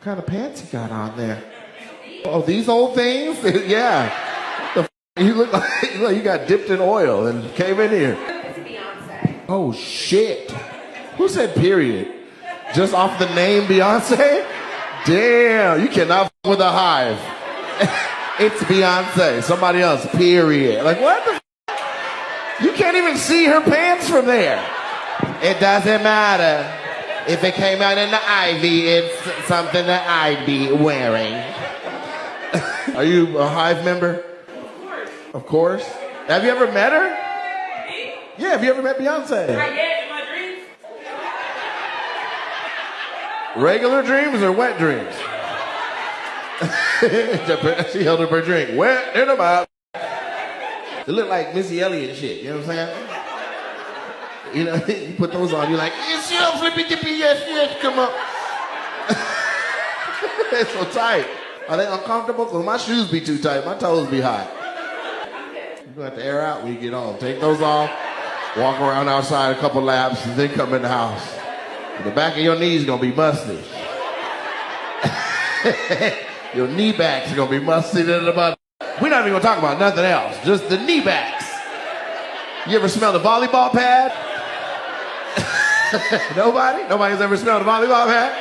kind of pants you got on there? Oh, these old things? Yeah. You look like you got dipped in oil and came in here. It's Beyonce. Oh, shit. Who said period? Just off the name Beyonce? Damn, you cannot f with a hive. It's Beyonce. Somebody else, period. Like, what the f? You can't even see her pants from there. It doesn't matter. If it came out in the ivy, it's something that I'd be wearing. Are you a hive member? Of course. Have you ever met her? Me? Yeah, have you ever met Beyonce? Not yet, in my dreams. Regular dreams or wet dreams? She held up her drink. Wet in the mouth. It looked like Missy Elliott shit, you know what I'm saying? You know, you put those on, you're like, yes, yes, flippy dippy, yes, yes, come on. It's so tight. Are they uncomfortable? Because my shoes be too tight, my toes be hot. You're gonna have to air out when you get home. Take those off, walk around outside a couple laps, and then come in the house. The back of your knees gonna be musty. Your knee backs are gonna be musty to the butt. We're not even gonna talk about nothing else, just the knee backs. You ever smelled a volleyball pad? Nobody? Nobody's ever smelled a volleyball pad?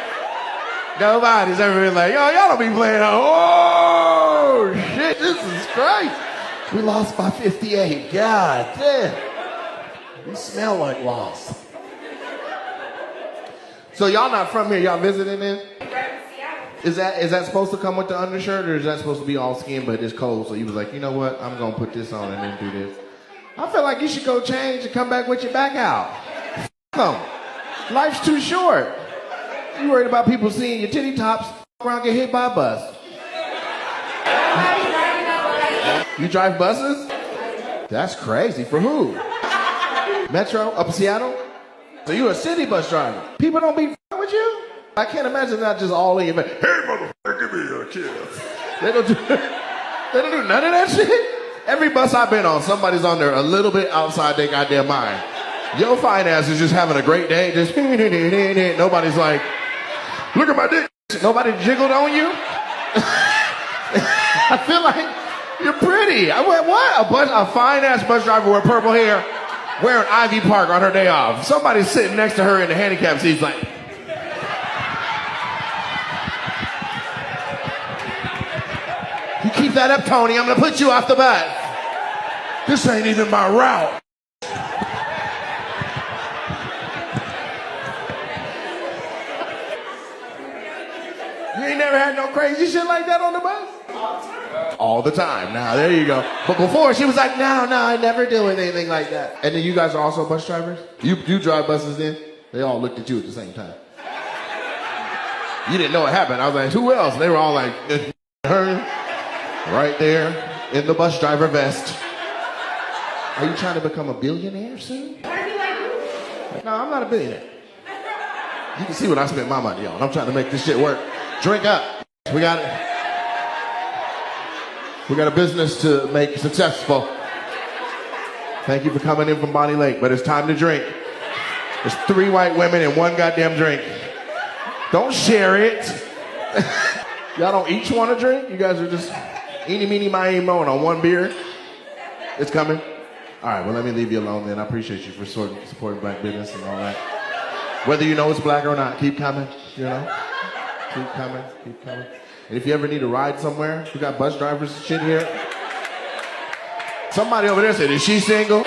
Nobody's ever been like, yo, y'all don't be playing on. Oh, shit, this is crazy. We lost by 58. God damn. We smell like loss. So y'all not from here, y'all visiting in? Is that supposed to come with the undershirt, or is that supposed to be all skin but it's cold? So you was like, you know what? I'm gonna put this on and then do this. I feel like you should go change and come back with your back out. Come. Life's too short. You worried about people seeing your titty tops around get hit by a bus. You drive buses? That's crazy. For who? Metro? Up in Seattle? So you a city bus driver. People don't be with you? I can't imagine that just all in your face. Hey, motherfucker, give me your kiss. They don't do none of that shit? Every bus I've been on, somebody's on there a little bit outside their goddamn mind. Your finance is just having a great day. Just nobody's like, look at my dick. Nobody jiggled on you? I feel like you're pretty. I went, what? A fine-ass bus driver with purple hair wearing Ivy Park on her day off. Somebody's sitting next to her in the handicap seat like, you keep that up, Tony. I'm going to put you off the bus. This ain't even my route. You ain't never had no crazy shit like that on the bus? All the time. Now, there you go. But before, she was like, no, I never do anything like that. And then you guys are also bus drivers? You drive buses then? They all looked at you at the same time. You didn't know what happened. I was like, who else? They were all like, her. Right there in the bus driver vest. Are you trying to become a billionaire soon? No, I'm not a billionaire. You can see what I spent my money on. I'm trying to make this shit work. Drink up. We got a business to make successful. Thank you for coming in from Bonnie Lake, but it's time to drink. There's 3 white women and 1 goddamn drink. Don't share it. Y'all don't each want to drink? You guys are just eeny, meeny, miny, moan on 1 beer. It's coming. All right, well, let me leave you alone then. I appreciate you for supporting black business and all that. Whether you know it's black or not, keep coming, you know? Keep coming, keep coming. And if you ever need a ride somewhere, we got bus drivers and shit here. Somebody over there said, is she single?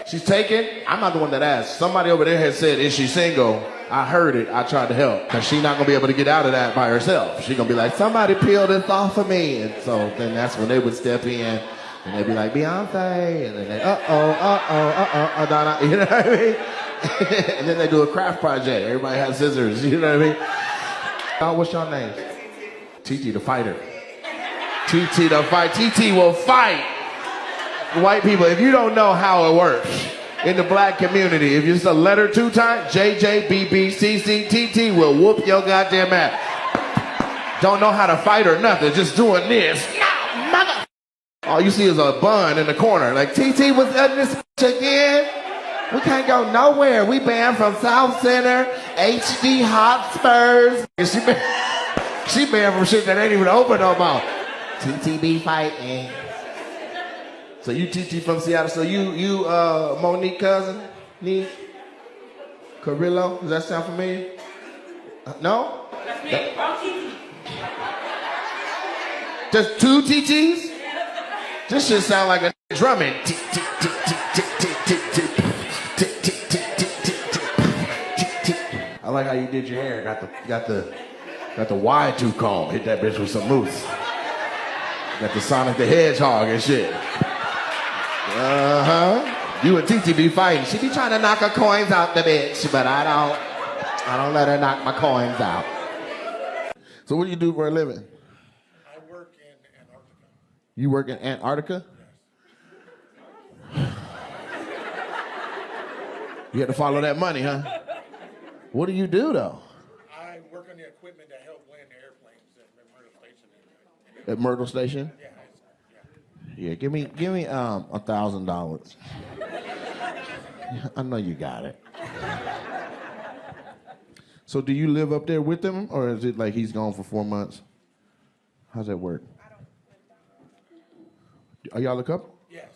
She's taken? I'm not the one that asked. Somebody over there has said, is she single? I heard it. I tried to help. Because she's not going to be able to get out of that by herself. She's going to be like, somebody peeled this off of me. And so then that's when they would step in. And they'd be like, Beyonce. And then they, you know what I mean? And then they do a craft project. Everybody has scissors. You know what I mean? What's your name? TT the fighter. TT the fight. TT will fight. White people, if you don't know how it works in the black community, if it's a letter 2 times, JJBBCCTT will whoop your goddamn ass. Don't know how to fight or nothing, just doing this. No, mother. All you see is a bun in the corner. Like, TT was at this again. We can't go nowhere. We banned from South Center HD Hotspurs. She banned from shit that ain't even open no more. TTB fighting. So you TT from Seattle. So you Monique cousin? Nee? Carrillo? Does that sound familiar? No? That's me. Wrong TT. Just two TTs? This shit sound like a drumming. I like how you did your hair. Got the wide tooth comb. Hit that bitch with some mousse. Got the Sonic the Hedgehog and shit. You and TT be fighting. She be trying to knock her coins out the bitch, but I don't let her knock my coins out. So what do you do for a living? I work in Antarctica. You work in Antarctica? Yes. You had to follow that money, huh? What do you do though? I work on the equipment that help land the airplanes at Myrtle Station. At Myrtle Station? Yeah. Yeah, give me $1,000. I know you got it. So do you live up there with him, or is it like he's gone for 4 months? How's that work? Are y'all a couple? Yes.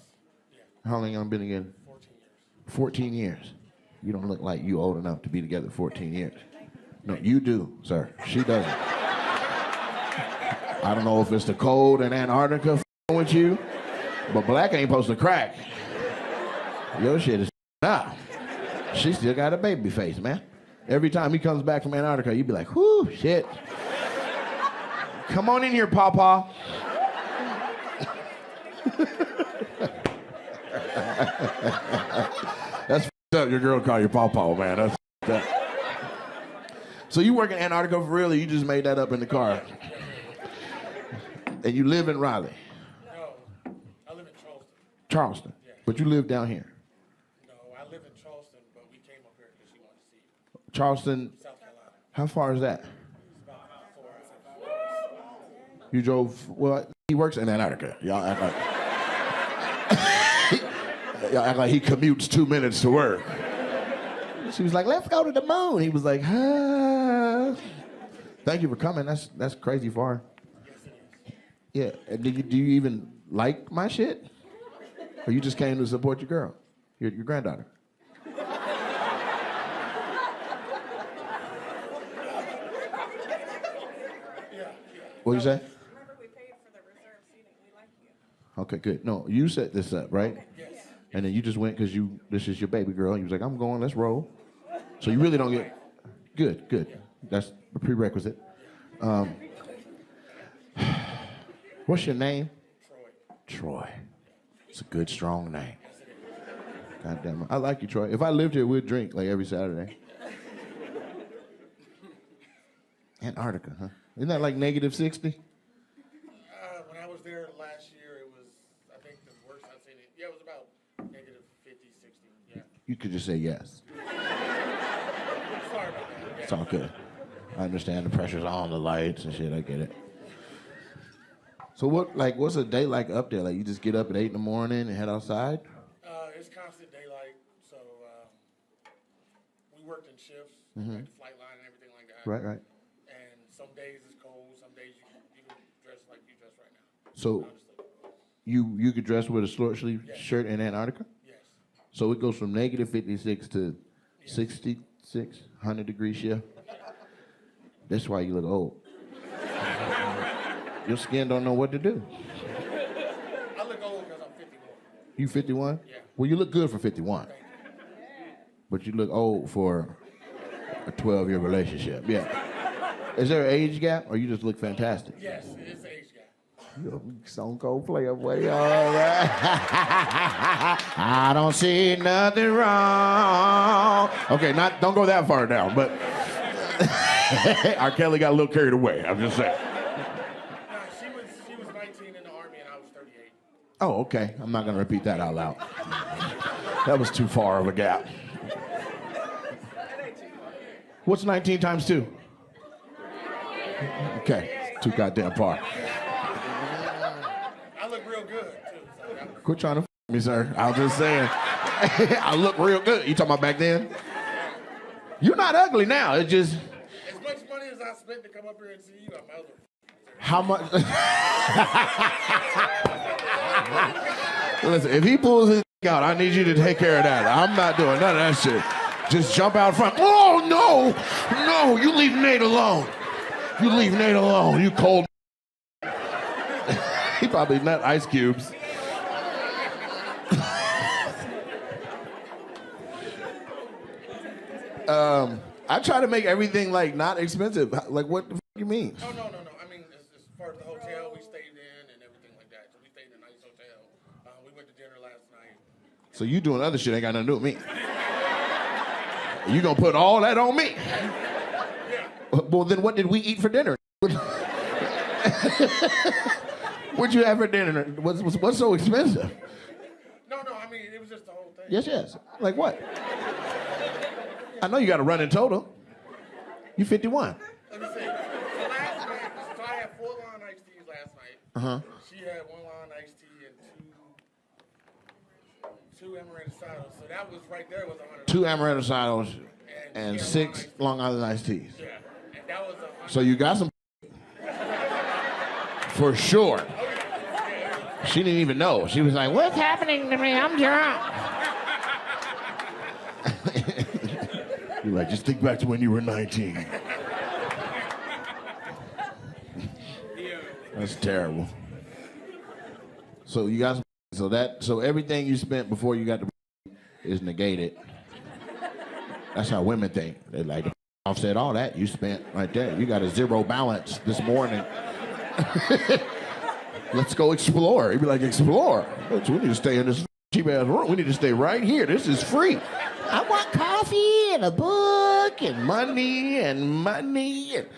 Yeah. How long y'all been together? 14 years. 14 years. You don't look like you old enough to be together 14 years. No, you do, sir. She doesn't. I don't know if it's the cold in Antarctica with you, but black ain't supposed to crack. Your shit is up. She still got a baby face, man. Every time he comes back from Antarctica, you be like, whoo, shit. Come on in here, Pawpaw. That's up. Your girl call you Pawpaw, man. That's up. So you work in Antarctica for real, or you just made that up in the car? And you live in Raleigh? No, I live in Charleston. Charleston? Yeah. But you live down here? No, I live in Charleston, but we came up here because she wanted to see Charleston, South Carolina. how far is that? It's about 4 hours. You drove, well, he works in Antarctica. Y'all act like he commutes 2 minutes to work. She was like, let's go to the moon. He was like, huh. Thank you for coming. That's crazy far. Yeah, and do you even like my shit? Or you just came to support your girl, your granddaughter? What you say? Remember, we paid for the reserved seating. We like you. Okay, good. No, you set this up, right? Yes. And then you just went because this is your baby girl. You was like, I'm going, let's roll. So you really don't get, good. That's a prerequisite. What's your name? Troy. It's a good, strong name. God damn it. I like you, Troy. If I lived here, we'd drink like every Saturday. Antarctica, huh? Isn't that like -60? When I was there last year, it was, I think, the worst I've seen it. Yeah, it was about -50, 60. Yeah. You could just say yes. Sorry about that. Yeah. It's all good. I understand the pressure's on, the lights and shit. I get it. So what's a day like up there? Like you just get up at 8 in the morning and head outside? It's constant daylight, so we worked in shifts, Mm-hmm. like the flight line and everything like that. Right. And some days it's cold, some days you can dress like you dress right now. So Honestly. you could dress with a short sleeve Yes. shirt in Antarctica? Yes. So it goes from -56 to 66, 100 degree shift. That's why you look old. Your skin don't know what to do. I look old because I'm 51. You 51? Yeah. Well, you look good for 51. Thank you. But you look old for a 12-year relationship. Yeah. Is there an age gap, or you just look fantastic? Yes, it's age gap. You're a Stone Cold player, boy. All right. I don't see nothing wrong. Okay, don't go that far down, but R. Kelly got a little carried away. I'm just saying. No, she was 19 in the Army and I was 38. Oh, okay. I'm not going to repeat that out loud. That was too far of a gap. What's 19 times 2? Okay, it's too goddamn far. I look real good, too. So Quit trying to f me, sir. I was just saying. I look real good. You talking about back then? You're not ugly now. It's just As much money as I spent to come up here and see you, I might as well. how much. Listen, if he pulls his out, I need you to take care of that. I'm not doing none of that shit. Just jump out front. Oh, no. No, you leave Nate alone. You leave Nate alone. You cold. He probably nut ice cubes. I try to make everything like not expensive. Like what the you mean? No. I mean, as far as the hotel we stayed in and everything like that. So we stayed in a nice hotel. We went to dinner last night. So you doing other shit ain't got nothing to do with me. You gonna put all that on me? Yeah. Well, then what did we eat for dinner? What'd you have for dinner? What's so expensive? No. I mean, it was just the whole thing. Yes. Like what? I know you got a running total. You 51. Let me see. So last night, so I had 4 long iced teas last night. Uh-huh. She had 1 long iced tea and two amaretto-sados. So that was right there was $100. 2 amaretto-sados and she had 6 Long Island iced teas. Yeah, and that was So you got some for sure. She didn't even know. She was like, "What's happening to me? I'm drunk." You're like, just think back to when you were 19. That's terrible. So you got some, so everything you spent before you got the is negated. That's how women think. They like to offset all that you spent right there. You got a zero balance this morning. Let's go explore. You'd be like, explore? Bitch, we need to stay in this cheap ass room. We need to stay right here. This is free. I want coffee and a book and money and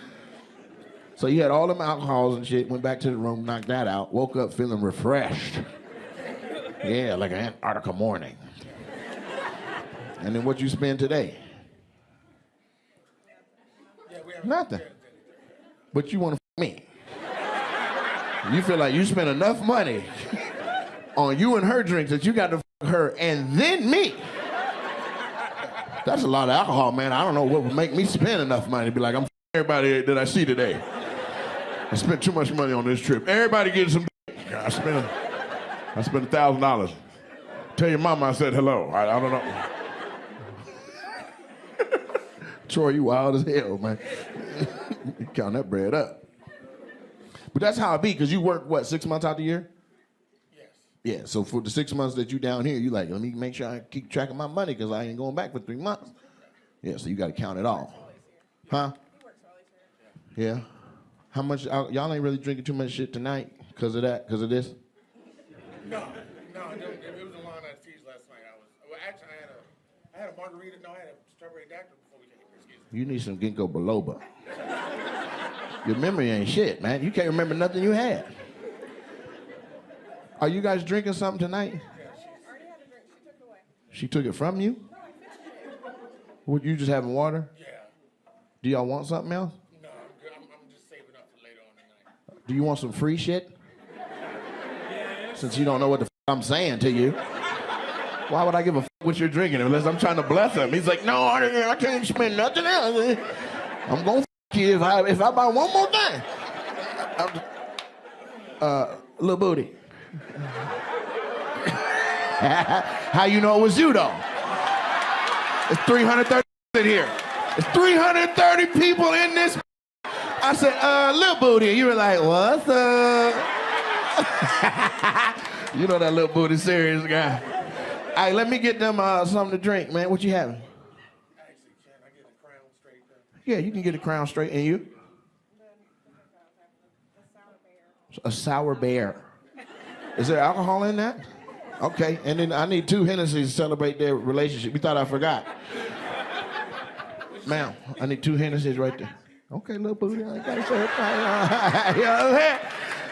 so you had all them alcohols and shit, went back to the room, knocked that out, woke up feeling refreshed. Yeah, like an Antarctica morning. And then what you spend today? Nothing. But you want to me. You feel like you spent enough money on you and her drinks that you got to her and then me. That's a lot of alcohol, man. I don't know what would make me spend enough money to be like, I'm everybody that I see today. I spent too much money on this trip. Everybody get some. I spent $1,000. Tell your mama I said hello. I don't know. Troy, you wild as hell, man. You count that bread up. But that's how it be, because you work, what, 6 months out the year? Yes. Yeah, so for the 6 months that you down here, you like, let me make sure I keep track of my money because I ain't going back for 3 months. Yeah, so you got to count it all. Huh? Yeah. How much, y'all ain't really drinking too much shit tonight because of that, because of this? No, it was a long night teas last night. Actually, I had a margarita. No, I had a strawberry daiquiri before we came here. Excuse me. You need some ginkgo biloba. Your memory ain't shit, man. You can't remember nothing you had. Are you guys drinking something tonight? Yeah, Already had a drink. She took it away. She took it from you? What, you just having water? Yeah. Do y'all want something else? No, I'm good. I'm just saving up for later on tonight. Do you want some free shit? Since you don't know what the I'm saying to you. Why would I give a what you're drinking unless I'm trying to bless him? He's like, no, I can't spend nothing else. I'm going to you if I buy one more thing. Little booty. How you know it was you, though? It's 330 in here. It's 330 people in this. I said, little booty. You were like, what's up? You know that little booty serious guy. Hey, let me get them something to drink, man. What you having? Actually, can I get a crown straight then? Yeah, you can get a crown straight. And you? A sour bear. Is there alcohol in that? Okay, and then I need 2 Hennessy's to celebrate their relationship. You thought I forgot. Ma'am, I need 2 Hennessy's right there. Okay, little booty. I gotta say it.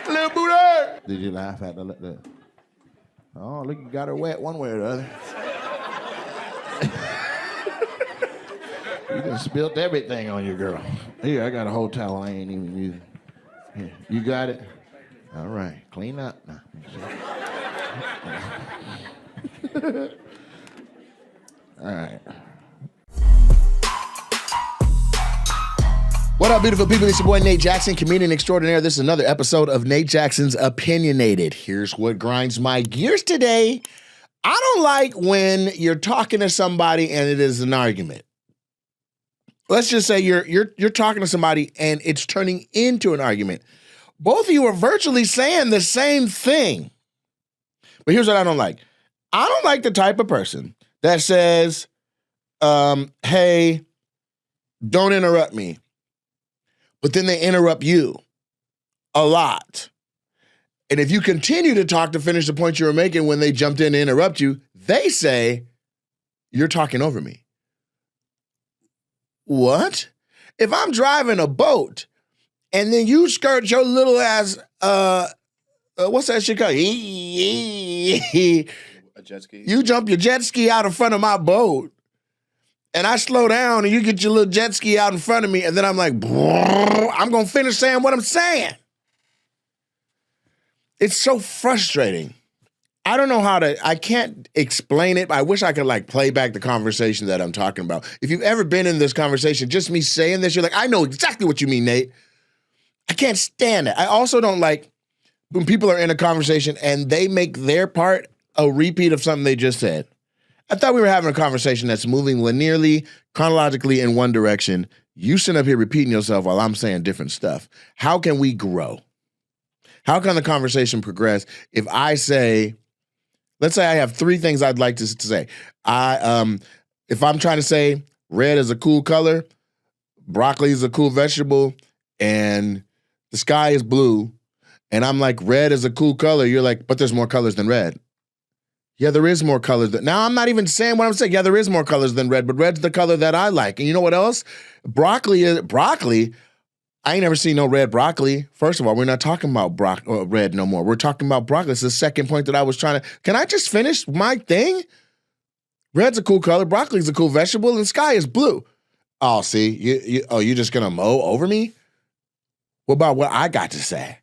Little booty. Did you laugh at the Oh, look, you got her wet one way or the other. You done spilt everything on your girl. Here, I got a whole towel I ain't even using. Here, you got it? All right, clean up now. All right. What up, beautiful people? It's your boy Nate Jackson, comedian extraordinaire. This is another episode of Nate Jackson's Opinionated. Here's what grinds my gears today. I don't like when you're talking to somebody and it is an argument. Let's just say you're talking to somebody and it's turning into an argument. Both of you are virtually saying the same thing. But here's what I don't like. I don't like the type of person that says, hey, don't interrupt me. But then they interrupt you a lot. And if you continue to talk to finish the point you were making when they jumped in to interrupt you, they say, you're talking over me. What? If I'm driving a boat and then you skirt your little ass, what's that shit called? A jet ski? You jump your jet ski out in front of my boat. And I slow down and you get your little jet ski out in front of me and then I'm like, I'm going to finish saying what I'm saying. It's so frustrating. I don't know I can't explain it. I wish I could play back the conversation that I'm talking about. If you've ever been in this conversation, just me saying this, you're like, I know exactly what you mean, Nate. I can't stand it. I also don't like when people are in a conversation and they make their part a repeat of something they just said. I thought we were having a conversation that's moving linearly, chronologically in one direction. You sitting up here repeating yourself while I'm saying different stuff. How can we grow? How can the conversation progress if I say, let's say I have three things I'd like to say. If I'm trying to say red is a cool color, broccoli is a cool vegetable, and the sky is blue, and I'm like, red is a cool color, you're like, but there's more colors than red. Yeah, there is more colors. Now, I'm not even saying what I'm saying. Yeah, there is more colors than red, but red's the color that I like. And you know what else? Broccoli. I ain't never seen no red broccoli. First of all, we're not talking about red no more. We're talking about broccoli. It's the second point that I was trying to. Can I just finish my thing? Red's a cool color. Broccoli's a cool vegetable, and sky is blue. Oh, see, you just gonna mow over me? What about what I got to say?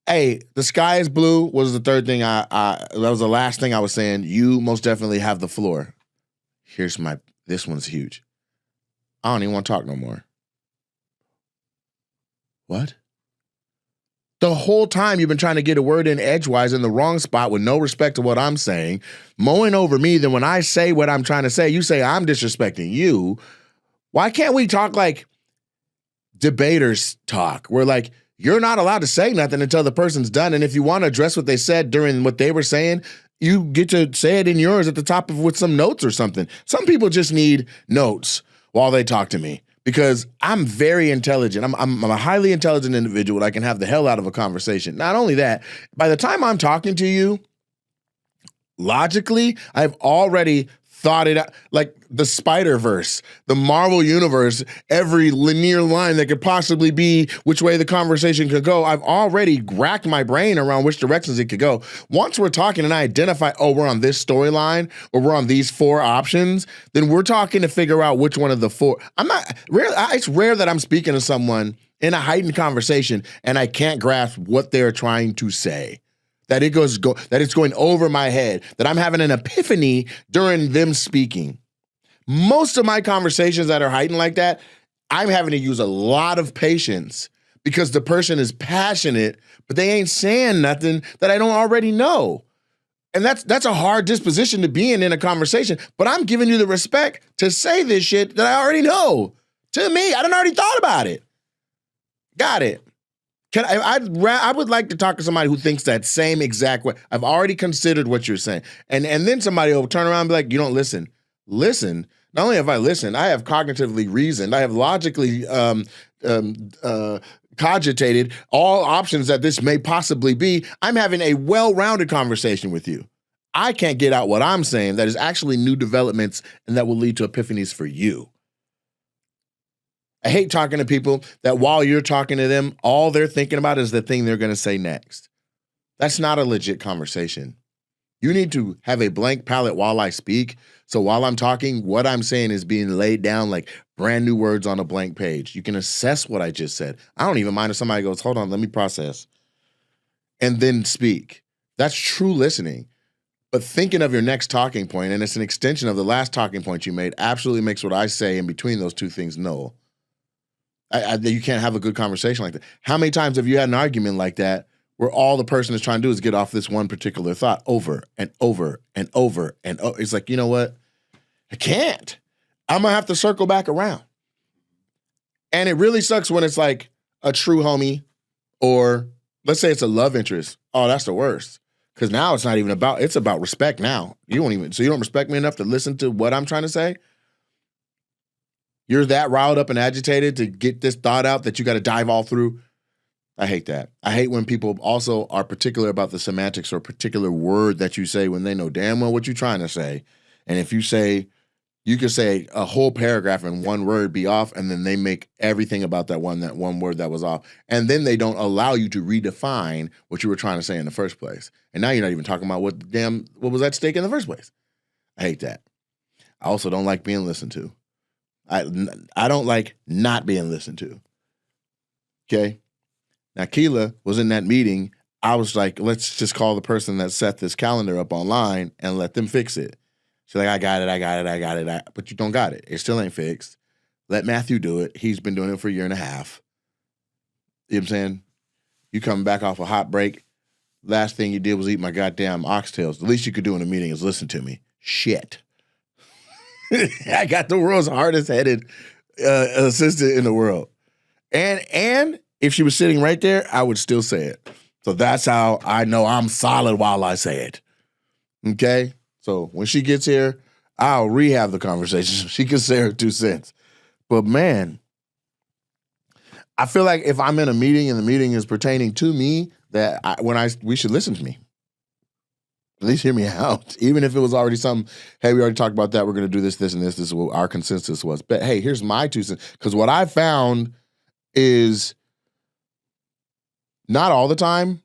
Hey, the sky is blue was the third thing that was the last thing I was saying. You most definitely have the floor. This one's huge. I don't even want to talk no more. What? The whole time you've been trying to get a word in edgewise in the wrong spot with no respect to what I'm saying, mowing over me, then when I say what I'm trying to say, you say I'm disrespecting you. Why can't we talk like debaters talk? We're like, you're not allowed to say nothing until the person's done. And if you want to address what they said during what they were saying, you get to say it in yours at the top of with some notes or something. Some people just need notes while they talk to me because I'm very intelligent. I'm a highly intelligent individual. I can have the hell out of a conversation. Not only that, by the time I'm talking to you, logically, I've already thought it out, like the Spider-Verse, the Marvel Universe, every linear line that could possibly be which way the conversation could go. I've already racked my brain around which directions it could go. Once we're talking and I identify, we're on this storyline or we're on these four options, then we're talking to figure out which one of the four. It's rare that I'm speaking to someone in a heightened conversation and I can't grasp what they're trying to say. That it's going over my head, that I'm having an epiphany during them speaking. Most of my conversations that are heightened like that, I'm having to use a lot of patience because the person is passionate, but they ain't saying nothing that I don't already know. And that's a hard disposition to be in a conversation, but I'm giving you the respect to say this shit that I already know. To me, I done already thought about it. Got it. I would like to talk to somebody who thinks that same exact way. I've already considered what you're saying. And then somebody will turn around and be like, you don't listen. Listen. Not only have I listened, I have cognitively reasoned. I have logically cogitated all options that this may possibly be. I'm having a well-rounded conversation with you. I can't get out what I'm saying that is actually new developments and that will lead to epiphanies for you. I hate talking to people that while you're talking to them, all they're thinking about is the thing they're going to say next. That's not a legit conversation. You need to have a blank palette while I speak. So while I'm talking, what I'm saying is being laid down like brand new words on a blank page. You can assess what I just said. I don't even mind if somebody goes, hold on, let me process. And then speak. That's true listening. But thinking of your next talking point, and it's an extension of the last talking point you made, absolutely makes what I say in between those two things null. You can't have a good conversation like that. How many times have you had an argument like that where all the person is trying to do is get off this one particular thought over and over and over and over? It's like, you know what? I can't. I'm going to have to circle back around. And it really sucks when it's like a true homie or let's say it's a love interest. Oh, that's the worst. Because now it's not even about, it's about respect now. You don't respect me enough to listen to what I'm trying to say? You're that riled up and agitated to get this thought out that you got to dive all through. I hate that. I hate when people also are particular about the semantics or a particular word that you say when they know damn well what you're trying to say. And if you say, you could say a whole paragraph and one word be off, and then they make everything about that one word that was off. And then they don't allow you to redefine what you were trying to say in the first place. And now you're not even talking about what was at stake in the first place. I hate that. I also don't like being listened to. I don't like not being listened to. Okay? Now, Keela was in that meeting. I was like, let's just call the person that set this calendar up online and let them fix it. She's like, I got it. But you don't got it. It still ain't fixed. Let Matthew do it. He's been doing it for a year and a half. You know what I'm saying? You coming back off a hot break. Last thing you did was eat my goddamn oxtails. The least you could do in a meeting is listen to me. Shit. I got the world's hardest headed assistant in the world. And if she was sitting right there, I would still say it. So that's how I know I'm solid while I say it. Okay? So when she gets here, I'll rehab the conversation so she can say her 2 cents. But man, I feel like if I'm in a meeting and the meeting is pertaining to me, we should listen to me. At least hear me out. Even if it was already something, hey, we already talked about that. We're going to do this, this, and this. This is what our consensus was. But hey, here's my 2 cents. Because what I found is not all the time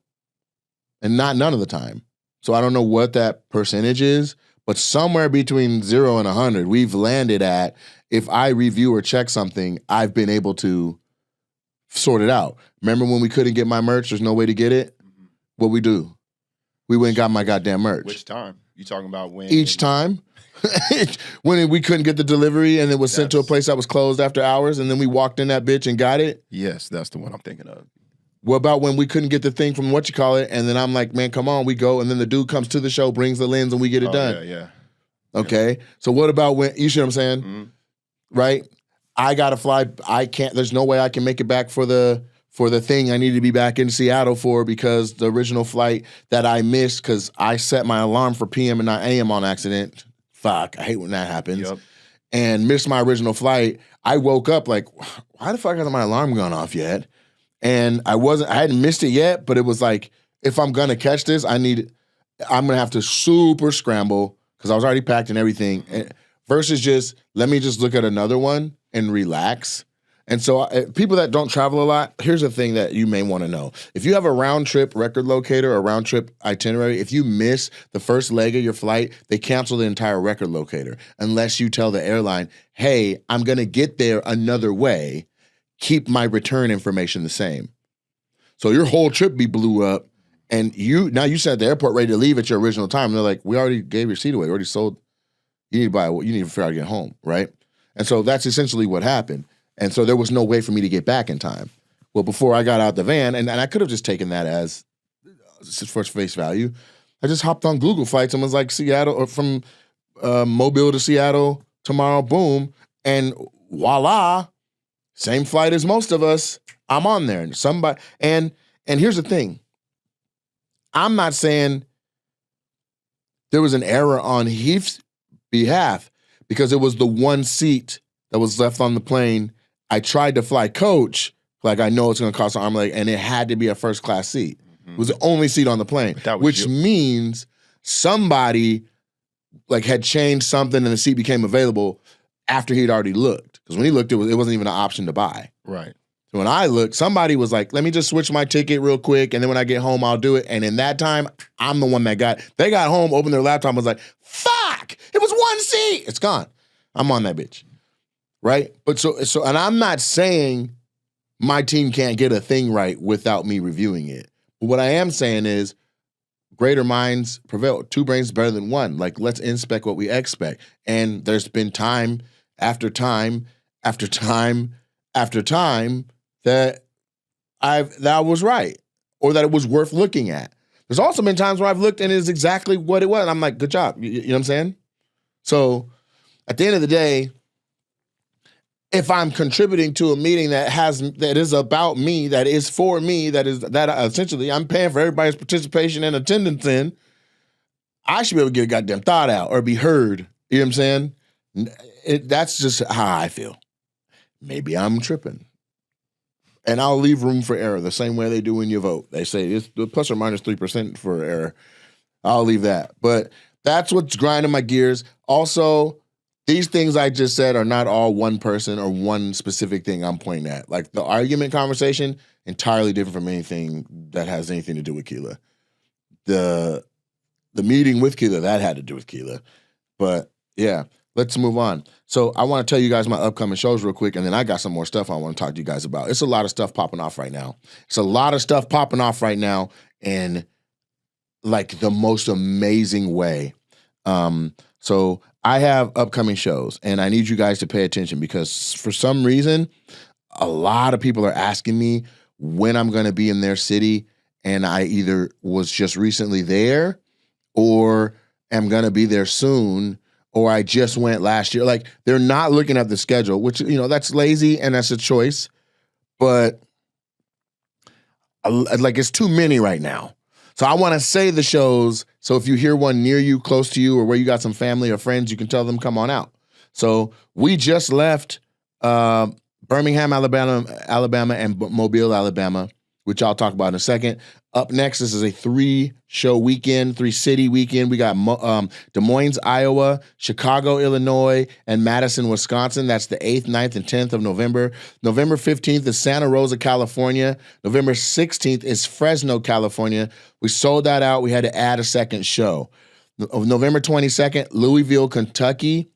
and not none of the time. So I don't know what that percentage is, but somewhere between 0 and 100, we've landed at, if I review or check something, I've been able to sort it out. Remember when we couldn't get my merch? There's no way to get it? What we do? We went and got my goddamn merch. Which time? You talking about when? Each time. When we couldn't get the delivery and it was sent to a place that was closed after hours and then we walked in that bitch and got it? Yes, that's the one I'm thinking of. What about when we couldn't get the thing from whatchamacallit and then I'm like, man, come on, we go. And then the dude comes to the show, brings the lens and we get it done. Yeah. Okay. So what about when, you see what I'm saying? Mm-hmm. Right? I got to fly. There's no way I can make it back for the thing I need to be back in Seattle for because the original flight that I missed because I set my alarm for PM and not AM on accident. Fuck, I hate when that happens. Yep. And missed my original flight. I woke up like, why the fuck hasn't my alarm gone off yet? And I hadn't missed it yet, but it was like, if I'm gonna catch this, I'm gonna have to super scramble because I was already packed and everything. Versus just, let me just look at another one and relax. And so people that don't travel a lot, here's the thing that you may want to know. If you have a round trip record locator or round trip itinerary, if you miss the first leg of your flight, they cancel the entire record locator unless you tell the airline, hey, I'm going to get there another way. Keep my return information the same. So your whole trip be blew up and you sat at the airport ready to leave at your original time. And they're like, we already gave your seat away. We already sold. You need to figure out how to get home, right? And so that's essentially what happened. And so there was no way for me to get back in time. Well, before I got out the van, and I could have just taken that as for face value, I just hopped on Google Flights and was like, Seattle, or from Mobile to Seattle tomorrow, boom, and voila, same flight as most of us. I'm on there. And here's the thing. I'm not saying there was an error on Heath's behalf because it was the one seat that was left on the plane. I tried to fly coach, like I know it's going to cost an arm and leg, and it had to be a first class seat. Mm-hmm. It was the only seat on the plane, which means somebody like had changed something and the seat became available after he'd already looked. Because when he looked, it wasn't even an option to buy. Right. So when I looked, somebody was like, let me just switch my ticket real quick, and then when I get home, I'll do it. And in that time, I'm the one that they got home, opened their laptop, and was like, fuck, it was one seat. It's gone. I'm on that bitch. Right? But so, and I'm not saying my team can't get a thing right without me reviewing it. But what I am saying is greater minds prevail. 2 brains better than 1. Like, let's inspect what we expect. And there's been time after time after time after time that that was right or that it was worth looking at. There's also been times where I've looked and it's exactly what it was. And I'm like, good job. You know what I'm saying? So at the end of the day, if I'm contributing to a meeting that is about me, that is for me, that essentially I'm paying for everybody's participation and attendance in, I should be able to get a goddamn thought out or be heard. You know what I'm saying? That's just how I feel. Maybe I'm tripping. And I'll leave room for error the same way they do when you vote. They say it's plus or minus 3% for error. I'll leave that. But that's what's grinding my gears. Also, these things I just said are not all one person or one specific thing I'm pointing at. Like the argument conversation, entirely different from anything that has anything to do with Keela. The meeting with Keela, that had to do with Keela. But yeah, let's move on. So I want to tell you guys my upcoming shows real quick, and then I got some more stuff I want to talk to you guys about. It's a lot of stuff popping off right now. In like the most amazing way. So I have upcoming shows, and I need you guys to pay attention because for some reason, a lot of people are asking me when I'm going to be in their city, and I either was just recently there or am going to be there soon, or I just went last year. Like, they're not looking at the schedule, which, that's lazy and that's a choice, but like it's too many right now. So I want to say the shows, so if you hear one near you, close to you, or where you got some family or friends, you can tell them come on out. So we just left Birmingham, Alabama, and Mobile, Alabama, which I'll talk about in a second. Up next, this is a 3-show weekend, 3-city weekend. We got Des Moines, Iowa, Chicago, Illinois, and Madison, Wisconsin. That's the 8th, 9th, and 10th of November. November 15th is Santa Rosa, California. November 16th is Fresno, California. We sold that out. We had to add a second show. November 22nd, Louisville, Kentucky.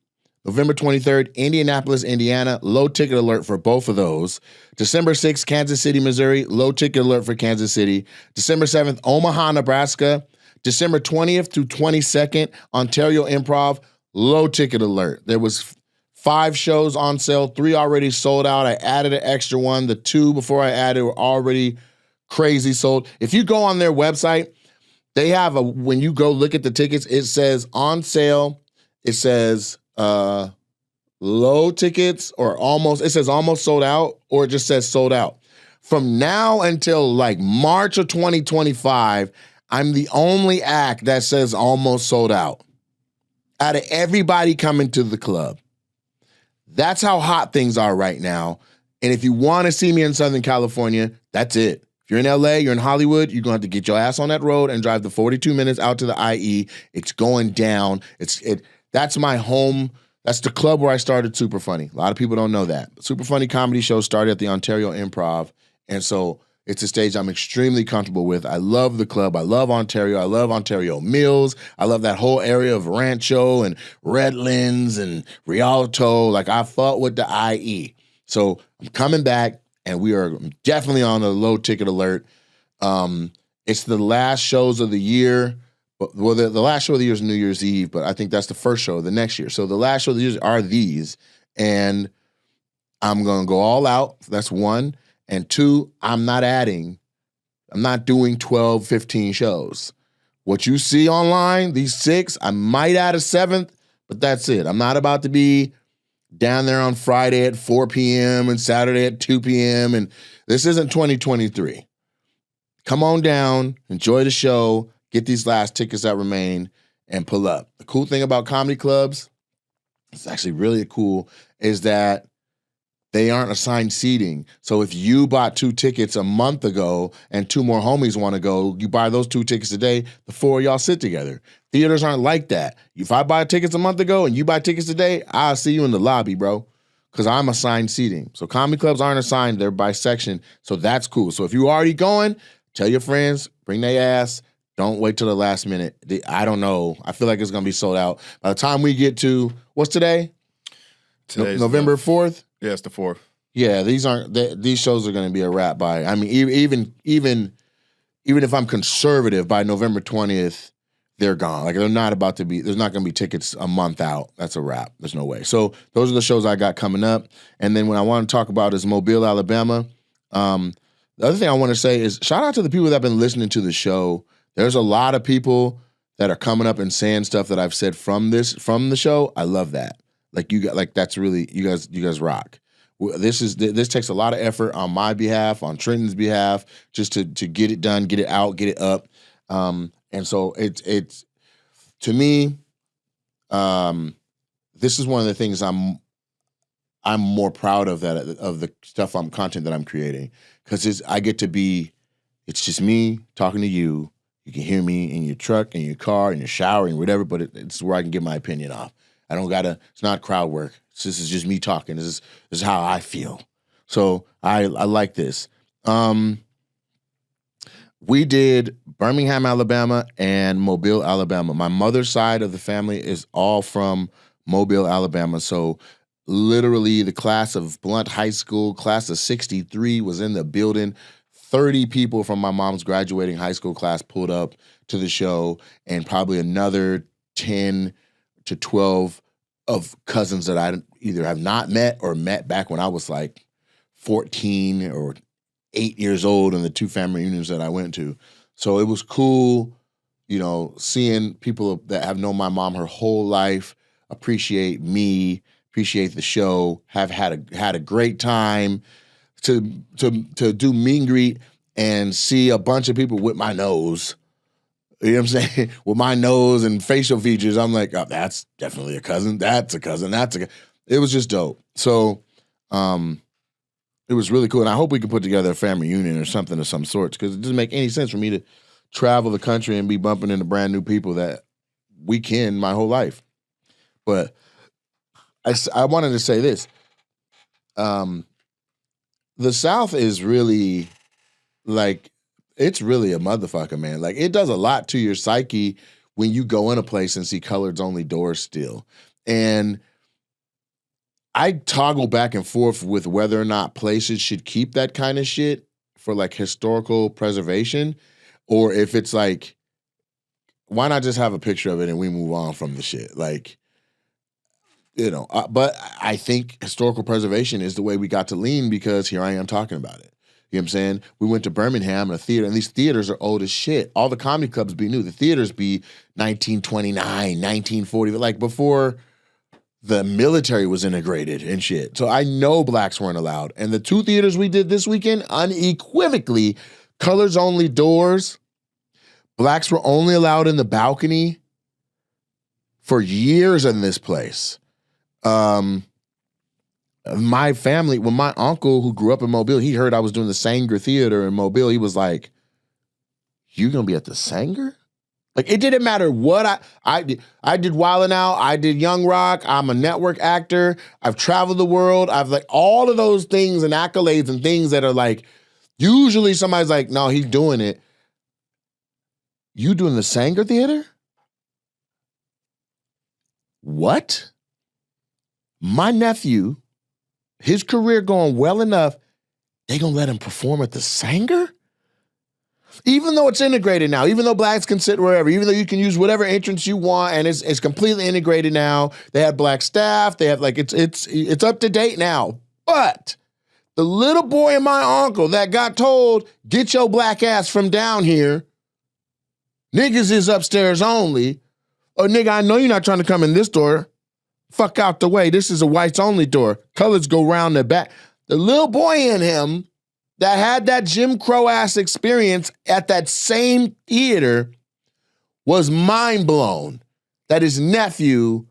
November 23rd, Indianapolis, Indiana. Low ticket alert for both of those. December 6th, Kansas City, Missouri. Low ticket alert for Kansas City. December 7th, Omaha, Nebraska. December 20th to 22nd, Ontario Improv. Low ticket alert. There was 5 shows on sale. 3 already sold out. I added an extra one. The 2 before I added were already crazy sold. If you go on their website, they have when you go look at the tickets, it says on sale. It says low tickets or it says almost sold out, or it just says sold out. From now until like March of 2025, I'm the only act that says almost sold out out of everybody coming to the club. That's how hot things are right now. And if you want to see me in Southern California, that's it. If you're in LA, you're in Hollywood, you're going to have to get your ass on that road and drive the 42 minutes out to the IE. It's going down. That's my home. That's the club where I started Super Funny. A lot of people don't know that. Super Funny comedy show started at the Ontario Improv. And so it's a stage I'm extremely comfortable with. I love the club. I love Ontario. I love Ontario Mills. I love that whole area of Rancho and Redlands and Rialto. Like, I fought with the IE. So I'm coming back, and we are definitely on a low ticket alert. It's the last shows of the year. Well, the last show of the year is New Year's Eve, but I think that's the first show of the next year. So the last show of the year are these, and I'm going to go all out. That's 1. And 2, I'm not doing 12, 15 shows. What you see online, these 6, I might add a 7th, but that's it. I'm not about to be down there on Friday at 4 p.m. and Saturday at 2 p.m. And this isn't 2023. Come on down, enjoy the show, get these last tickets that remain, and pull up. The cool thing about comedy clubs, it's actually really cool, is that they aren't assigned seating. So if you bought 2 tickets a month ago and 2 more homies want to go, you buy those 2 tickets today, the 4 of y'all sit together. Theaters aren't like that. If I buy tickets a month ago and you buy tickets today, I'll see you in the lobby, bro, because I'm assigned seating. So comedy clubs aren't assigned, they're by section. So that's cool. So if you're already going, tell your friends, bring their ass. Don't wait till the last minute. I don't know. I feel like it's going to be sold out. By the time we get to, what's today? Today's November 4th? Yeah, it's the 4th. Yeah, these shows are going to be a wrap even if I'm conservative, by November 20th, they're gone. Like there's not going to be tickets a month out. That's a wrap. There's no way. So those are the shows I got coming up. And then what I want to talk about is Mobile, Alabama. The other thing I want to say is shout out to the people that have been listening to the show. There's a lot of people that are coming up and saying stuff that I've said from the show. I love that. That's really, you guys rock. This takes a lot of effort on my behalf, on Trenton's behalf, just to get it done, get it out, get it up. And so it's to me, this is one of the things I'm more proud of the content that I'm creating, because it's just me talking to you. You can hear me in your truck, in your car, in your shower, and whatever, but it's where I can get my opinion off. It's not crowd work. This is just me talking. This is how I feel. So I like this. We did Birmingham, Alabama, and Mobile, Alabama. My mother's side of the family is all from Mobile, Alabama. So literally the class of Blount High School, class of 63 was in the building. 30 people from my mom's graduating high school class pulled up to the show, and probably another 10 to 12 of cousins that I either have not met or met back when I was like 14 or 8 years old in the two family reunions that I went to. So it was cool, seeing people that have known my mom her whole life appreciate me, appreciate the show, have had a great time, to do meet and greet and see a bunch of people with my nose. You know what I'm saying? With my nose and facial features, I'm like, oh, that's definitely a cousin. That's a cousin. It was just dope. So, it was really cool. And I hope we can put together a family reunion or something of some sorts, because it doesn't make any sense for me to travel the country and be bumping into brand new people that we ken my whole life. But I wanted to say this. The South is really it's really a motherfucker, man. Like, it does a lot to your psyche when you go in a place and see coloreds only doors still. And I toggle back and forth with whether or not places should keep that kind of shit for like historical preservation, or if it's like, why not just have a picture of it and we move on from the shit? Like, but I think historical preservation is the way we got to lean, because here I am talking about it. You know what I'm saying? We went to Birmingham, and a theater, and these theaters are old as shit. All the comedy clubs be new. The theaters be 1929, 1940, like before the military was integrated and shit. So I know blacks weren't allowed. And the two theaters we did this weekend, unequivocally, colors only doors. Blacks were only allowed in the balcony for years in this place. My family, when my uncle, who grew up in Mobile, he heard I was doing the Sanger Theater in Mobile, he was like, "You gonna be at the Sanger?" Like, it didn't matter what I did. I did Wild 'N Out. I did Young Rock. I'm a network actor. I've traveled the world. I've like all of those things and accolades and things that are like, usually somebody's like, "No, he's doing it." You doing the Sanger Theater? What? My nephew, his career going well enough, they gonna let him perform at the Sanger? Even though it's integrated now, even though blacks can sit wherever, even though you can use whatever entrance you want, and it's completely integrated now. They have black staff. They have it's up to date now. But the little boy and my uncle that got told, "Get your black ass from down here. Niggas is upstairs only." "Oh, nigga, I know you're not trying to come in this door. Fuck out the way. This is a whites only door. Colors go round the back." The little boy in him that had that Jim Crow ass experience at that same theater was mind blown that his nephew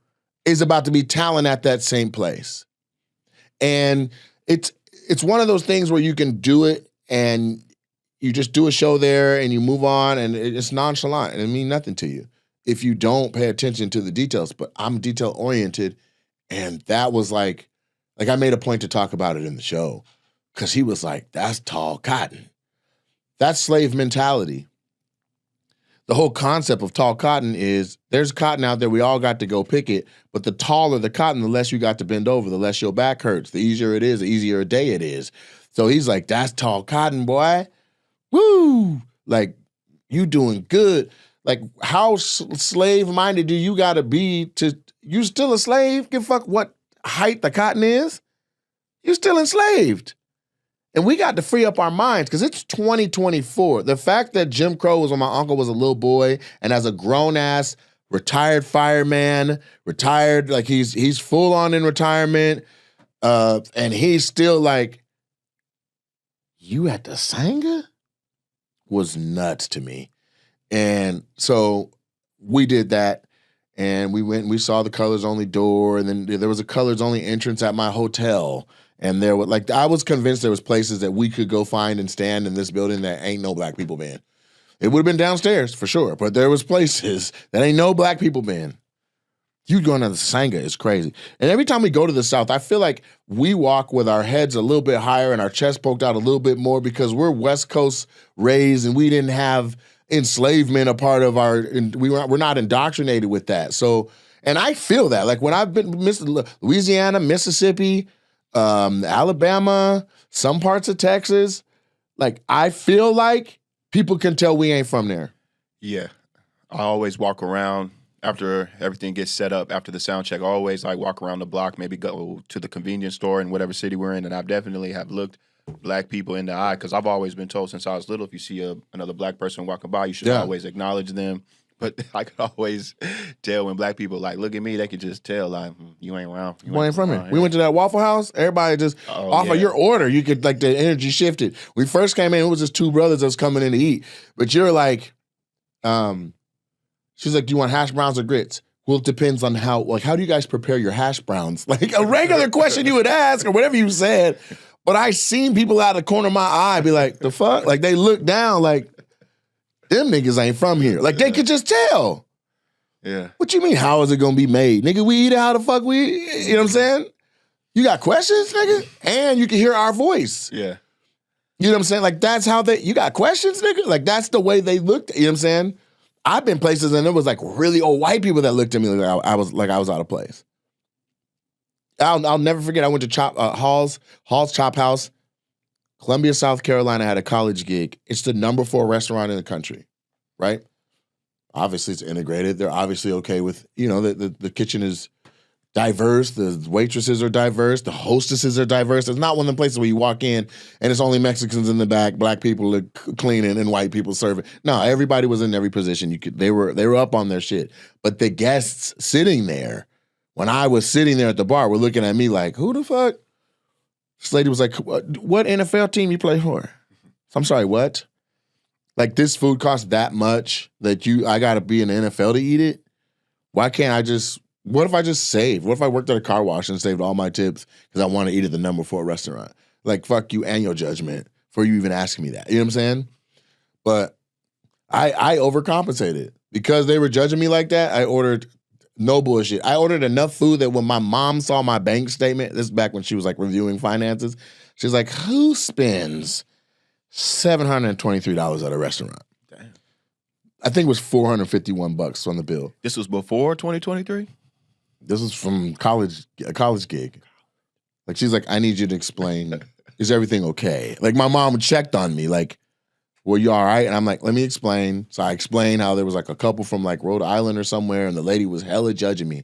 is about to be talent at that same place. And it's one of those things where you can do it and you just do a show there and you move on, and it's nonchalant and it means nothing to you if you don't pay attention to the details. But I'm detail oriented, and that was like I made a point to talk about it in the show, because he was like, "That's tall cotton." That's slave mentality. The whole concept of tall cotton is there's cotton out there. We all got to go pick it. But the taller the cotton, the less you got to bend over, the less your back hurts. The easier it is, the easier a day it is. So he's like, "That's tall cotton, boy. Woo! Like, you doing good." Like, how slave-minded do you got to be to, you still a slave? Give a fuck what height the cotton is? You still enslaved. And we got to free up our minds because it's 2024. The fact that Jim Crow was when my uncle was a little boy and as a grown-ass, retired fireman, retired, like he's full on in retirement, and he's still like, you at the Sangha? Was nuts to me. And so we did that, and we went and we saw the colors only door, and then there was a colors only entrance at my hotel. And there was like, I was convinced there was places that we could go find and stand in this building that ain't no black people been. It would have been downstairs for sure, but there was places that ain't no black people been. You going to the Sangha is crazy. And every time we go to the South, I feel like we walk with our heads a little bit higher and our chest poked out a little bit more because we're West Coast raised and we didn't have enslavement a part of our, we're not indoctrinated with that. So, and I feel that. Like when I've been Louisiana, Mississippi, Alabama, some parts of Texas, like I feel like people can tell we ain't from there. Yeah. I always walk around after everything gets set up, after the sound check. I always like walk around the block, maybe go to the convenience store in whatever city we're in, and I definitely have looked black people in the eye because I've always been told since I was little, if you see another black person walking by, you should always acknowledge them. But I could always tell when black people like look at me, they could just tell like you ain't around. You ain't from here. We went to that Waffle House. Everybody just off of your order, you could like the energy shifted. We first came in, it was just two brothers that was coming in to eat. But you're like, she's like, do you want hash browns or grits? Well, it depends on how do you guys prepare your hash browns? Like a regular question you would ask or whatever you said. But I seen people out of the corner of my eye be like, the fuck? Like they look down like, them niggas ain't from here. Like they could just tell. Yeah. What you mean, how is it gonna be made? Nigga, we eat it how the fuck we eat? You know what I'm saying? You got questions, nigga? And you can hear our voice. Yeah. You know what I'm saying? Like that's how you got questions, nigga? Like that's the way they looked, you know what I'm saying? I've been places and there was like really old white people that looked at me like I was out of place. I'll never forget. I went to Hall's Chop House. Columbia, South Carolina had a college gig. It's the number 4 restaurant in the country, right? Obviously, it's integrated. They're obviously okay with, the kitchen is diverse. The waitresses are diverse. The hostesses are diverse. It's not one of the places where you walk in and it's only Mexicans in the back, black people are cleaning, and white people serving. No, everybody was in every position. They were up on their shit. But the guests sitting there, when I was sitting there at the bar, were looking at me like, who the fuck? This lady was like, what NFL team you play for? I'm sorry, what? Like this food costs that much that I gotta be in the NFL to eat it? Why can't what if I just saved? What if I worked at a car wash and saved all my tips because I want to eat at the number 4 restaurant? Like, fuck you and your judgment for you even asking me that. You know what I'm saying? But I overcompensated. Because they were judging me like that, I ordered no bullshit. I ordered enough food that when my mom saw my bank statement, this is back when she was like reviewing finances, she was like, who spends $723 at a restaurant? Damn. I think it was $451 on the bill. This was before 2023? This was from a college gig. Like she's like, I need you to explain, is everything okay? Like my mom checked on me, like, were you all right? And I'm like, let me explain. So I explained how there was like a couple from like Rhode Island or somewhere, and the lady was hella judging me.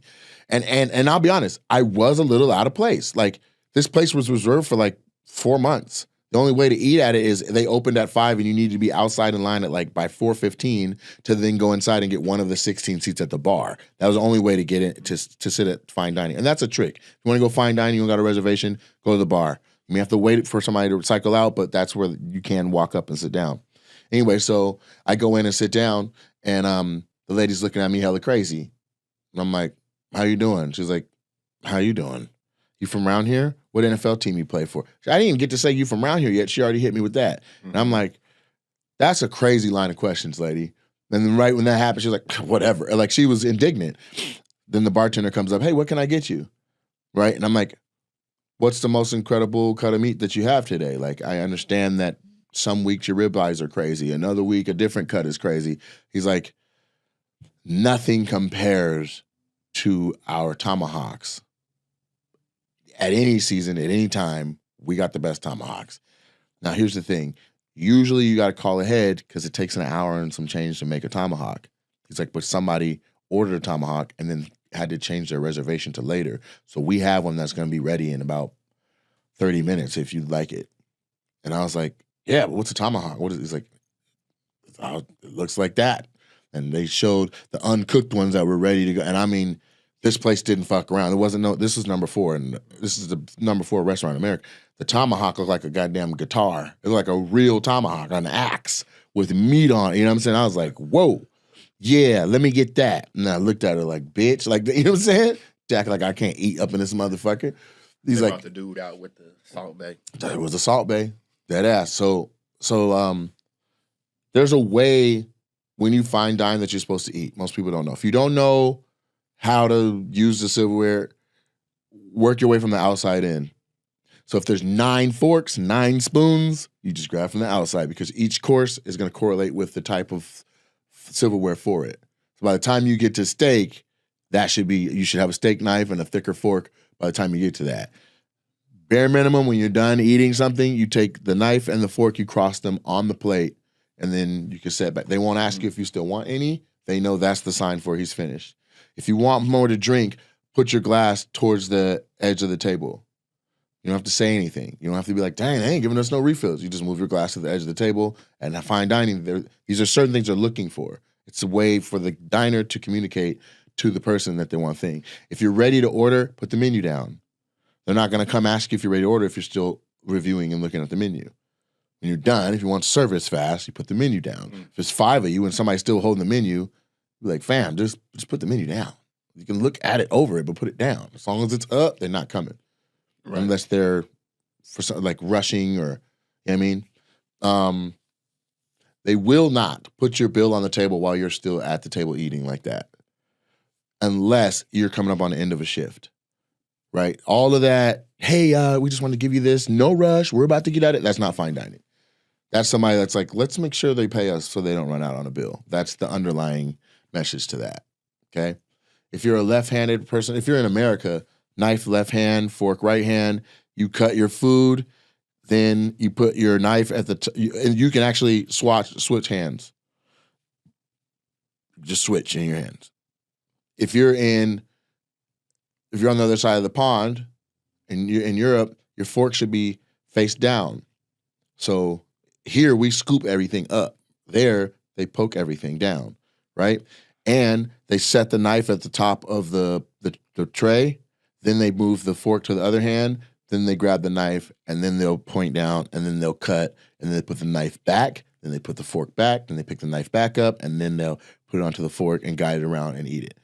And I'll be honest, I was a little out of place. Like this place was reserved for like 4 months. The only way to eat at it is they opened at 5 and you need to be outside in line at like by 4:15 to then go inside and get one of the 16 seats at the bar. That was the only way to get in to sit at fine dining. And that's a trick. If you want to go fine dining, you don't got a reservation, go to the bar. You may have to wait for somebody to cycle out, but that's where you can walk up and sit down. Anyway, so I go in and sit down, and the lady's looking at me hella crazy. And I'm like, how you doing? She's like, how you doing? You from around here? What NFL team you play for? I didn't even get to say you from around here yet. She already hit me with that. Mm-hmm. And I'm like, that's a crazy line of questions, lady. And then right when that happened, she was like, whatever. Like she was indignant. Then the bartender comes up, hey, what can I get you? Right? And I'm like, what's the most incredible cut of meat that you have today? Like, I understand that some weeks your ribeyes are crazy. Another week, a different cut is crazy. He's like, nothing compares to our tomahawks. At any season, at any time, we got the best tomahawks. Now, here's the thing. Usually you got to call ahead because it takes an hour and some change to make a tomahawk. He's like, but somebody ordered a tomahawk and then had to change their reservation to later. So we have one that's going to be ready in about 30 minutes if you'd like it. And I was like, yeah, but what's a tomahawk? What is it? He's like, oh, it looks like that. And they showed the uncooked ones that were ready to go. And I mean, this place didn't fuck around. This was number 4, and this is the number 4 restaurant in America. The tomahawk looked like a goddamn guitar. It looked like a real tomahawk, an axe with meat on it. You know what I'm saying? I was like, whoa, yeah, let me get that. And I looked at her like, bitch. Like, you know what I'm saying? Jack, like, I can't eat up in this motherfucker. He's They like, brought the dude out with the Salt Bay. it was a Salt Bay. Dead ass. So there's a way when you fine dine that you're supposed to eat. Most people don't know. If you don't know how to use the silverware, work your way from the outside in. So if there's 9 forks, 9 spoons, you just grab from the outside because each course is going to correlate with the type of silverware for it. So by the time you get to steak, you should have a steak knife and a thicker fork by the time you get to that. Bare minimum, when you're done eating something, you take the knife and the fork, you cross them on the plate, and then you can set back. They won't ask you if you still want any. They know that's the sign for he's finished. If you want more to drink, put your glass towards the edge of the table. You don't have to say anything. You don't have to be like, dang, they ain't giving us no refills. You just move your glass to the edge of the table. And fine dining, these are certain things they're looking for. It's a way for the diner to communicate to the person that they want thing. If you're ready to order, put the menu down. They're not going to come ask you if you're ready to order if you're still reviewing and looking at the menu. When you're done, if you want service fast, you put the menu down. If it's 5 of you and somebody's still holding the menu, be like, fam, just put the menu down. You can look at it over it, but put it down. As long as it's up, they're not coming. Right. Unless they're for some, like rushing or, you know what I mean? They will not put your bill on the table while you're still at the table eating like that. Unless you're coming up on the end of a shift, right? All of that, hey, we just want to give you this, no rush, we're about to get at it. That's not fine dining. That's somebody that's like, let's make sure they pay us so they don't run out on a bill. That's the underlying message to that, okay? If you're a left-handed person, if you're in America, knife left hand, fork right hand, you cut your food, then you put your knife at and you can actually switch hands. Just switch in your hands. If you're on the other side of the pond, and you're in Europe, your fork should be face down. So here we scoop everything up. There they poke everything down, right? And they set the knife at the top of the tray. Then they move the fork to the other hand. Then they grab the knife, and then they'll point down, and then they'll cut, and then they put the knife back. Then they put the fork back. Then they pick the knife back up, and then they'll put it onto the fork and guide it around and eat it.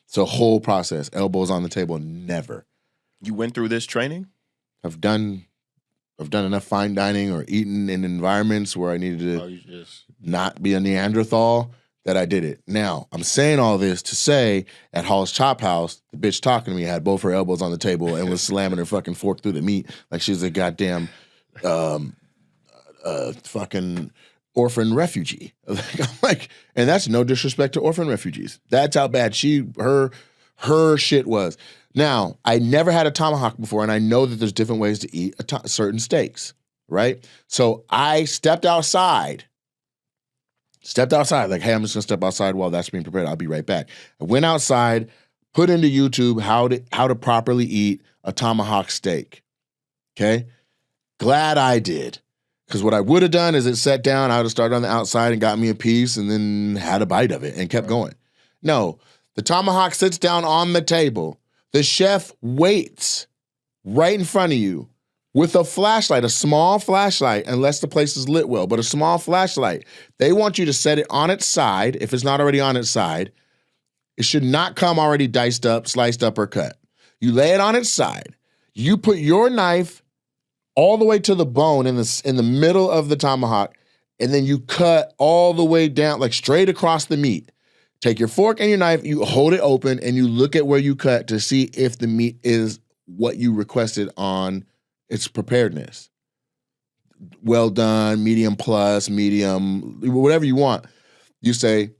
So whole process, elbows on the table, never. You went through this training? I've done enough fine dining or eaten in environments where I needed to not be a Neanderthal that I did it. Now, I'm saying all this to say at Hall's Chop House, the bitch talking to me had both her elbows on the table and was slamming her fucking fork through the meat like she's a goddamn fucking orphan refugee. I'm like, and that's no disrespect to orphan refugees. That's how bad her shit was. Now, I never had a tomahawk before, and I know that there's different ways to eat certain steaks, right? So I stepped outside, like, hey, I'm just gonna step outside while that's being prepared. I'll be right back. I went outside, put into YouTube how to properly eat a tomahawk steak. Okay? Glad I did. Because what I would have done is it sat down, I would have started on the outside and got me a piece and then had a bite of it and kept going. No, the tomahawk sits down on the table. The chef waits right in front of you with a flashlight, a small flashlight, unless the place is lit well, but a small flashlight. They want you to set it on its side, if it's not already on its side. It should not come already diced up, sliced up, or cut. You lay it on its side. You put your knife all the way to the bone in the middle of the tomahawk, and then you cut all the way down, like straight across the meat. Take your fork and your knife, you hold it open, and you look at where you cut to see if the meat is what you requested on its preparedness. Well done, medium plus, medium, whatever you want. You say,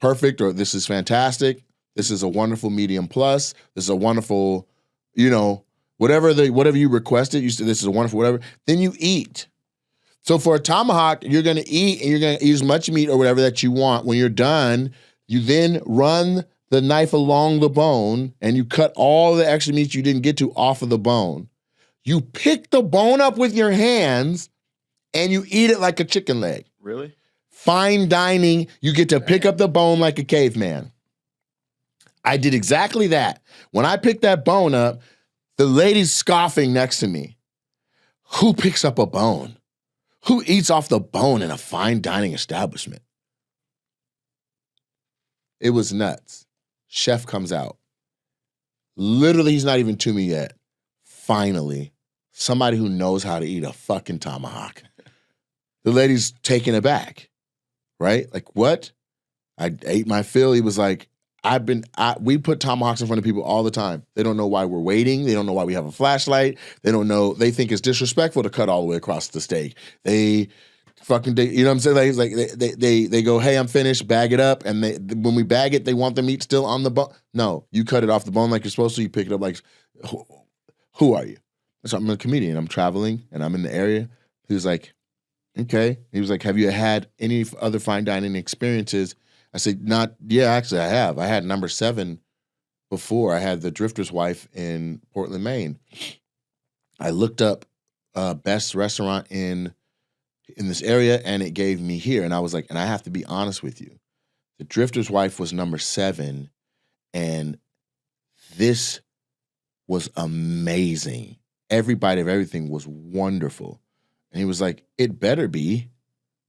perfect, or this is fantastic. This is a wonderful medium plus. This is a wonderful, whatever you requested. You say this is a wonderful whatever. Then you eat. So for a tomahawk, you're going to eat and you're going to eat as much meat or whatever that you want. When you're done, you then run the knife along the bone and you cut all the extra meat you didn't get to off of the bone. You pick the bone up with your hands and you eat it like a chicken leg. Really? Fine dining, you get to pick up the bone like a caveman. I did exactly that. When I picked that bone up, the lady's scoffing next to me. Who picks up a bone? Who eats off the bone in a fine dining establishment? It was nuts. Chef comes out. Literally, he's not even to me yet. Finally, somebody who knows how to eat a fucking tomahawk. The lady's taken aback, right? Like, what? I ate my fill. He was like, we put tomahawks in front of people all the time. They don't know why we're waiting. They don't know why we have a flashlight. They don't know. They think it's disrespectful to cut all the way across the steak. They fucking, you know what I'm saying? They go, hey, I'm finished, bag it up. And when we bag it, they want the meat still on the bone. No, you cut it off the bone like you're supposed to. You pick it up like, who are you? So I'm a comedian. I'm traveling and I'm in the area. He was like, okay. He was like, have you had any other fine dining experiences? I said, actually I have. I had number 7 before. I had the Drifter's Wife in Portland, Maine. I looked up best restaurant in this area and it gave me here. And I was like, and I have to be honest with you. The Drifter's Wife was number 7 and this was amazing. Every bite of everything was wonderful. And he was like, it better be.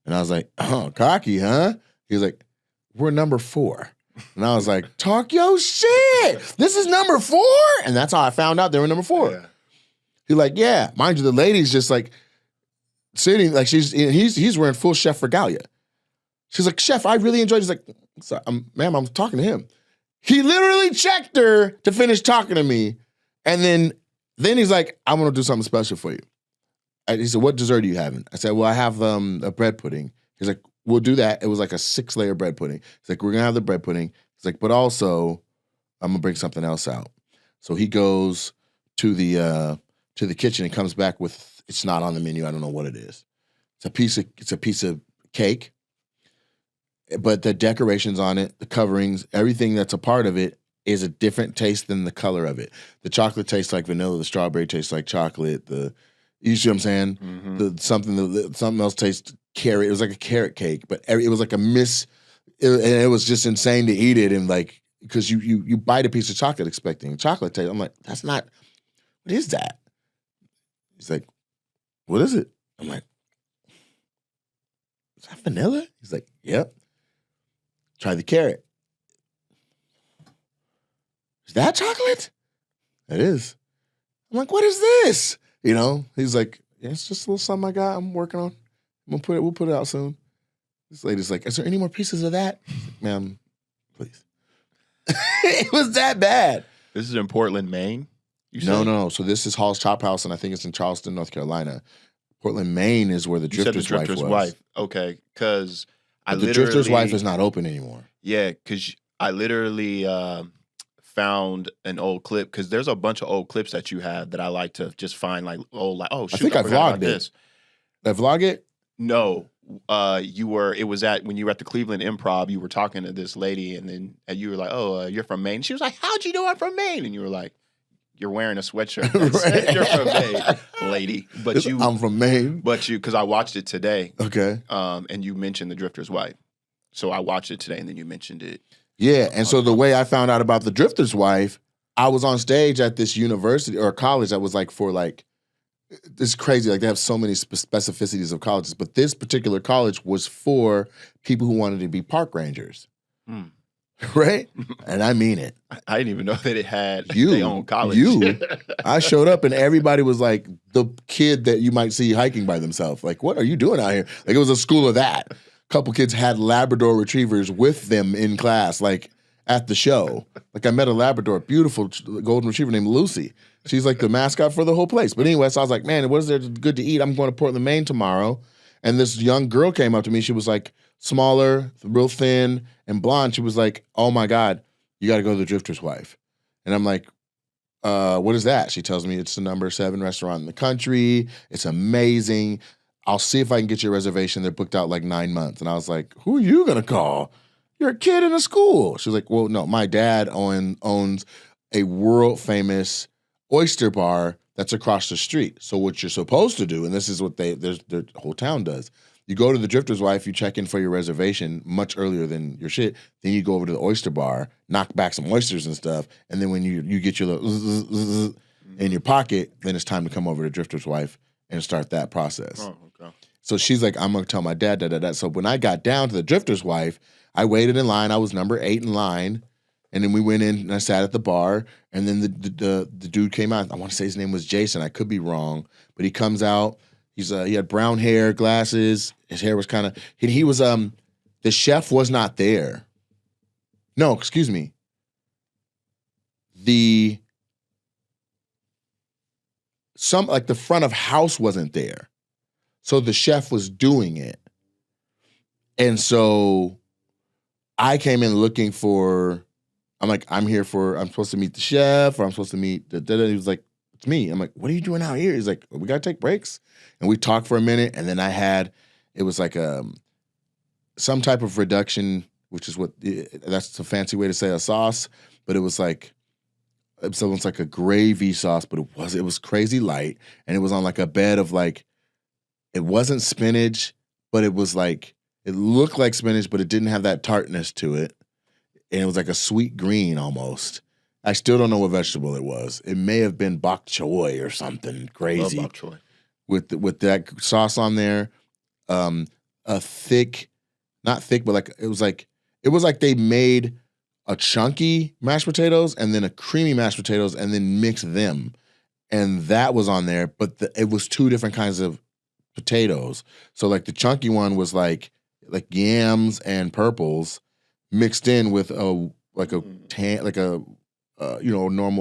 And I was like, oh, cocky, huh? He was like, we're number 4. And I was like, talk your shit. This is number 4? And that's how I found out they were number 4. Yeah. He's like, yeah. Mind you, the lady's just like sitting, like he's wearing full chef regalia. She's like, chef, I really enjoyed it. He's like, sorry, ma'am, I'm talking to him. He literally checked her to finish talking to me. And then he's like, I want to do something special for you. He said, what dessert are you having? I said, well, I have a bread pudding. He's like, we'll do that. It was like a 6-layer bread pudding. He's like, we're going to have the bread pudding. He's like, but also, I'm going to bring something else out. So he goes to the kitchen and comes back with, it's not on the menu. I don't know what it is. It's a piece of cake, but the decorations on it, the coverings, everything that's a part of it is a different taste than the color of it. The chocolate tastes like vanilla. The strawberry tastes like chocolate. You see what I'm saying? Mm-hmm. Something else tastes carrot. It was like a carrot cake, but it was like and it was just insane to eat it. And like, because you bite a piece of chocolate expecting chocolate taste. I'm like, that's not, what is that? He's like, what is it? I'm like, is that vanilla? He's like, yep. Try the carrot. Is that chocolate? It is. I'm like, what is this? You know, he's like, yeah, it's just a little something I got. I'm working on. We'll put it out soon. This lady's like, is there any more pieces of that? Like, ma'am, please. It was that bad. This is in Portland, Maine? No. So this is Hall's Chop House, and I think it's in Charleston, North Carolina. Portland, Maine is where the Drifter's Wife. Okay, because the Drifter's Wife is not open anymore. Yeah, because I literally found an old clip, because there's a bunch of old clips that you have that I like to just find, like, oh, shoot, I think I vlogged it. Did I vlog it? No. It was when you were at the Cleveland Improv, you were talking to this lady, and you were like, oh, you're from Maine. She was like, how'd you know I'm from Maine? And you were like, you're wearing a sweatshirt that said you're from Maine, lady. But I'm from Maine. But because I watched it today. Okay. And you mentioned the Drifter's Wife. So I watched it today, and then you mentioned it. Yeah, and so the way I found out about the Drifter's Wife, I was on stage at this university or college that was like for like, it's crazy. Like they have so many specificities of colleges, but this particular college was for people who wanted to be park rangers. Right? And I mean it. I didn't even know that it had their own college. I showed up and everybody was like the kid that you might see hiking by themselves. Like, what are you doing out here? Like it was a school of that. Couple kids had Labrador retrievers with them in class, like at the show. Like I met a Labrador, beautiful golden retriever named Lucy. She's like the mascot for the whole place. But anyway, so I was like, man, what is there good to eat? I'm going to Portland, Maine tomorrow. And this young girl came up to me. She was like smaller, real thin, and blonde. She was like, oh my God, you got to go to the Drifter's Wife. And I'm like, what is that? She tells me it's the number 7 restaurant in the country. It's amazing. I'll see if I can get you a reservation. They're booked out like 9 months. And I was like, who are you going to call? You're a kid in a school. She was like, well, no, my dad owns a world famous oyster bar that's across the street. So what you're supposed to do, and this is what their whole town does, you go to the Drifter's Wife, you check in for your reservation much earlier than your shit, then you go over to the oyster bar, knock back some oysters and stuff, and then when you get your little in your pocket, then it's time to come over to Drifter's Wife and start that process. Oh, okay. So she's like, I'm going to tell my dad, da. So when I got down to the Drifter's Wife, I waited in line. I was number 8 in line. And then we went in and I sat at the bar. And then the dude came out. I want to say his name was Jason. I could be wrong. But he comes out. He had brown hair, glasses. His hair was kind of, he was, the chef was not there. No, excuse me. The front of house wasn't there. So the chef was doing it. And so I came in looking for, I'm like, I'm supposed to meet the chef or I'm supposed to meet he was like, it's me. I'm like, what are you doing out here? He's like, we got to take breaks. And we talked for a minute. And then it was like some type of reduction, which is that's a fancy way to say a sauce. But it was like, it's almost like a gravy sauce, but it was crazy light. And it was on like a bed of like, it wasn't spinach, but it was like, it looked like spinach, but it didn't have that tartness to it. And it was like a sweet green almost. I still don't know what vegetable it was. It may have been bok choy or something crazy. Love bok choy. With that sauce on there, a thick, not thick, but like it was like they made a chunky mashed potatoes and then a creamy mashed potatoes and then mixed them. And that was on there, but it was 2 different kinds of potatoes. So like the chunky one was like yams and purples mixed in with normal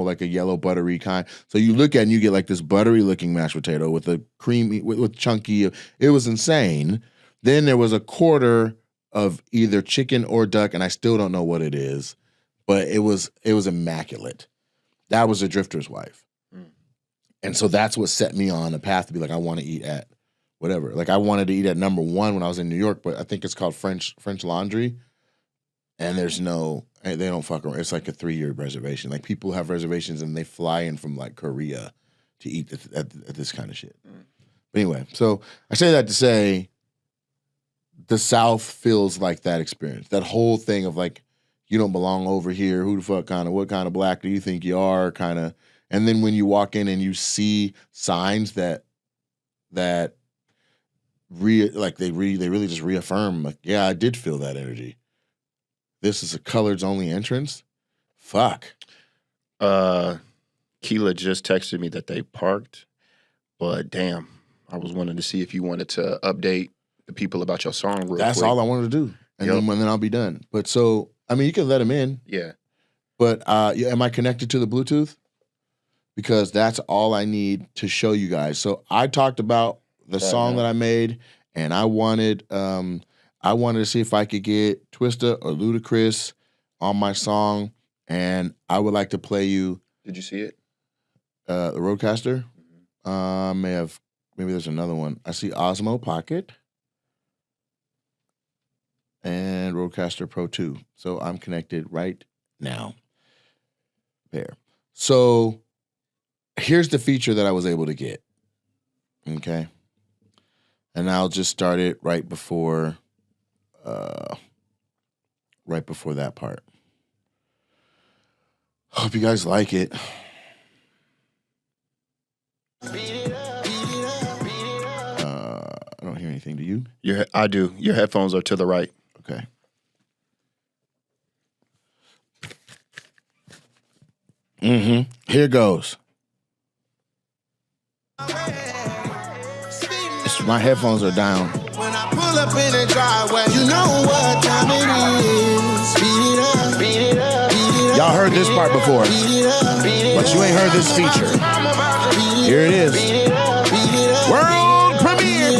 like a yellow buttery kind. So you look at it and you get like this buttery looking mashed potato with a creamy with chunky. It was insane. Then there was a quarter of either chicken or duck, and I still don't know what it is, but it was immaculate. That was a Drifter's Wife. And so that's what set me on a path to be like, I want to eat at whatever. Like I wanted to eat at number 1 when I was in New York, but I think it's called French Laundry. And they don't fuck around. It's like a 3-year reservation. Like people have reservations and they fly in from like Korea to eat at this kind of shit. But anyway, so I say that to say the South feels like that experience. That whole thing of like, you don't belong over here. Who the fuck what kind of black do you think you are? Kind of. And then when you walk in and you see signs that really just reaffirm, like, yeah, I did feel that energy. This is a coloreds only entrance. Fuck. Keela just texted me that they parked, but damn, I was wanting to see if you wanted to update the people about your song real quick. That's all I wanted to do. And then I'll be done. But so, I mean, you can let them in. Yeah. But am I connected to the Bluetooth? Because that's all I need to show you guys. So I talked about the song that I made, and I wanted to see if I could get Twista or Ludacris on my song, and I would like to play you. Did you see it? The Roadcaster. Maybe there's another one. I see Osmo Pocket and Roadcaster Pro 2. So I'm connected right now. There. So here's the feature that I was able to get. Okay. And I'll just start it right before that part. Hope you guys like it. I don't hear anything. Do you? I do. Your headphones are to the right. Okay. Here goes. My headphones are down. When I pull up in the driveway, you know what time it is. Beat it up, beat it up, beat it up. Y'all heard this part before, but you ain't heard this feature. Here it is. World premiere.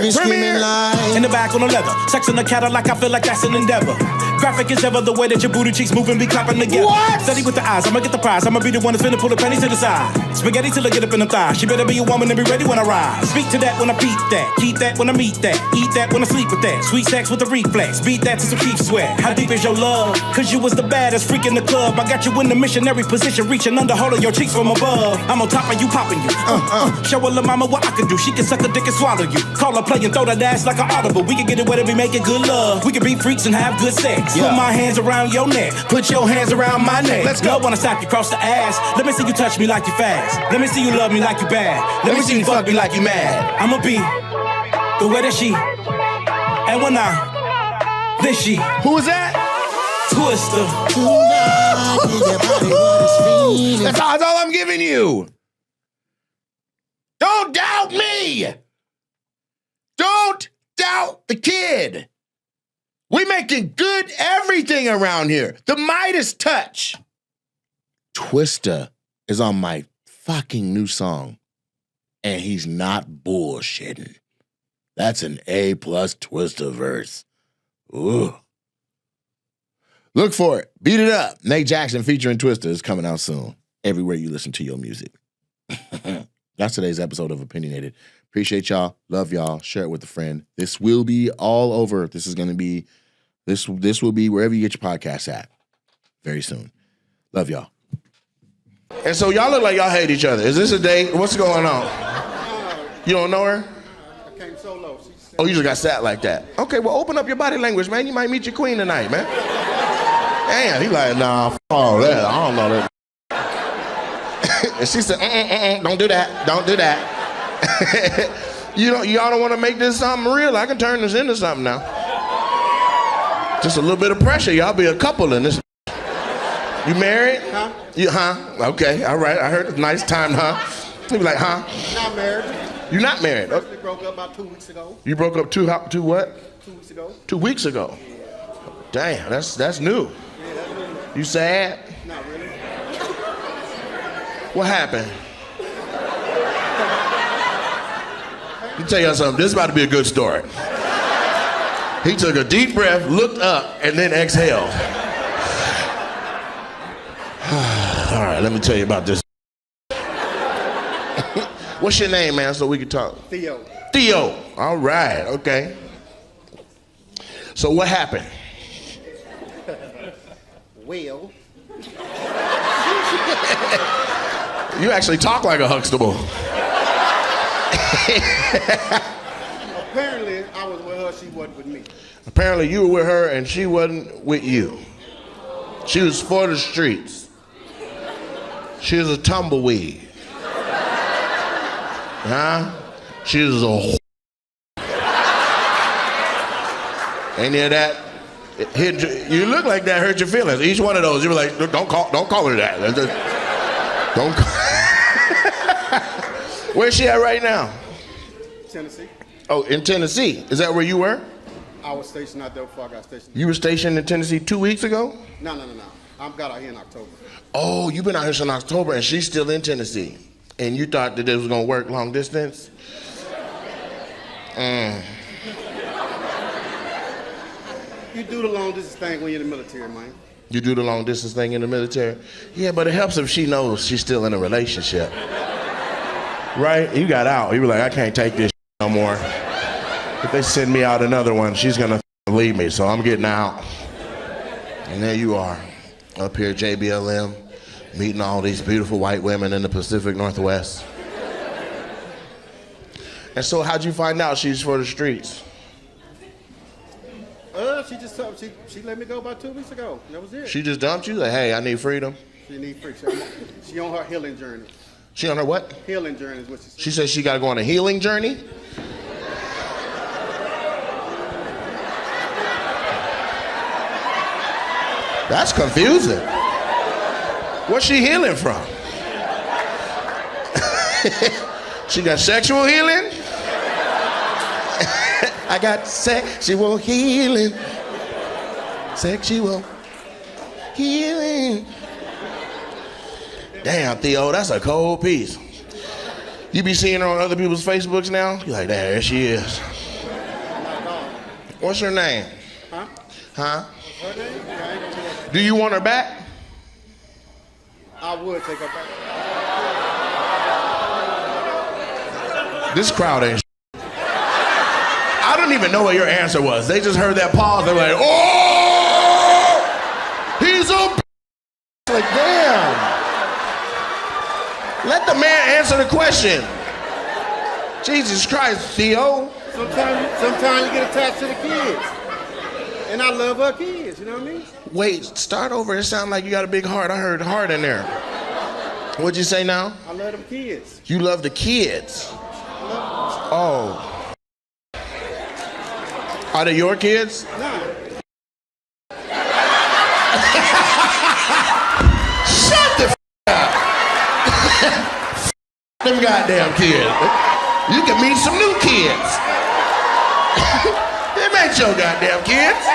be screaming Premiere. like. In the back on the leather, sex in the Cadillac, I feel like that's an endeavor. Graphic as ever, the way that your booty cheeks moving, be clapping together. What? Steady with the eyes, I'ma get the prize. I'ma be the one that's finna pull the pennies to the side. Spaghetti till I get up in the thigh. She better be a woman and be ready when I rise. Speak to that when I beat that. Keep that when I meet that. Eat that when I sleep with that. Sweet sex with the reflex. Beat that to some keep sweat. How deep is your love? Cause you was the baddest freak in the club. I got you in the missionary position, reaching under, holding your cheeks from above. I'm on top of you, popping you. Show her little mama what I can do. She can suck a dick and swallow you. Call her play and throw that ass like an audible. We can get it whether we make it good love. We can be freaks and have good sex. Put my hands around your neck. Put your hands around my neck. Let's go. Love wanna slap you across the ass. Let me see you touch me like you fast. Let me see you love me like you bad. Let me see you fuck me like you mad. I'ma be the way that she. And when then she. Who is that? Twister. Tonight, give your body what it's feeling. That's all I'm giving you. Don't doubt me. Don't doubt the kid. We making good everything around here. The Midas touch. Twister is on my fucking new song. And he's not bullshitting. That's an A+ Twister verse. Ooh. Look for it. Beat it up. Nate Jackson featuring Twister is coming out soon. Everywhere you listen to your music. That's today's episode of Opinionated. Appreciate y'all. Love y'all. Share it with a friend. This will be all over. This is going to be, this will be wherever you get your podcasts at very soon. Love y'all. And so y'all look like y'all hate each other. Is this a date? What's going on? You don't know her? I came solo. Oh, you just got sat like that. Okay, well, open up your body language, man. You might meet your queen tonight, man. Damn, he like, nah, f all that. I don't know that. And she said, don't do that. Don't do that. Y'all don't want to make this something real. I can turn this into something now. Just a little bit of pressure. Y'all be a couple in this. You married? Huh? Okay, all right. I heard a nice time, huh? You be like, huh? Not married. You're not married. We broke up about 2 weeks ago. You broke up two what? 2 weeks ago. 2 weeks ago. Damn, that's new. You sad? Not really. What happened? Let me tell you something. This is about to be a good story. He took a deep breath, looked up, and then exhaled. All right, let me tell you about this. What's your name, man, so we can talk? Theo. Theo. All right, okay. So what happened? Well. You actually talk like a Huxtable. Apparently, I was with her, she wasn't with me. Apparently you were with her and she wasn't with you. She was for the streets. She was a tumbleweed. Huh? She was a Any of that? You look like that hurt your feelings. Each one of those, you were like, don't call her that. Don't call. Where's she at right now? Tennessee. Oh, in Tennessee. Is that where you were? I was stationed out there before I got stationed. You were stationed in Tennessee 2 weeks ago? No. I got out here in October. Oh, you've been out here since October and she's still in Tennessee. And you thought that this was gonna work long distance? You do the long distance thing when you're in the military, man. You do the long distance thing in the military? Yeah, but it helps if she knows she's still in a relationship. Right? You got out. You were like, I can't take this no more. If they send me out another one, she's gonna leave me, so I'm getting out. And there you are, up here JBLM, meeting all these beautiful white women in the Pacific Northwest. And so how'd you find out she's for the streets? She just told she let me go about 2 weeks ago. That was it. She just dumped you? Like, hey, I need freedom? She need free. She on her healing journey. She on her what? Healing journey is what she said. She said she gotta go on a healing journey? That's confusing. What's she healing from? She got sexual healing? I got sexual healing. Sexual healing. Damn, Theo, that's a cold piece. You be seeing her on other people's Facebooks now? You're like, there she is. What's her name? Huh? Huh? Her name? Yeah, I ain't gonna tell you. Do you want her back? I would take her back. This crowd ain't. I don't even know what your answer was. They just heard that pause. They're like, oh, he's a. Like, damn. Let the man answer the question. Jesus Christ, Theo. Sometimes you get attached to the kids. And I love her kids, you know what I mean? Wait, start over. It sounded like you got a big heart. I heard heart in there. What'd you say now? I love them kids. You love the kids. Oh. Are they your kids? Nah. Shut the up. Them goddamn kids. You can meet some new kids. Them ain't your goddamn kids.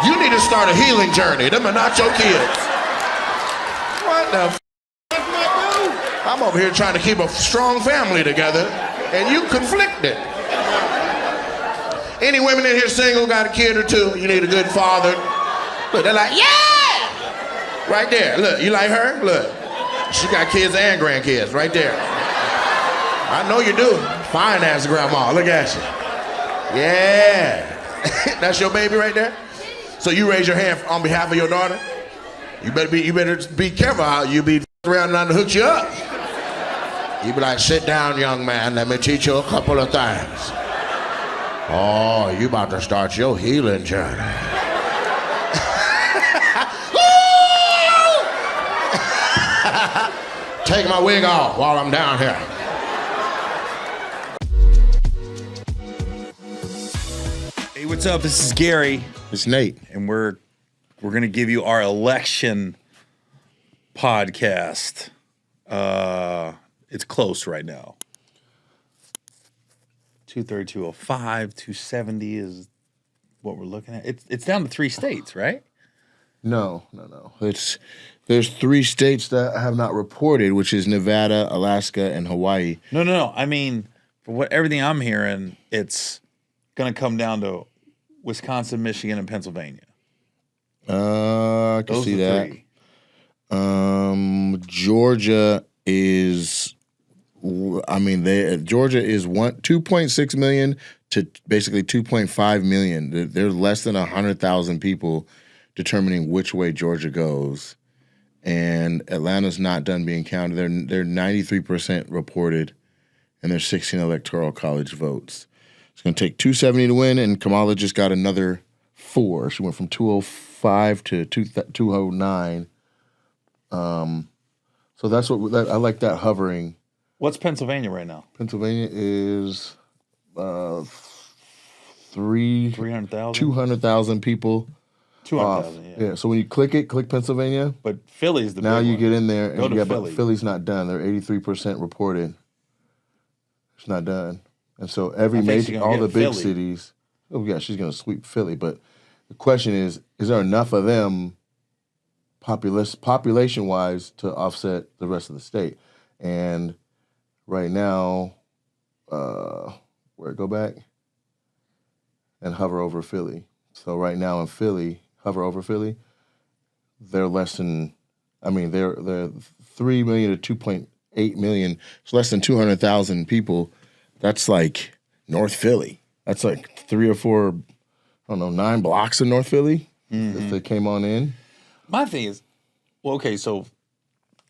You need to start a healing journey. Them are not your kids. What the I'm over here trying to keep a strong family together, and you conflicted. Any women in here single, got a kid or two, you need a good father. Look, they're like, yeah! Right there, look, you like her? Look, she got kids and grandkids right there. I know you do. Fine ass grandma, look at you. Yeah. That's your baby right there? So you raise your hand on behalf of your daughter? You better be careful how you be around and hook you up. You be like, sit down, young man, let me teach you a couple of things. Oh, you about to start your healing journey. Take my wig off while I'm down here. Hey, what's up? This is Gary, It's Nate. and we're gonna give you our election podcast. It's close right now. 230, 205, 270 is what we're looking at. It's down to 3 states, right? No. There's 3 states that have not reported, which is Nevada, Alaska, and Hawaii. No. I mean, for everything I'm hearing, it's gonna come down to Wisconsin, Michigan, and Pennsylvania. I can Those see are that. 3. Georgia is, Georgia is 2.6 million to basically 2.5 million. There's less than 100,000 people determining which way Georgia goes, and Atlanta's not done being counted. They're 93% reported, and there's 16 electoral college votes. It's going to take 270 to win, and Kamala just got another 4. She went from 205 to 209. So that's I like that hovering. What's Pennsylvania right now? Pennsylvania is 200,000 people. 200,000, yeah. So when you click Pennsylvania. But Philly's the now big you one. get in there, Go and to but Philly. Philly's not done. They're 83% reported. It's not done, and so every I think she's major, gonna all the get big Philly. cities. Oh yeah, she's gonna sweep Philly. But the question is there enough of them, population wise, to offset the rest of the state? And right now, go back and hover over Philly. So right now in Philly, hover over Philly, they're less than, they're 3 million to 2.8 million. It's less than 200,000 people. That's like North Philly. That's like 3 or 4, 9 blocks of North Philly if they came on in. My thing is, well, okay, so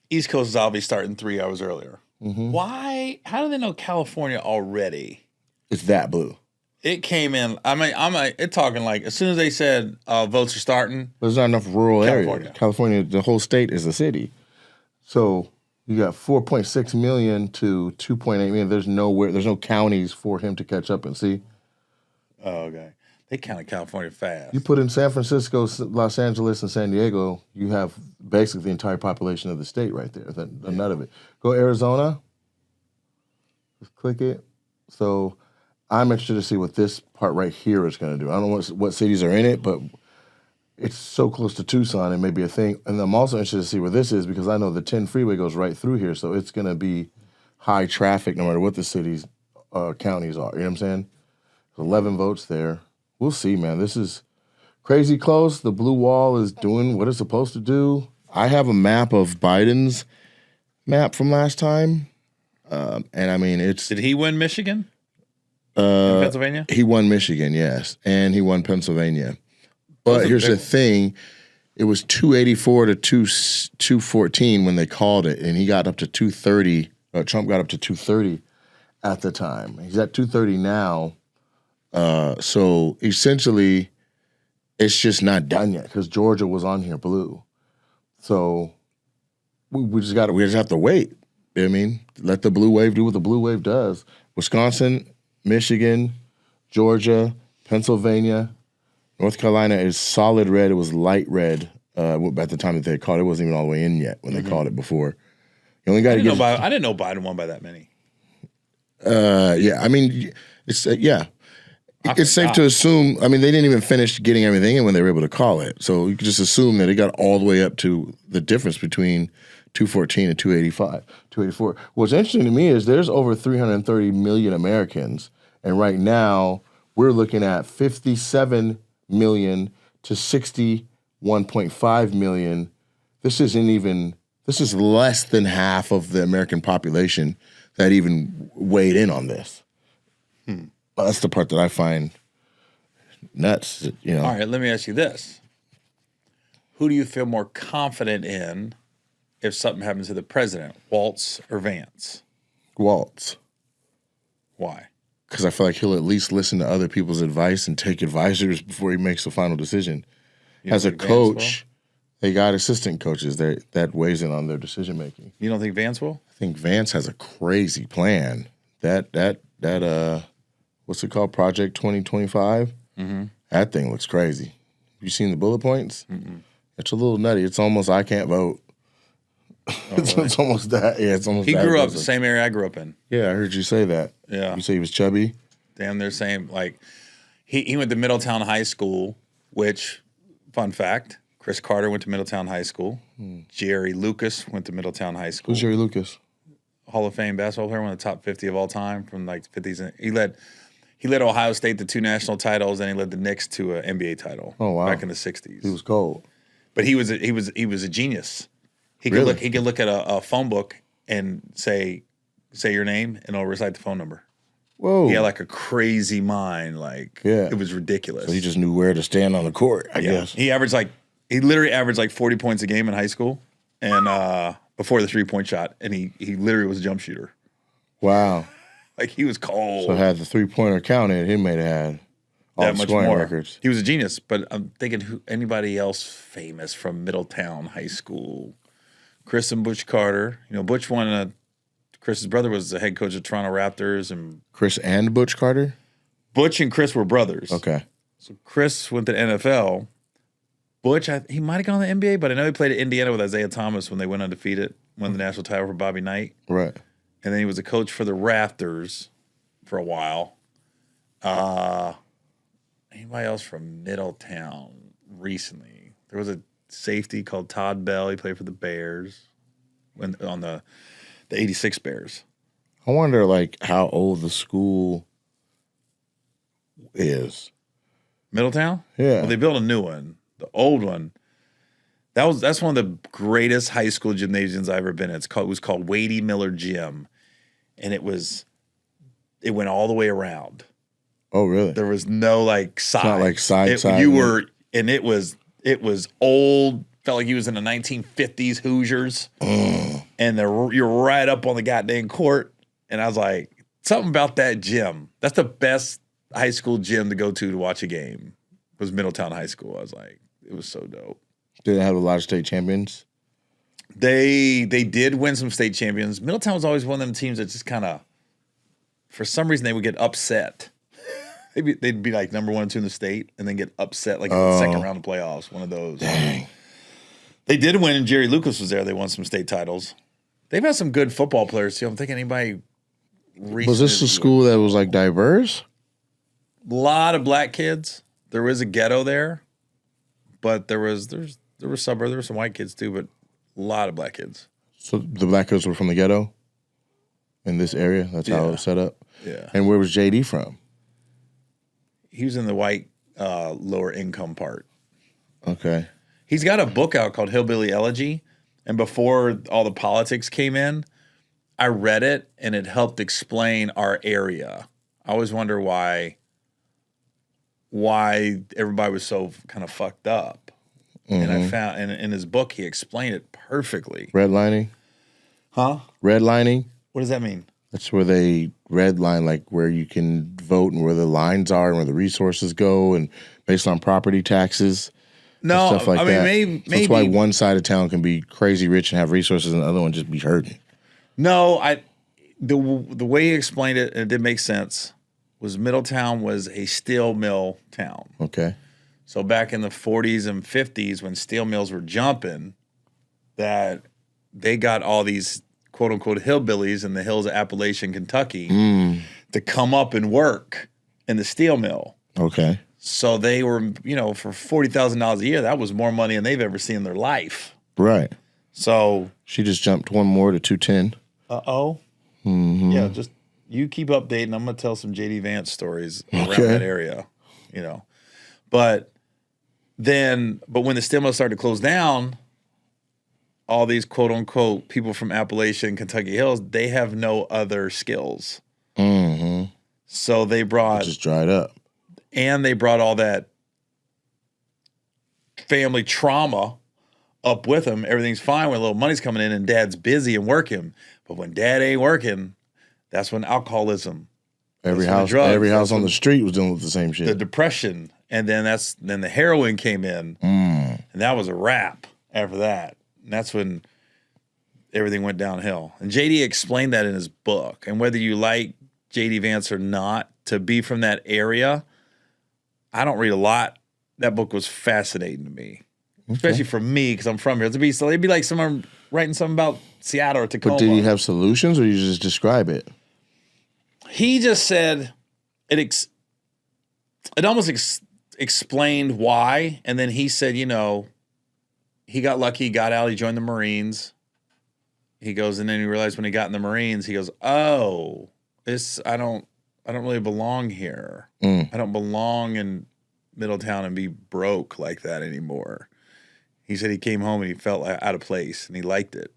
East Coast is obviously starting 3 hours earlier. Why? How do they know California already? It's that blue. It came in. It's talking like as soon as they said votes are starting. There's not enough rural California. area. California, the whole state is a city. So you got 4.6 million to 2.8 million. There's no counties for him to catch up and see. Oh, okay. They counted California fast. You put in San Francisco, Los Angeles, and San Diego, you have basically the entire population of the state right there. None of it. Go Arizona. Just click it. So I'm interested to see what this part right here is going to do. I don't know what cities are in it, but it's so close to Tucson, it may be a thing. And I'm also interested to see where this is because I know the 10 freeway goes right through here, so it's going to be high traffic no matter what the cities, counties are. You know what I'm saying? 11 votes there. we'll see, man. This is crazy close. The blue wall is doing what it's supposed to do. I have a map of Biden's map from last time. And I mean, it's... Did he win Michigan? In Pennsylvania? He won Michigan, yes. And he won Pennsylvania. But here's the thing. It was 284 to 214 when they called it. And he got up to 230. Trump got up to 230 at the time. He's at 230 now. So essentially, it's just not done yet because Georgia was on here blue. So we just have to wait. You know what I mean, let the blue wave do what the blue wave does. Wisconsin, Michigan, Georgia, Pennsylvania, North Carolina is solid red. It was light red at the time that they called it. It wasn't even all the way in yet when they called it before. You only got to get. I didn't know Biden won by that many. Yeah, I mean, it's It's safe to assume. I mean, they didn't even finish getting everything in when they were able to call it. So you could just assume that it got all the way up to the difference between 214 and 285, 284. What's interesting to me is there's over 330 million Americans, and right now we're looking at 57 million to 61.5 million. This is less than half of the American population that even weighed in on this. That's the part that I find nuts, you know. All right, let me ask you this. Who do you feel more confident in if something happens to the president, Waltz or Vance? Waltz. Why? Because I feel like he'll at least listen to other people's advice and take advisors before he makes the final decision. As a coach, they got assistant coaches that weighs in on their decision making. You don't think Vance will? I think Vance has a crazy plan. That what's it called? Project 2025? Mm-hmm. That thing looks crazy. You seen the bullet points? Mm-mm. It's a little nutty. It's almost I can't vote. It's almost that. Yeah, it's almost. He that grew up the same area I grew up in. Yeah, I heard you say that. Yeah, you say he was chubby. Damn, they're saying like he went to Middletown High School, which fun fact, Chris Carter went to Middletown High School. Jerry Lucas went to Middletown High School. Who's Jerry Lucas? Hall of Fame basketball player, one of the top 50 of all time from like the 50s. He led Ohio State to 2 national titles, and he led the Knicks to an NBA title. Oh wow! Back in the 60s. He was cold. But he was a genius. He could look at a phone book and say your name, and it'll recite the phone number. Whoa! He had like a crazy mind. It was ridiculous. So he just knew where to stand on the court. I guess he literally averaged like 40 points a game in high school, and before the 3-point shot, and he literally was a jump shooter. Wow! Like he was cold. So had the 3-pointer counted, he may have had all that the much scoring more. records. He was a genius, but I'm thinking anybody else famous from Middletown High School. Chris and Butch Carter. You know, Butch won. Chris's brother was the head coach of Toronto Raptors, and Chris and Butch Carter. Butch and Chris were brothers. Okay. So Chris went to the NFL. Butch, he might have gone to the NBA, but I know he played at Indiana with Isaiah Thomas when they went undefeated, won the national title for Bobby Knight. Right. And then he was a coach for the Raptors for a while. Anybody else from Middletown recently? There was a safety called Todd Bell. He played for the Bears on the 86 Bears. I wonder, how old the school is. Middletown? Yeah. Well, they built a new one. The old one. That's one of the greatest high school gymnasiums I've ever been in. It was called Wadey Miller Gym, and it went all the way around. Oh, really? There was no side. It's not side. You were, and it was old. Felt like he was in the 1950s Hoosiers, and you're right up on the goddamn court. And I was like, something about that gym. That's the best high school gym to go to watch a game. Was Middletown High School. I was like, it was so dope. Did they have a lot of state champions? They did win some state champions. Middletown was always one of them teams that just kind of, for some reason, they would get upset. They'd be like number 1 and 2 in the state, and then get upset in the second round of playoffs. One of those. Dang. They did win, and Jerry Lucas was there. They won some state titles. They've had some good football players too. I'm thinking anybody. Was this a school that was diverse? A lot of black kids. There was a ghetto there, but there were suburbs. There were some white kids too, but a lot of black kids. So the black kids were from the ghetto in this area? That's how it was set up? Yeah. And where was JD from? He was in the white lower income part. Okay. He's got a book out called Hillbilly Elegy, and before all the politics came in, I read it and it helped explain our area. I always wonder why everybody was so kind of fucked up. And I found in his book he explained it perfectly. Redlining? Huh? Redlining? What does that mean? That's where they redline, like where you can vote and where the lines are and where the resources go, and based on property taxes. No, Stuff like I mean that. maybe So that's why one side of town can be crazy rich and have resources, and the other one just be hurting. No, the way he explained it, and it did make sense, was Middletown was a steel mill town. Okay. So back in the 40s and 50s, when steel mills were jumping, that they got all these quote unquote hillbillies in the hills of Appalachian, Kentucky, to come up and work in the steel mill. Okay. So they were, for $40,000 a year, that was more money than they've ever seen in their life. Right. So She just jumped one more to 210. yeah, just you keep updating. I'm gonna tell some JD Vance stories around Okay. that area, But when the steel mill started to close down, all these quote unquote people from Appalachia and Kentucky Hills, they have no other skills. Mm-hmm. So they brought Just dried up. and they brought all that family trauma up with them. Everything's fine when a little money's coming in and dad's busy and working. But when dad ain't working, that's when alcoholism, Every that's when house, drugs, every that's house on when the street was dealing with the same shit. the depression, and then the heroin came in, and that was a wrap after that. And that's when everything went downhill. And JD explained that in his book. And whether you like JD Vance or not, to be from that area, I don't read a lot. That book was fascinating to me, especially for me because I'm from here. It'd be like someone writing something about Seattle or Tacoma. But did he have solutions, or you just describe it? He just said it almost explained why, and then he said, he got lucky, he got out, he joined the Marines. He goes, and then he realized when he got in the Marines, he goes, "Oh, I don't really belong here. I don't belong in Middletown and be broke like that anymore." He said he came home and he felt out of place, and he liked it,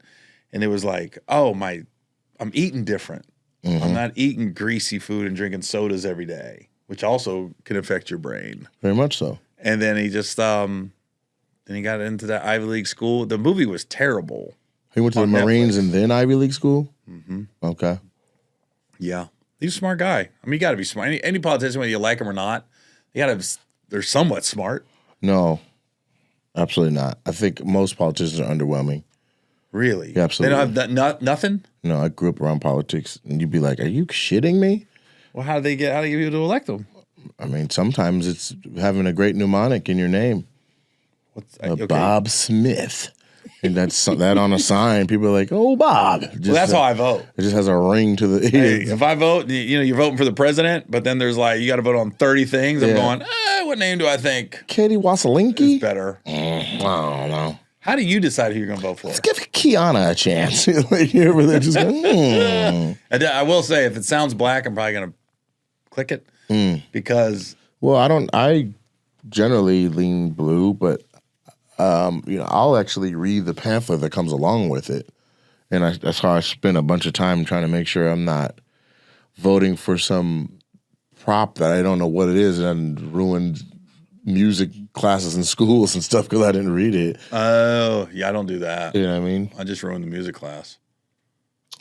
and it was like, "Oh I'm eating different. I'm not eating greasy food and drinking sodas every day, which also can affect your brain." Very much so. And then he just then he got into that Ivy League school. The movie was terrible. He went to the On Marines Netflix. and then Ivy League school? Okay. Yeah, he's a smart guy. I mean, you got to be smart. Any politician, whether you like him or not, they're somewhat smart. No, absolutely not. I think most politicians are underwhelming. Really? Yeah, absolutely. They don't have nothing? No, I grew up around politics, and you'd be like, "Are you shitting me?" Well, how do they get people to elect them? I mean, sometimes it's having a great mnemonic in your name. Okay. Bob Smith. And that's that on a sign. People are like, "Oh, Bob." Just, Well, that's how I vote. It just has a ring to the Hey, if I vote, you're voting for the president, but then there's you got to vote on 30 things. I'm Yeah. going, what name do I think Katie Wasalinki. is better? I don't know. How do you decide who you're going to vote for? Let's give Kiana a chance. Like you're over there just going, I will say, if it sounds black, I'm probably going to click it because Well, I generally lean blue, but I'll actually read the pamphlet that comes along with it, and that's how I spend a bunch of time trying to make sure I'm not voting for some prop that I don't know what it is and ruined music classes in schools and stuff because I didn't read it. oh yeah, I don't do that. You know what I mean? I just ruined the music class.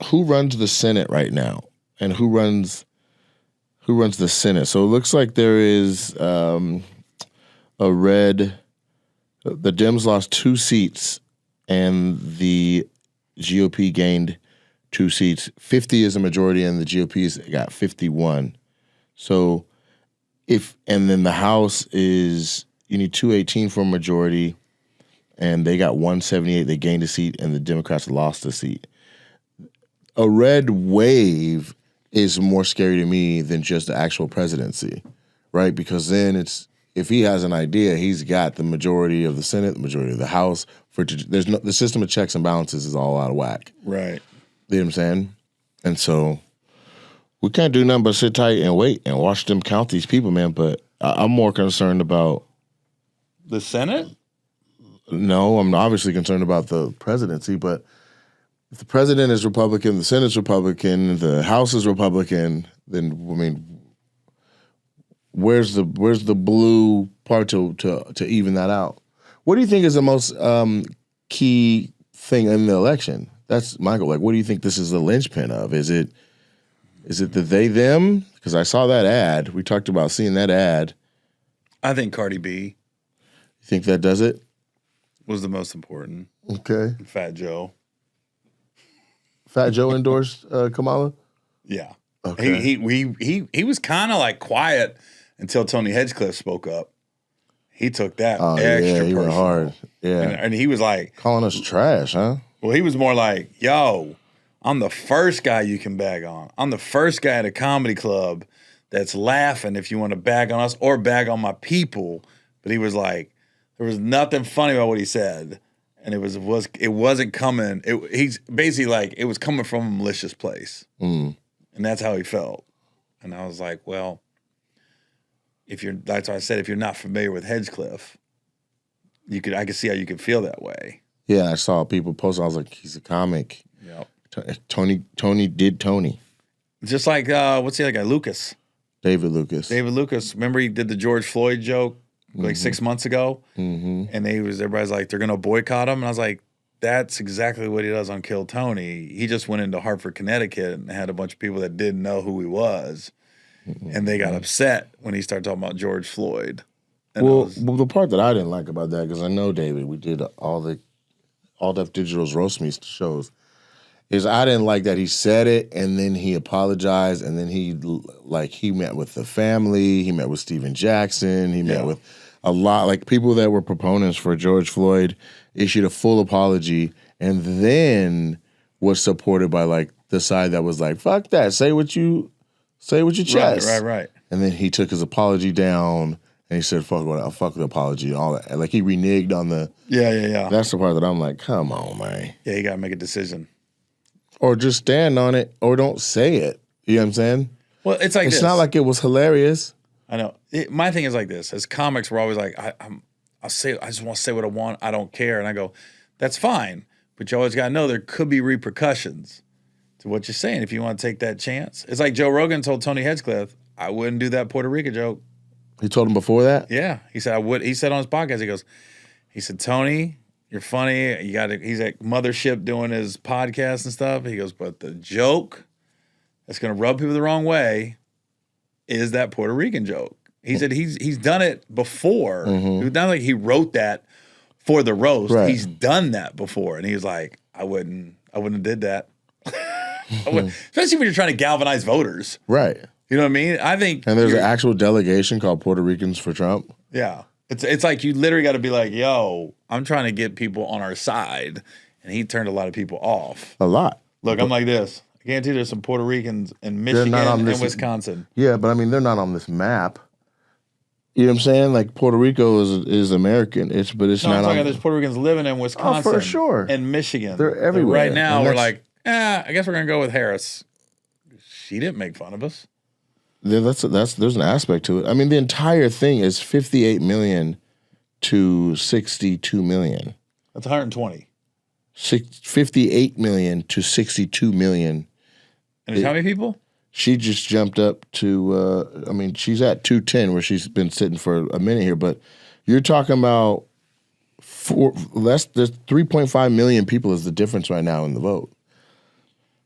Who runs the Senate right now, and who runs the Senate? So it looks like there is a red. The Dems lost 2 seats, and the GOP gained 2 seats. 50 is a majority, and the GOP's got 51. So and then the House is, you need 218 for a majority, and they got 178. They gained a seat, and the Democrats lost a seat. A red wave is more scary to me than just the actual presidency, right? Because then if he has an idea, he's got the majority of the Senate, the majority of the House. The system of checks and balances is all out of whack. Right. You know what I'm saying? And so we can't do nothing but sit tight and wait and watch them count these people, man. But I'm more concerned about. The Senate? No, I'm obviously concerned about the presidency, but if the president is Republican, the Senate's Republican, the House is Republican, then I mean, where's the blue part to even that out? What do you think is the most key thing in the election? That's Michael. Like, what do you think this is the linchpin of? Is it the they them? Because I saw that ad. We talked about seeing that ad. I think Cardi B You think that does it? was the most important. Okay. Fat Joe. Fat Joe endorsed Kamala? Yeah. Okay. He was kind of like quiet until Tony Hedgecliffe spoke up. He took that extra he went personal. hard. Yeah. And he was like, Calling us trash, huh? well, he was more like, yo, I'm the first guy you can bag on. I'm the first guy at a comedy club that's laughing if you want to bag on us or bag on my people. But he was like, there was nothing funny about what he said. And it wasn't coming. He's basically like, it was coming from a malicious place. Mm. And that's how he felt. And I was like, well, that's why I said, if you're not familiar with Hedgecliffe, I could see how you could feel that way. Yeah, I saw people post. I was like, he's a comic. Yep. Tony did Tony. Just like, what's the other guy? Lucas. David Lucas. Remember he did the George Floyd joke like 6 months ago? Mm-hmm. And everybody's like, they're going to boycott him. And I was like, that's exactly what he does on Kill Tony. He just went into Hartford, Connecticut and had a bunch of people that didn't know who he was. And they got upset when he started talking about George Floyd. And Well, the part that I didn't like about that, because I know David, we did all Def Digital's roast me shows, is I didn't like that he said it and then he apologized and then he met with the family, he met with Steven Jackson, he met with a lot, like people that were proponents for George Floyd, issued a full apology and then was supported by like the side that was like, fuck that, say what your chest. Right. And then he took his apology down and he said, fuck the apology and all that. And like he reneged on the Yeah. That's the part that I'm like, come on, man. Yeah, you got to make a decision. Or just stand on it or don't say it. You know what I'm saying? Well, it's like It's this. not like it was hilarious. I know. My thing is like this. As comics, we're always like, I just want to say what I want. I don't care. And I go, that's fine. But you always got to know there could be repercussions to what you're saying if you want to take that chance. It's like Joe Rogan told Tony Hedgecliffe, I wouldn't do that Puerto Rico joke. He told him before that? Yeah. He said, I would. He said on his podcast, he said, Tony, you're funny. He's at Mothership doing his podcast and stuff. He goes, but the joke that's going to rub people the wrong way is that Puerto Rican joke. He said he's done it before. Mm-hmm. It's not like he wrote that for the roast. Right. He's done that before. And he was like, I wouldn't have did that. Especially when you're trying to galvanize voters. Right. You know what I mean? I think. And there's an actual delegation called Puerto Ricans for Trump. Yeah. It's like you literally got to be like, yo, I'm trying to get people on our side. And he turned a lot of people off. A lot. Look, I'm like this. I guarantee there's some Puerto Ricans in Michigan and Wisconsin. Yeah, but I mean, they're not on this map. You know what I'm saying? Like Puerto Rico is American. It's No, not I'm talking on. there's Puerto Ricans living in Wisconsin. for sure. And Michigan. They're everywhere. Right now, And we're that's- like, I guess we're going to go with Harris. She didn't make fun of us. There's an aspect to it. I mean, the entire thing is 58 million to 62 million. That's 120. 58 million to 62 million. And it's how many people? She just jumped up to, she's at 210 where she's been sitting for a minute here, but you're talking about there's 3.5 million people is the difference right now in the vote.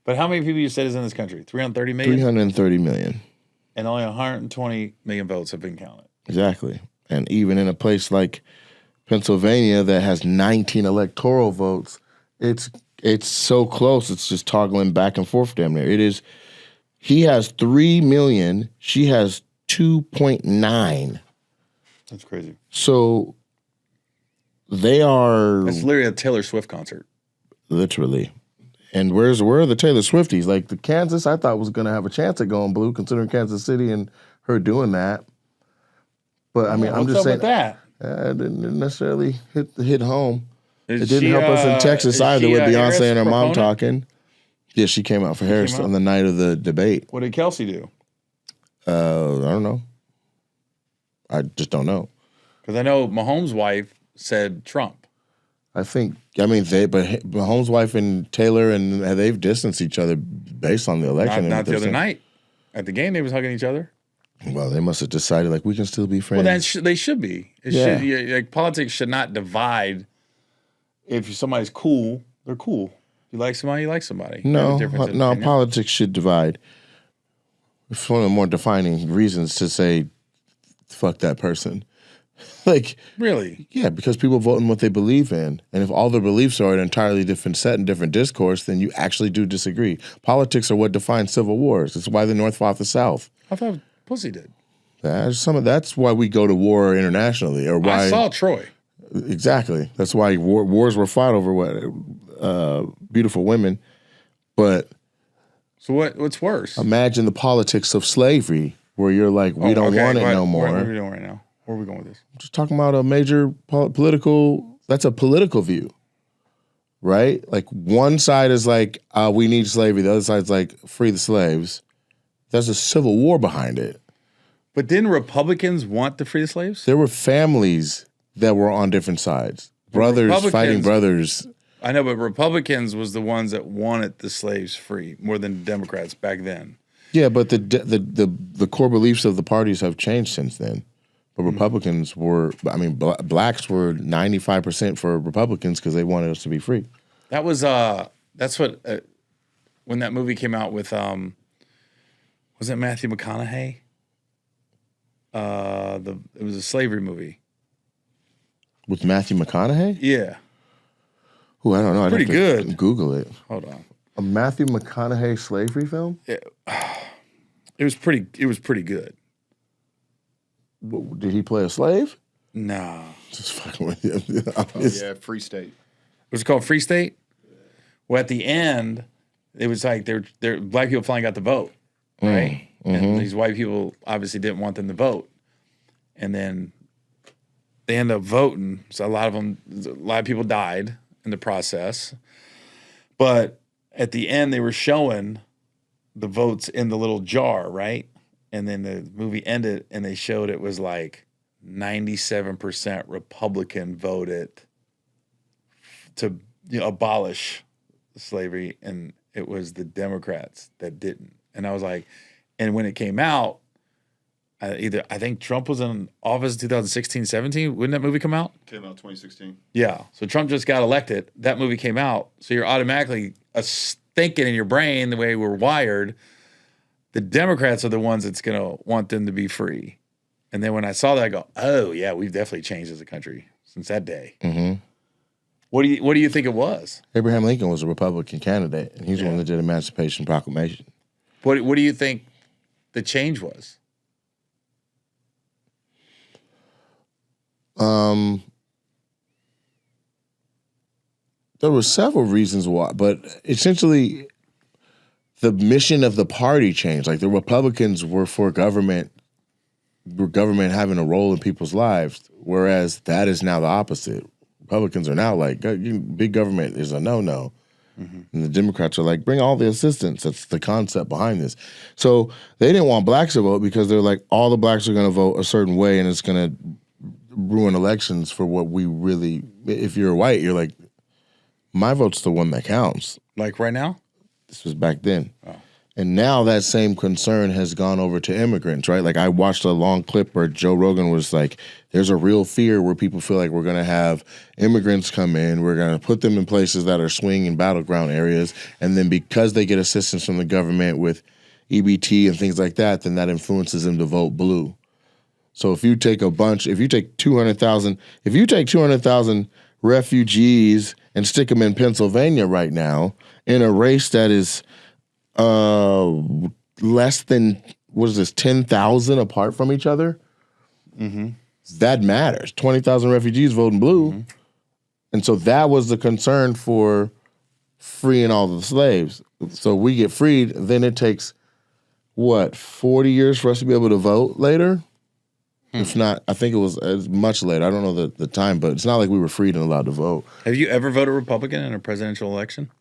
But how many people you said is in this country? 330 million? 330 million. And only 120 million votes have been counted. Exactly. And even in a place like Pennsylvania that has 19 electoral votes, it's so close. It's just toggling back and forth damn near. It is. He has 3 million. She has 2.9. That's crazy. So they are That's literally a Taylor Swift concert. literally. And where are the Taylor Swifties? Like the Kansas, I thought was going to have a chance at going blue, considering Kansas City and her doing that. But I mean, I'm What's just up saying with that? It didn't necessarily hit home. Is It didn't she, help us in Texas is either she with a Beyonce Harris and her mom proponent? talking. Yeah, she came out for Harris came out? on the night of the debate. What did Kelsey do? I don't know. I just don't know. Because I know Mahomes' wife said Trump. But Mahomes' wife and Taylor, and they've distanced each other based on the election. Not the other night. At the game, they was hugging each other. Well, they must have decided, like, we can still be friends. Well, they should be. Like, politics should not divide. If somebody's cool, they're cool. You like somebody, you like somebody. No, politics should divide. It's one of the more defining reasons to say, fuck that person. Like, really? Yeah, because people vote in what they believe in. And if all their beliefs are an entirely different set and different discourse, then you actually do disagree. Politics are what defines civil wars. It's why the North fought the South. I thought Pussy did. That's why we go to war internationally. Or why I saw Troy. Exactly. That's why wars were fought over beautiful women. But so what's worse? Imagine the politics of slavery, where you're like, we don't want it no more. What are we doing right now? Where are we going with this? I'm just talking about a major political. That's a political view, right? Like one side is like, we need slavery. The other side's like, free the slaves. There's a civil war behind it. But didn't Republicans want to free the slaves? There were families that were on different sides. Brothers fighting brothers. I know, but Republicans was the ones that wanted the slaves free more than Democrats back then. Yeah, but the core beliefs of the parties have changed since then. But Republicans were, blacks were 95% for Republicans because they wanted us to be free. That was that's what when that movie came out with was it Matthew McConaughey? It was a slavery movie. With Matthew McConaughey? Yeah. Who I don't know. Pretty good. Google it. Hold on. A Matthew McConaughey slavery film? It was pretty good. Did he play a slave? No. Just fucking with you. Yeah, Free State. Was it called Free State? Well, at the end, it was like they're black people finally got the vote, right? And these white people obviously didn't want them to vote, and then they end up voting. So a lot of people died in the process, but at the end they were showing the votes in the little jar, right? And then the movie ended, and they showed it was like 97% Republican voted to abolish slavery, and it was the Democrats that didn't. And I was like, and when it came out, I think Trump was in office in 2016, 17. Wouldn't that movie come out? Came out 2016. Yeah. So Trump just got elected. That movie came out. So you're automatically thinking in your brain the way we're wired. The Democrats are the ones that's going to want them to be free. And then when I saw that, I go, oh, yeah, we've definitely changed as a country since that day. Mm-hmm. What do you think it was? Abraham Lincoln was a Republican candidate, and he's the one that did Emancipation Proclamation. What do you think the change was? There were several reasons why, but essentially the mission of the party changed. Like the Republicans were for government having a role in people's lives, whereas that is now the opposite. Republicans are now like, big government is a no-no. Mm-hmm. And the Democrats are like, bring all the assistance. That's the concept behind this. So they didn't want blacks to vote because they're like, all the blacks are going to vote a certain way and it's going to ruin elections for what we really, if you're white, you're like, my vote's the one that counts. Like right now? This was back then. Oh. And now that same concern has gone over to immigrants, right? Like I watched a long clip where Joe Rogan was like, there's a real fear where people feel like we're going to have immigrants come in, we're going to put them in places that are swing and battleground areas, and then because they get assistance from the government with EBT and things like that, then that influences them to vote blue. So if you take 200,000 refugees and stick them in Pennsylvania right now in a race that is less than, 10,000 apart from each other, that matters. 20,000 refugees voting blue. Mm-hmm. And so that was the concern for freeing all the slaves. So we get freed, then it takes, 40 years for us to be able to vote later? If not, I think it was much later. I don't know the time, but it's not like we were freed and allowed to vote. Have you ever voted Republican in a presidential election?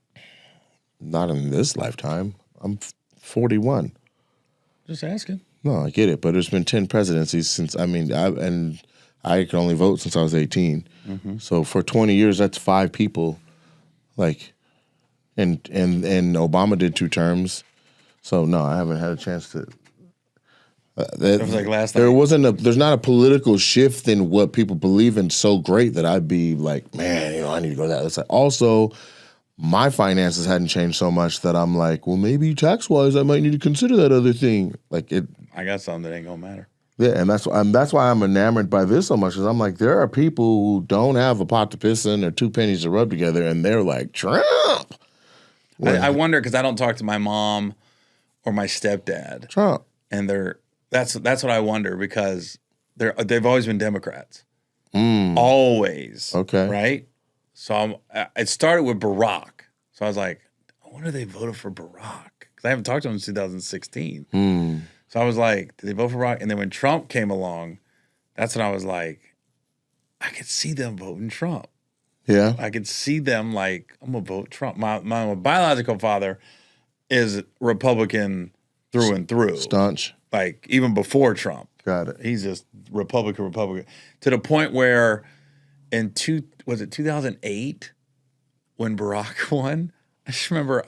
Not in this lifetime. I'm 41. Just asking. No, I get it, but there's been 10 presidencies since. I can only vote since I was 18. So for 20 years, that's 5 people. Like, and Obama did 2 terms. So no, I haven't had a chance to. It was like last There night. there's not a political shift in what people believe in so great that I'd be like, man, I need to go that. It's like, also, my finances hadn't changed so much that I'm like, well, maybe tax wise, I might need to consider that other thing. Like it. I got something that ain't gonna matter. Yeah, and that's why I'm enamored by this so much, because I'm like, there are people who don't have a pot to piss in or 2 pennies to rub together, and they're like, Trump. I wonder, because I don't talk to my mom or my stepdad, Trump. and that's what I wonder, because they've always been Democrats, always. Okay. Right. So it started with Barack. So I was like, I wonder if they voted for Barack, because I haven't talked to them since 2016. So I was like, did they vote for Barack? And then when Trump came along, that's when I was like, I could see them voting Trump. Yeah. I could see them like, I'm gonna vote Trump. My biological father is Republican through and through. Staunch. Like even before Trump. Got it. He's just Republican. To the point where was it 2008 when Barack won? I just remember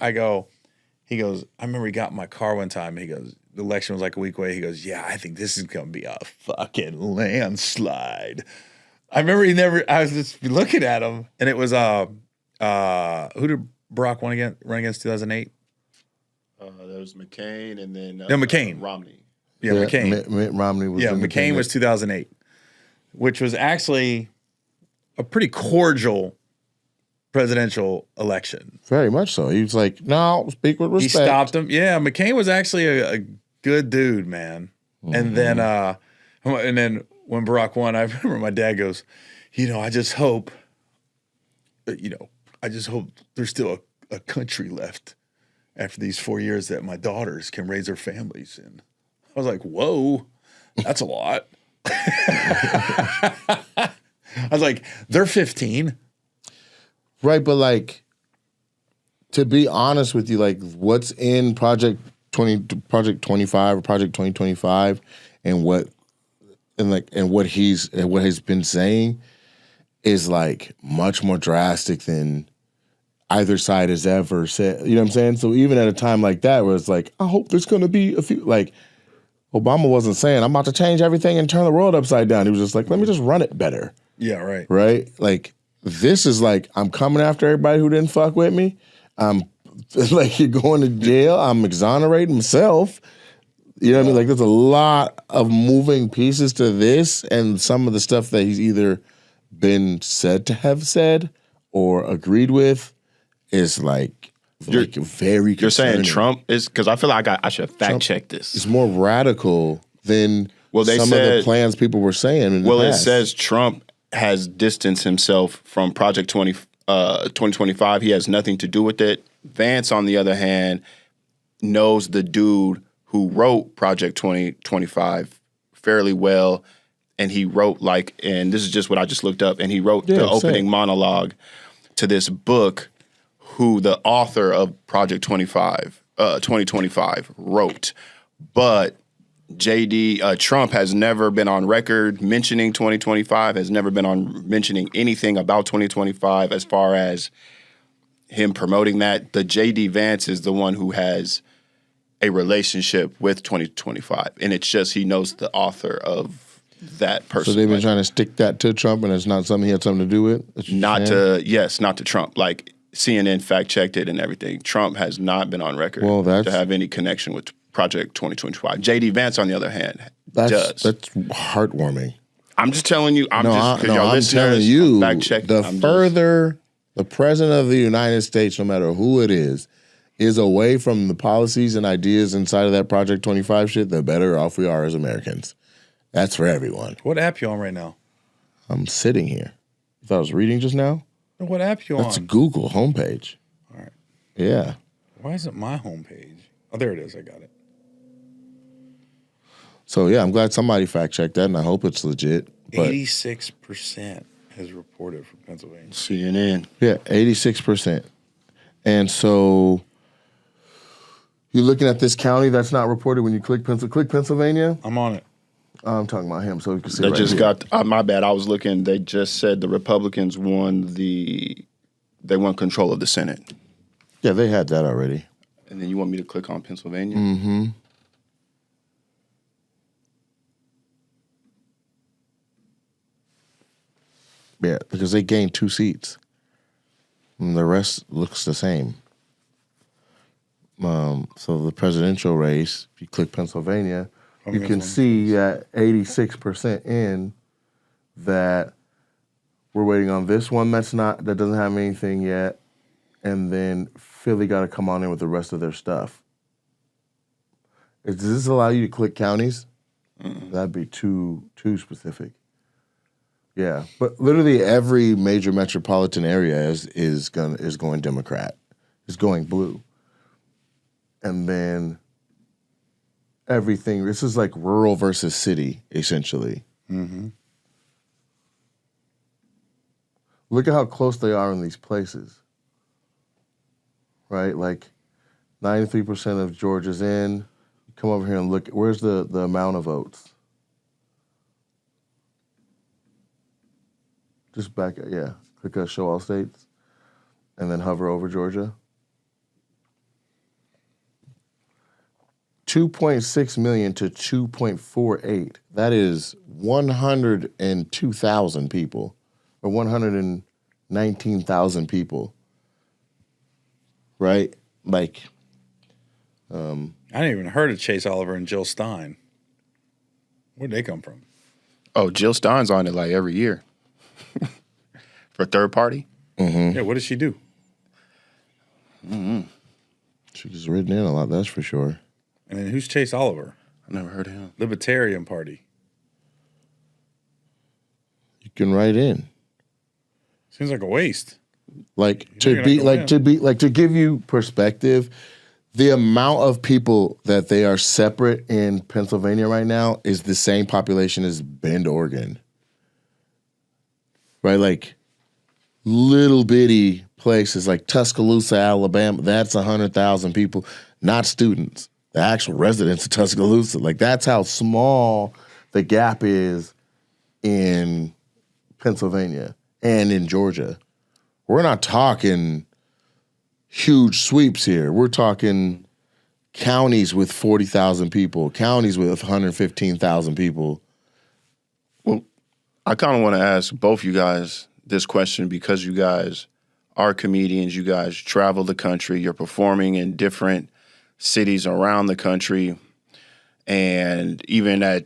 he goes, I remember he got in my car one time. He goes, the election was like a week away. He goes, yeah, I think this is going to be a fucking landslide. I remember I was just looking at him, and it was, who did Barack run against 2008? That was McCain, and then McCain. Romney. Yeah, McCain. Mitt Romney was. Yeah, McCain was 2008, which was actually a pretty cordial presidential eletion. Very much so. He was like, no, speak with respect. He stopped him. Yeah, McCain was actually a good dude, man. And then when Barack won, I remember my dad goes, I just hope there's still a country left after these 4 years that my daughters can raise their families in. I was like, whoa, that's a lot. I was like, they're 15. Right, but like, to be honest with you, like what's in Project 25 or Project 2025 and what he's been saying is like much more drastic than either side has ever said. You know what I'm saying? So even at a time like that where it's like, I hope there's gonna be a few, like Obama wasn't saying, I'm about to change everything and turn the world upside down. He was just like, let me just run it better. Yeah, right. Right? Like, this is like, I'm coming after everybody who didn't fuck with me. I'm like, you're going to jail. I'm exonerating myself. You know what I mean? Like, there's a lot of moving pieces to this, and some of the stuff that he's either been said to have said or agreed with is like very concerning. You're saying Trump is, because I feel like I should fact check this. It's more radical than some of the plans people were saying in the past. It says Trump has distanced himself from Project 2025. He has nothing to do with it. Vance, on the other hand, knows the dude who wrote Project 2025 fairly well, and he wrote and this is just what I just looked up, and he wrote the opening monologue to this book who the author of Project 2025 wrote. But Trump has never been on record mentioning 2025, has never been on mentioning anything about 2025 as far as him promoting that. The J.D. Vance is the one who has a relationship with 2025, and it's just he knows the author of that person. So they've been trying to stick that to Trump, and it's not something he had something to do with? Not to Trump. Like, CNN fact-checked it and everything. Trump has not been on record to have any connection with Project 2025. J.D. Vance, on the other hand, does. That's heartwarming. I'm just telling you. I'm telling you. Fact-check. The president of the United States, no matter who it is away from the policies and ideas inside of that Project 25 shit, the better off we are as Americans. That's for everyone. What app you on right now? I'm sitting here. If I was reading just now. What app you on? That's Google homepage. All right. Yeah. Why isn't my homepage? Oh, there it is. I got it. So, yeah, I'm glad somebody fact-checked that, and I hope it's legit. 86% has reported from Pennsylvania. CNN. Yeah, 86%. And so You looking at this county that's not reported when you click Pennsylvania? I'm on it. I'm talking about him, so you can see. They right just here. got. My bad. I was looking. They just said the Republicans won They won control of the Senate. Yeah, they had that already. And then you want me to click on Pennsylvania? Mm-hmm. Yeah, because they gained 2 seats. And the rest looks the same. So the presidential race, if you click Pennsylvania, you can see that 86% in that we're waiting on this one that doesn't have anything yet, and then Philly got to come on in with the rest of their stuff. Does this allow you to click counties? That'd be too specific. Yeah, but literally every major metropolitan area is going Democrat, is going blue, and then everything. This is like rural versus city, essentially. Mm-hmm. Look at how close they are in these places, right? Like 93% of Georgia's in. Come over here and look. Where's the amount of votes? Just back, yeah. Click show all states, and then hover over Georgia. 2.6 million to 2.48. That is 102,000 people, or 119,000 people. Right? Like, I didn't even heard of Chase Oliver and Jill Stein. Where'd they come from? Oh, Jill Stein's on it like every year. For third party? Mm-hmm. Yeah, what does she do? Mm-hmm. She's written in a lot, that's for sure. And then who's Chase Oliver? I never heard of him. Libertarian Party. You can write in. Seems like a waste. To give you perspective, the amount of people that they are separate in Pennsylvania right now is the same population as Bend, Oregon. Right? Like little bitty places like Tuscaloosa, Alabama, that's 100,000 people, not students, the actual residents of Tuscaloosa. Like that's how small the gap is in Pennsylvania and in Georgia. We're not talking huge sweeps here. We're talking counties with 40,000 people, counties with 115,000 people. Well, I kind of want to ask both you guys this question because you guys are comedians. You guys travel the country. You're performing in different cities around the country. And even at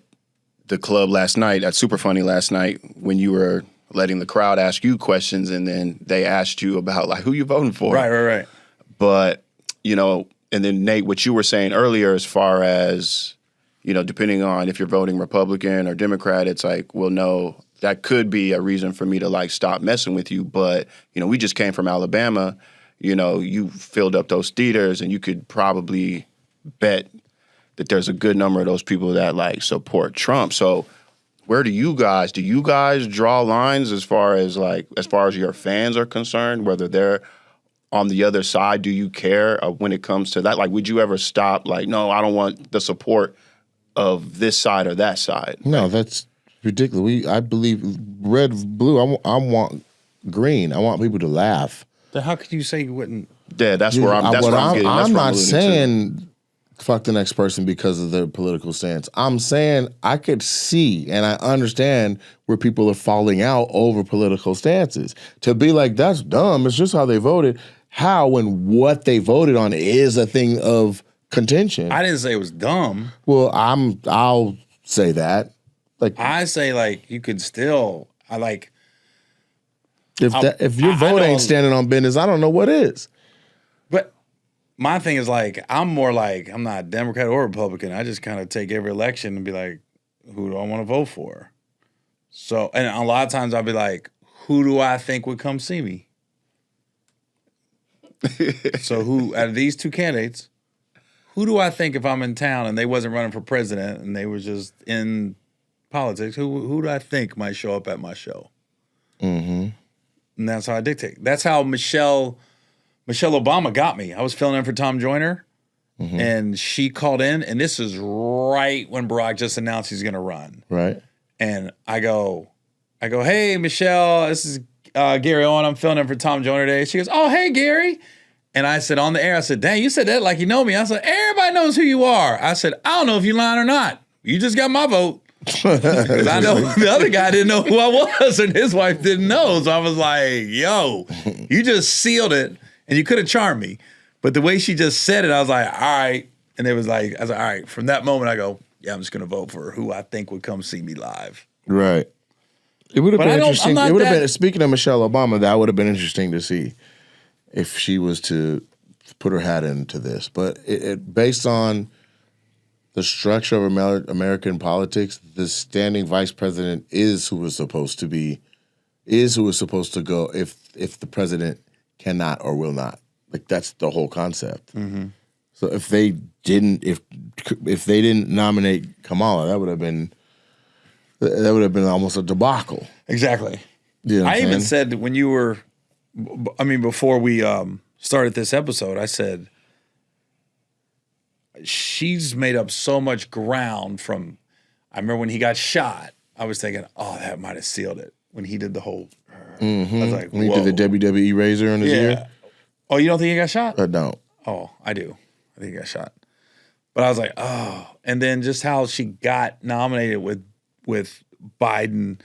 the club last night, at Super Funny last night, when you were letting the crowd ask you questions and then they asked you about like who you voting for. Right. But, you know, and then Nate, what you were saying earlier as far as, you know, depending on if you're voting Republican or Democrat, it's like, well, no, that could be a reason for me to like stop messing with you. But, you know, we just came from Alabama. You know, you filled up those theaters and you could probably bet that there's a good number of those people that like support Trump. So where do you guys draw lines as far as your fans are concerned, whether they're on the other side? Do you care when it comes to that? Like, would you ever stop like, no, I don't want the support of this side or that side? No, that's ridiculous. I believe red, blue. I want green. I want people to laugh. Then how could you say you wouldn't? Yeah, that's where I'm getting. I'm not saying fuck the next person because of their political stance. I'm saying I could see and I understand where people are falling out over political stances. To be like, that's dumb. It's just how they voted. How and what they voted on is a thing of contention. I didn't say it was dumb. Well, I'll say that. Like I say like you could still if your vote ain't standing on business, I don't know what is. But my thing is like I'm more like I'm not Democrat or Republican. I just kind of take every election and be like, who do I want to vote for? So and a lot of times I'll be like, who do I think would come see me? So who out of these two candidates, who do I think if I'm in town and they wasn't running for president and they were just in politics, who do I think might show up at my show? Mm-hmm. And that's how I dictate. That's how Michelle Obama got me. I was filling in for Tom Joyner, and she called in, and this is right when Barack just announced he's going to run. Right. And I go, hey, Michelle, this is Gary Owen. I'm filling in for Tom Joyner today. She goes, oh, hey, Gary. And I said on the air, I said, dang, you said that like you know me. I said, everybody knows who you are. I said, I don't know if you lying or not. You just got my vote. Because I know the other guy didn't know who I was, and his wife didn't know. So I was like, yo, you just sealed it, and you could have charmed me. But the way she just said it, I was like, all right. And it was like, I was like, all right. From that moment, I go, yeah, I'm just going to vote for who I think would come see me live. Right. It would have But been I don't- interesting. I'm not It would have that- been, speaking of Michelle Obama, that would have been interesting to see if she was to put her hat into this. But based on the structure of American politics, the standing vice president is who is supposed to go if the president cannot or will not. Like, that's the whole concept. Mm-hmm. So if they didn't nominate Kamala, that would have been almost a debacle. Exactly. You know what I I'm even saying? said when you were, before we started this episode, I said, she's made up so much ground from, I remember when he got shot, I was thinking, oh, that might have sealed it when he did the whole, I was like, When he whoa. did the WWE razor in his ear. Oh, you don't think he got shot? I don't. Oh, I do. I think he got shot. But I was like, oh. And then just how she got nominated with Biden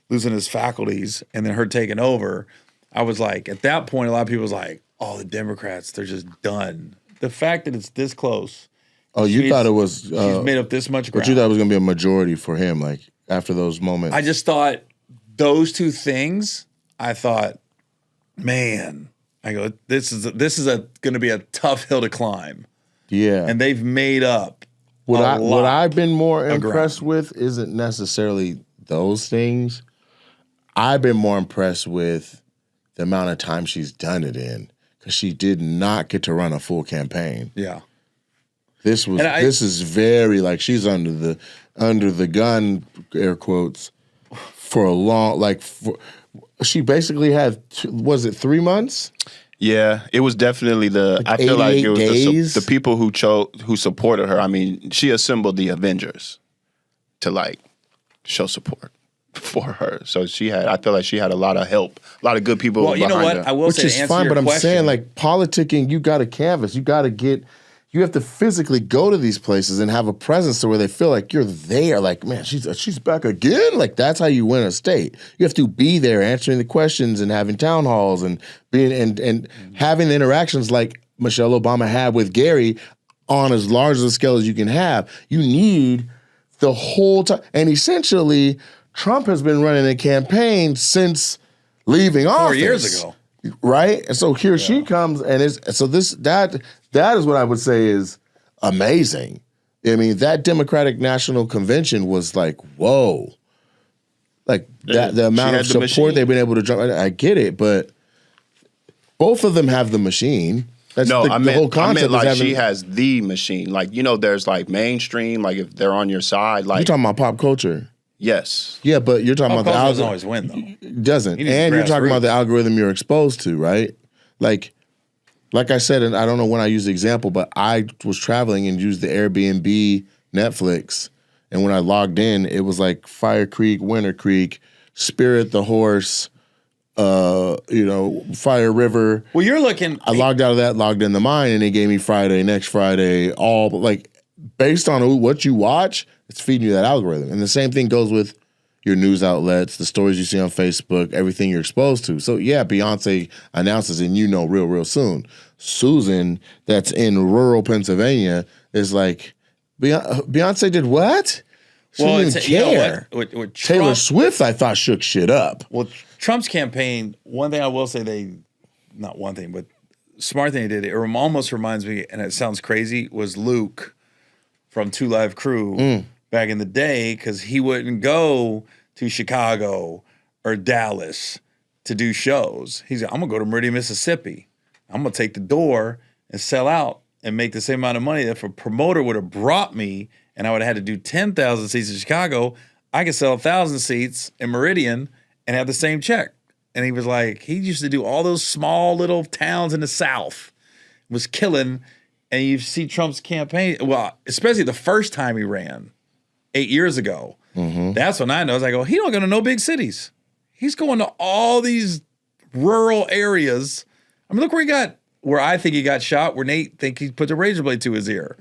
losing his faculties and then her taking over, I was like, at that point, a lot of people was like, oh, the Democrats, they're just done. The fact that it's this close. Oh, you thought it was... she's made up this much ground. But you thought it was going to be a majority for him, like, after those moments. I just thought those two things, I thought, man, I go, this is going to be a tough hill to climb. Yeah. And they've made up What a lot I've been more of impressed ground. with isn't necessarily those things. I've been more impressed with the amount of time she's done it in, because she did not get to run a full campaign. Yeah. This is very, like, she's under the gun, air quotes, for a long, she basically had, was it 3 months? Yeah, it was definitely I feel like it was 88 days? the people who supported her. I mean, she assembled the Avengers to show support for her. So I feel like she had a lot of help, a lot of good people. Well, you know behind what? her. I will Which say, is to answer fine, your but I'm question, saying, like, politicking, you got to canvas. You have to physically go to these places and have a presence to where they feel like you're there. Like, man, she's back again. Like, that's how you win a state. You have to be there answering the questions and having town halls and being and having the interactions like Michelle Obama had with Gary on as large a scale as you can have. You need the whole time. And essentially, Trump has been running a campaign since leaving office. 4 years ago. Right? And so here she comes, and that is what I would say is amazing. I mean, that Democratic National Convention was like, whoa. Like, that the amount had of the support machine. they've been able to draw. I get it, but both of them have the machine. That's No, the I meant whole concept like is having, she has the machine. Like, there's like mainstream, like if they're on your side, You're like talking about pop culture. yes. Yeah, but you're talking Pop about the culture doesn't algorithm. always win, though. It doesn't. You need And you're talking about grassroots. the algorithm you're exposed to, right? Like I said, and I don't know when I used the example, but I was traveling and used the Airbnb Netflix. And when I logged in, it was like Fire Creek, Winter Creek, Spirit the Horse, Fire River. Well, you're looking. I logged out of that, logged into mine, and it gave me Friday, next Friday, all like based on what you watch, it's feeding you that algorithm. And the same thing goes with your news outlets, the stories you see on Facebook, everything you're exposed to. So yeah, Beyonce announces and real soon. Susan, that's in rural Pennsylvania, is like, Beyonce did what? She didn't even care. With Taylor Trump, Swift, I thought, shook shit up. well, Trump's campaign, one thing I will say not one thing, but smart thing they did, it almost reminds me, and it sounds crazy, was Luke from Two Live Crew back in the day, because he wouldn't go to Chicago or Dallas to do shows. He's like, I'm going to go to Meridian, Mississippi. I'm going to take the door and sell out and make the same amount of money that if a promoter would have brought me and I would have had to do 10,000 seats in Chicago, I could sell 1,000 seats in Meridian and have the same check. And he was like, he used to do all those small little towns in the South, was killing and you see Trump's campaign, well, especially the first time he ran 8 years ago, that's when I know. I was like, oh, he don't go to no big cities. He's going to all these rural areas. I mean, look where I think he got shot, where Nate think he put the razor blade to his ear.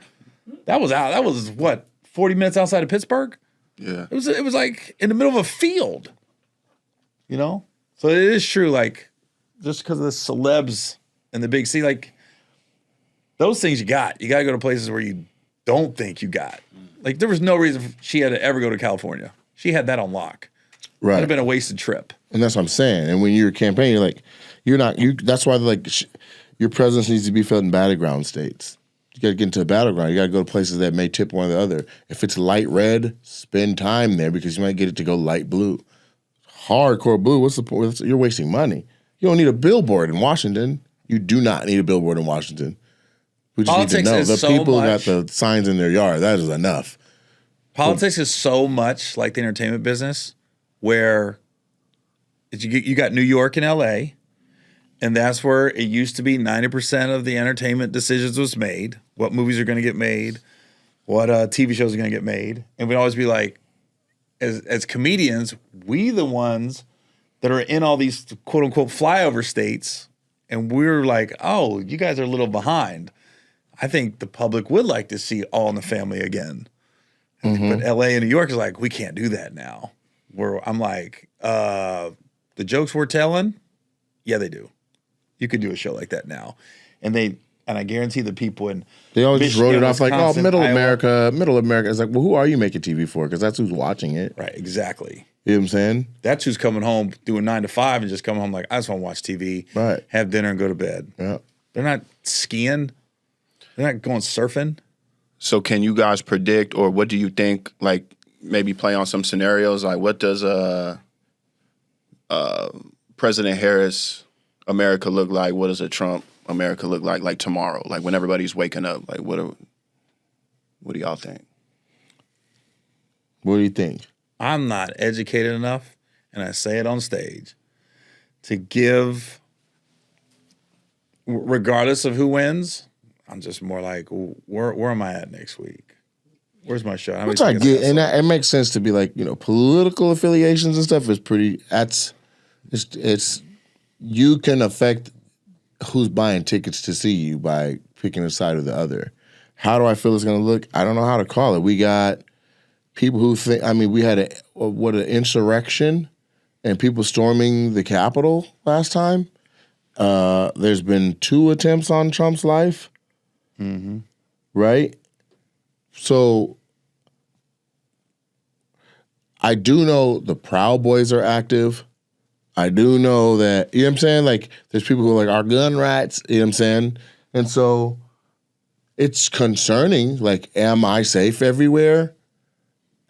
That was what, 40 minutes outside of Pittsburgh? Yeah. It was like in the middle of a field. You know? So it is true, like, just because of the celebs and the big city, like, those things you got to go to places where you don't think you got. Like, there was no reason she had to ever go to California. She had that on lock. Right. It'd have been a wasted trip. And that's what I'm saying. And when you're campaigning, you're like, that's why your presence needs to be felt in battleground states. You got to get into a battleground. You got to go to places that may tip one or the other. If it's light red, spend time there because you might get it to go light blue. Hardcore blue, what's the point? You're wasting money. You don't need a billboard in Washington. You do not need a billboard in Washington. We just need to know. The people got the signs in their yard. That is enough. Politics is so much like the entertainment business where you got New York and LA, and that's where it used to be 90% of the entertainment decisions was made, what movies are going to get made, what TV shows are going to get made. And we'd always be like, as comedians, we the ones that are in all these quote unquote flyover states, and we're like, oh, you guys are a little behind. I think the public would like to see All in the Family again. But LA and New York is like, we can't do that now. I'm like, the jokes we're telling, yeah, they do. You could do a show like that now. And I guarantee the people in they always just wrote it off like, oh, middle Iowa. America. It's like, well, who are you making TV for? Because that's who's watching it. Right, exactly. You know what I'm saying? That's who's coming home doing 9 to 5 and just coming home like, I just want to watch TV, right, have dinner and go to bed. Yeah. They're not skiing. They're not going surfing. So can you guys predict, or what do you think, like maybe play on some scenarios? Like what does President Harris America look like? What does a Trump America look like tomorrow? Like when everybody's waking up, like what do y'all think? What do you think? I'm not educated enough, and I say it on stage, to give, regardless of who wins, I'm just more like, where am I at next week? Where's my show? Which I get, and it makes sense to be like, political affiliations and stuff is pretty. It's you can affect who's buying tickets to see you by picking a side or the other. How do I feel it's going to look? I don't know how to call it. We got people who think. I mean, we had an insurrection and people storming the Capitol last time. There's been 2 attempts on Trump's life. Mm-hmm. Right? So I do know the Proud Boys are active. I do know that, you know what I'm saying? Like, there's people who are like, our gun rights, you know what I'm saying? And so it's concerning, like, am I safe everywhere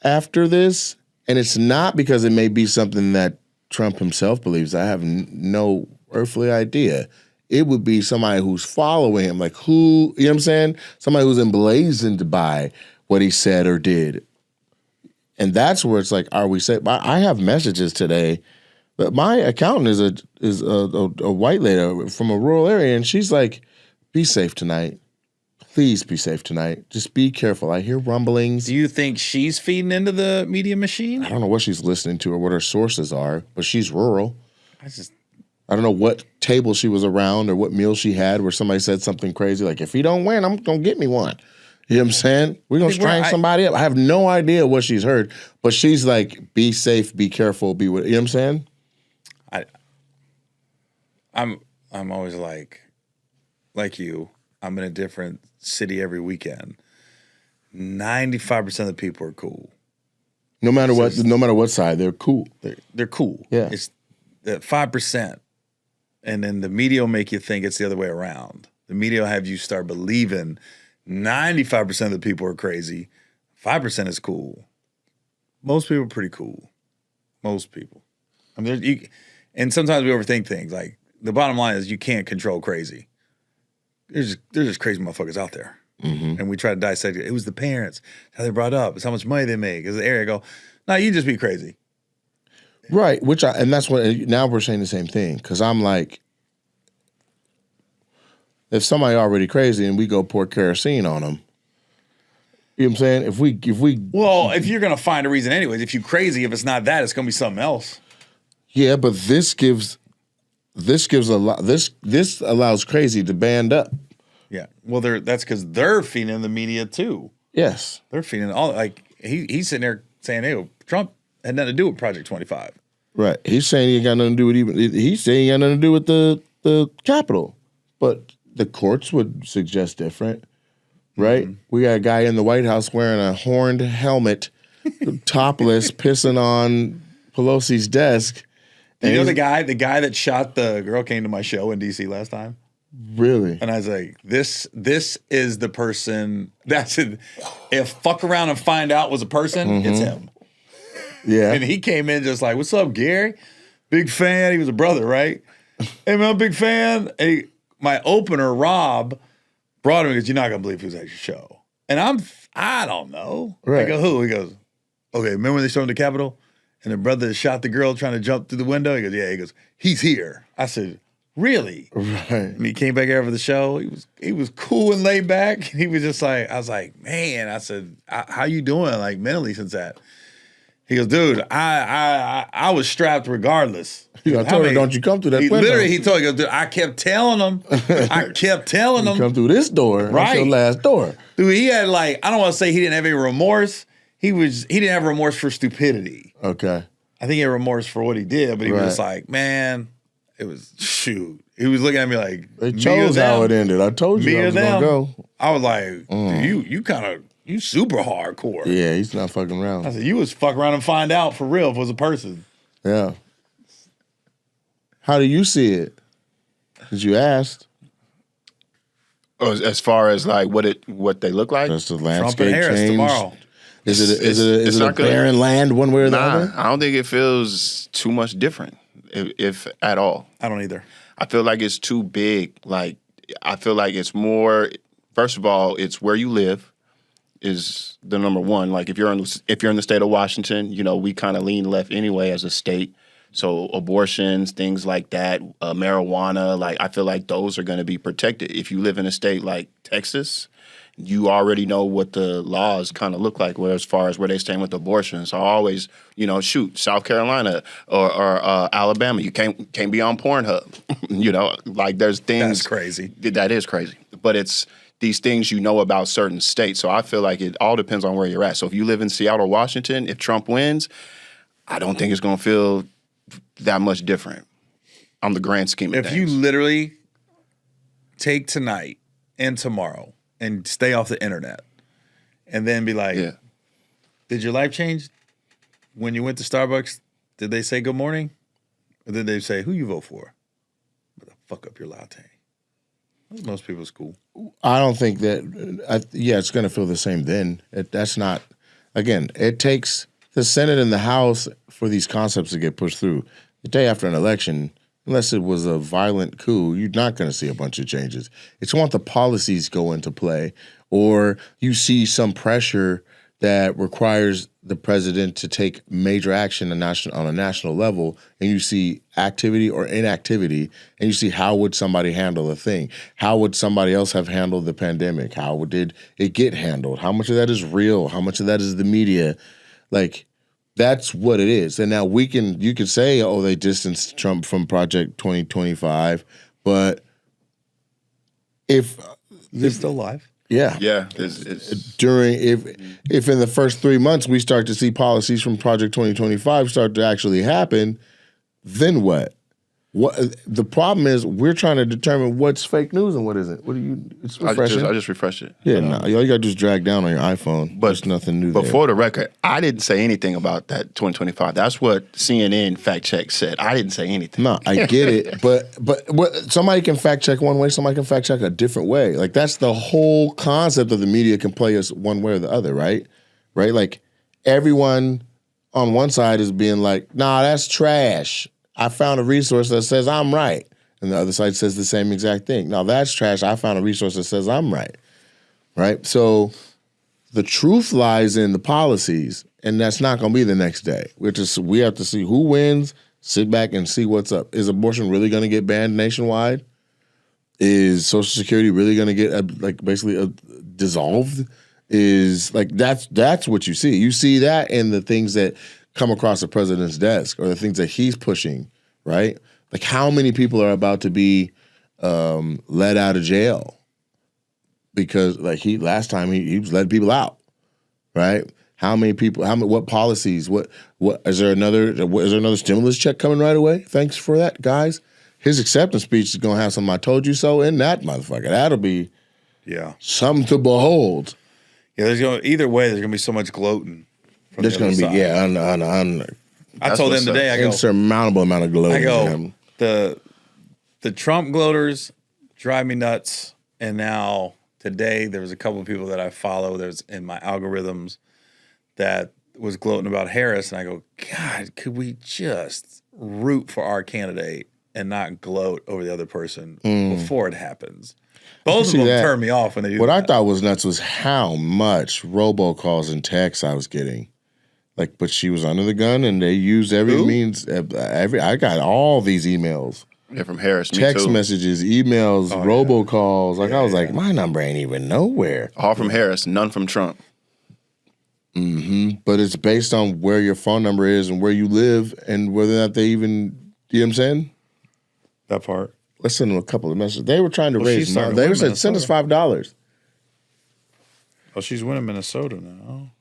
after this? And it's not because it may be something that Trump himself believes. I have no earthly idea. It would be somebody who's following him, like who, you know what I'm saying? Somebody who's emblazoned by what he said or did. And that's where it's like, are we safe? I have messages today, but my accountant is a white lady from a rural area, and she's like, be safe tonight. Please be safe tonight. Just be careful. I hear rumblings. Do you think she's feeding into the media machine? I don't know what she's listening to or what her sources are, but she's rural. I don't know what table she was around or what meal she had where somebody said something crazy like, if he don't win, I'm going to get me one. You know what I'm saying? We're going to strangle somebody up. I have no idea what she's heard, but she's like, be safe, be careful, be with, you know what I'm saying? I'm always like you, I'm in a different city every weekend. 95% of the people are cool. No matter what side, they're cool. They're cool. Yeah. It's that 5%. And then the media will make you think it's the other way around. The media will have you start believing 95% of the people are crazy. 5% is cool. Most people are pretty cool. Most people. I mean, and sometimes we overthink things. Like, the bottom line is you can't control crazy. There's just crazy motherfuckers out there. Mm-hmm. And we try to dissect it. It was the parents, how they brought up, it's how much money they make. It's the area. I go, no, you just be crazy. Right, and that's what, now we're saying the same thing, because I'm like, if somebody already crazy and we go pour kerosene on them, you know what I'm saying? If we Well, if you're gonna find a reason anyways, if you crazy, if it's not that, it's gonna be something else. yeah, but this gives a lot. This allows crazy to band up. Yeah. Well, that's because they're feeding the media too. Yes. They're feeding all like he's sitting there saying, "Hey, Trump had nothing to do with Project 25." Right. He's saying he ain't got nothing to do with he's saying he ain't got nothing to do with the Capitol. But the courts would suggest different. Right? Mm-hmm. We got a guy in the White House wearing a horned helmet, topless, pissing on Pelosi's desk. You know the guy that shot the girl came to my show in DC last time? Really? And I was like, this is the person that's it. If fuck around and find out was a person, it's him. Yeah. And he came in just like, "What's up, Gary? Big fan." He was a brother, right? "Hey man, big fan." Hey, my opener, Rob, brought him because you're not gonna believe who's at your show. And I don't know. Right. I go, "Who?" He goes, "Okay, remember when they stormed the Capitol and the brother shot the girl trying to jump through the window?" He goes, "Yeah." He goes, "He's here." I said, "Really?" Right. And he came back after the show. He was cool and laid back. He was just like, I was like, "Man," I said, "How you doing like mentally since that?" He goes, "Dude, I was strapped regardless." I told her, "Don't you come through that window." Literally, he told me, "Dude, I kept telling him. You come through this door. Right. That's your last door. Dude, he had like, I don't want to say he didn't have any remorse. He didn't have remorse for stupidity. Okay. I think he had remorse for what he did, but he was just like, man, it was shoot. He was looking at me like, they chose how it ended. I told you I was going to go. I was like, dude, you super hardcore. Yeah, he's not fucking around. I said, you was fuck around and find out for real if it was a person. Yeah. How do you see it? Because you asked. Oh, as far as like what they look like? That's the Trump landscape and Harris changed. tomorrow. Is it a barren land one way or the other? I don't think it feels too much different, if at all. I don't either. I feel like it's too big. Like, I feel like it's more, first of all, it's where you live is the number one. Like, if you're in the state of Washington, you know, we kind of lean left anyway as a state. So abortions, things like that, marijuana, like, I feel like those are going to be protected. If you live in a state like Texas, you already know what the laws kind of look like as far as where they stand with abortion. So I always, you know, shoot, South Carolina or Alabama, you can't be on Pornhub. You know, like there's things. That's crazy. That is crazy. But it's these things you know about certain states. So I feel like it all depends on where you're at. So if you live in Seattle, Washington, if Trump wins, I don't think it's going to feel that much different on the grand scheme of If things. you literally take tonight and tomorrow and stay off the internet and then be like, Yeah. Did your life change when you went to Starbucks? Did they say good morning? Or did they say, who you vote for? But fuck up your latte. Most people's cool. I don't think that. Yeah, it's going to feel the same then. That's not. Again, it takes the Senate and the House for these concepts to get pushed through. The day after an election, unless it was a violent coup, you're not going to see a bunch of changes. It's once the policies go into play, or you see some pressure that requires the president to take major action on a national level, and you see activity or inactivity, and you see how would somebody handle a thing? How would somebody else have handled the pandemic? How did it get handled? How much of that is real? How much of that is the media? Like, that's what it is. And now you can say, oh, they distanced Trump from Project 2025, but if They're still alive. yeah. Yeah. If in the first 3 months we start to see policies from Project 2025 start to actually happen, then what? What the problem is we're trying to determine what's fake news and what isn't. What do you? It's refreshing. I just refreshed it. Yeah, no, all you got to do is drag down on your iPhone. But there's nothing new But there. for the record, I didn't say anything about that 2025. That's what CNN fact check said. I didn't say anything. No, I get it, but somebody can fact check one way, somebody can fact check a different way. Like that's the whole concept of the media can play us one way or the other, right? Right? Like everyone on one side is being like, "Nah, that's trash. I found a resource that says I'm right," and the other side says the same exact thing. "No, that's trash. I found a resource that says I'm right." Right? So the truth lies in the policies, and that's not going to be the next day. We have to see who wins. Sit back and see what's up. Is abortion really going to get banned nationwide? is Social Security really going to get basically dissolved? Is like that's what you see. You see that in the things that come across the president's desk or the things that he's pushing, right? Like how many people are about to be let out of jail because like last time he was letting people out, right? How many people? What policies? What is there another stimulus check coming right away? Thanks for that, guys. His acceptance speech is gonna have some "I told you so" in that motherfucker. That'll be something to behold. Yeah, either way. There's gonna be so much gloating. There's gonna be I told them today. I go insurmountable amount of gloating. I go the Trump gloaters drive me nuts, and now today there was a couple of people that I follow. There's in my algorithms that was gloating about Harris, and I go, God, could we just root for our candidate and not gloat over the other person before it happens? Both of them turn me off when they do What that. I thought was nuts was how much robocalls and texts I was getting. Like, but she was under the gun, and they used every means. I got all these emails. Yeah, from Harris. Text messages, emails, robocalls. Like I was like, my number ain't even nowhere. All from Harris, none from Trump. But it's based on where your phone number is and where you live and whether or not they even, you know what I'm saying? That part. Let's send them a couple of messages. They were trying to raise money. They winning said, send us $5. Oh, she's winning Minnesota now.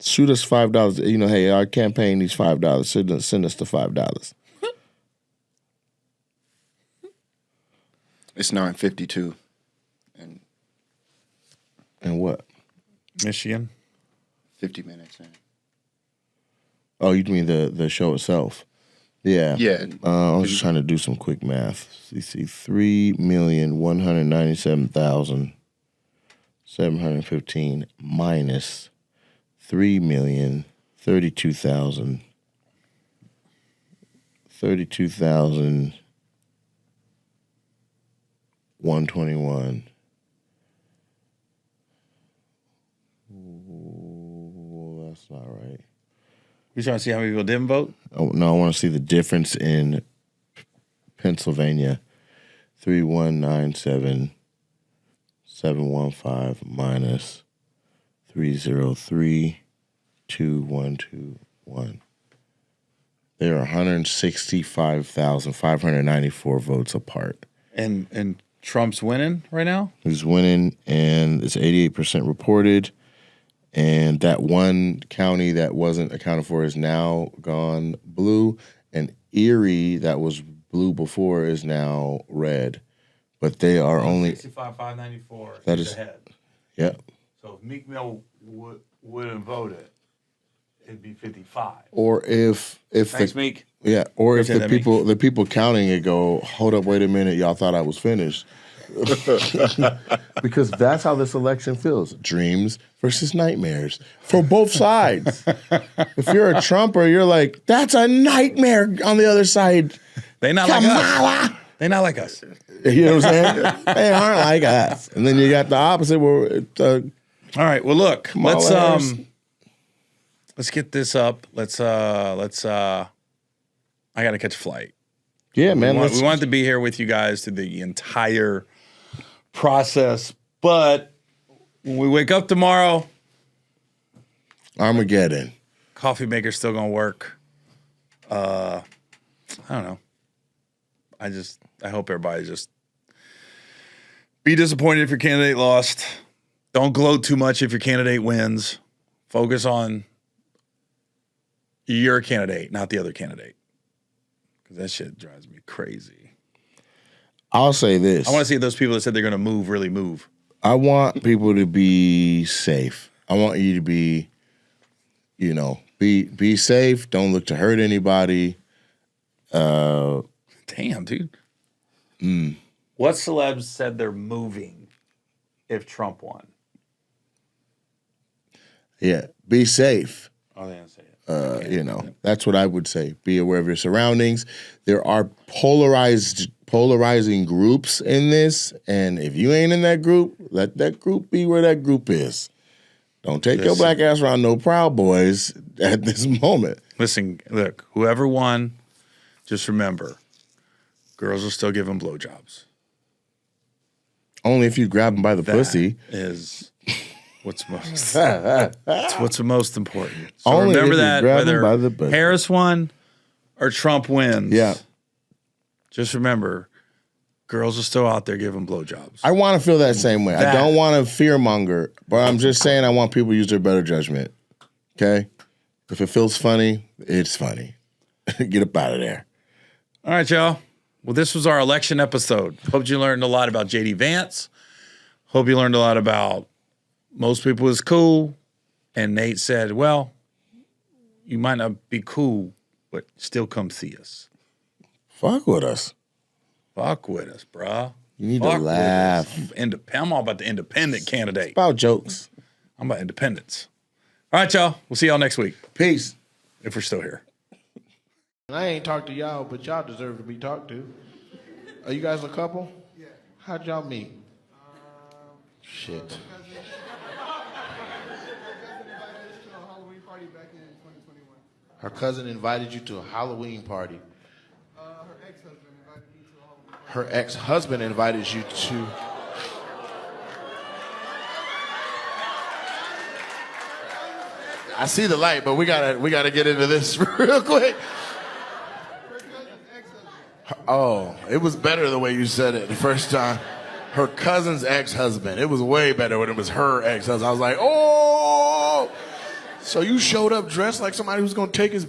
Shoot us $5. You know, hey, our campaign needs $5. Send us the $5. It's 9:52. And what? Michigan. 50 minutes in. Oh, you mean the show itself? Yeah. Yeah. I was just trying to do some quick math. You see, 3,197,715 minus 32,121. That's not right. You trying to see how many people didn't vote? Oh, no, I want to see the difference in Pennsylvania. 3,197,715 minus 303,221. There are 165,594 votes apart. And Trump's winning right now? He's winning, and it's 88% reported. And that one county that wasn't accounted for is now gone blue. And Erie, that was blue before, is now red. But they are only 65,594. That is ahead. Yeah. So if Meek Mill wouldn't vote it, it'd be 55. Or if Thanks, Meek. Yeah. Or if Appreciate the people counting it go, hold up, wait a minute, y'all thought I was finished. Because that's how this election feels. Dreams versus nightmares for both sides. If you're a Trumper, you're like, that's a nightmare on the other side. They not like us. They not like us. You know what I'm saying? They aren't like us. And then you got the opposite where all right. Well, look, let's get this up. Let's I gotta catch a flight. Yeah, man. We want to be here with you guys through the entire process, but when we wake up tomorrow, Armageddon. Coffee maker's still gonna work. I don't know. I hope everybody just be disappointed if your candidate lost. Don't gloat too much if your candidate wins. Focus on your candidate, not the other candidate. Because that shit drives me crazy. I'll say this. I want to see those people that said they're going to move really move. I want people to be safe. I want you to be, be safe. Don't look to hurt anybody. Damn, dude. What celebs said they're moving if Trump won? Yeah, be safe. Oh, they didn't say it. That's what I would say. Be aware of your surroundings. There are polarizing groups in this, and if you ain't in that group, let that group be where that group is. Don't take your black ass around no Proud Boys at this moment. Listen, look, whoever won, just remember, girls will still give them blowjobs. Only if you grab him by the pussy. Is what's most. That's what's most important. So Only remember if you that grab him by whether the pussy. Harris won or Trump wins. Yeah. Just remember, girls are still out there giving blowjobs. I want to feel that same way. I don't want to fearmonger, but I'm just saying I want people to use their better judgment. Okay? If it feels funny, it's funny. Get up out of there. All right, y'all. Well, this was our election episode. Hope you learned a lot about J.D. Vance. Hope you learned a lot about most people is cool. And Nate said, well, you might not be cool, but still come see us. Fuck with us. Fuck with us, bruh. You need Fuck to with laugh. us. I'm all about the independent candidate. About jokes. I'm about independence. All right, y'all. We'll see y'all next week. Peace. If we're still here. I ain't talked to y'all, but y'all deserve to be talked to. Are you guys a couple? Yeah. How'd y'all meet? Shit. Her cousin invited you to a Halloween party. Her ex-husband invited you to. I see the light, but we gotta get into this real quick. Oh, it was better the way you said it the first time. Her cousin's ex-husband. It was way better when it was her ex-husband. I was like, oh, so you showed up dressed like somebody who's gonna take his.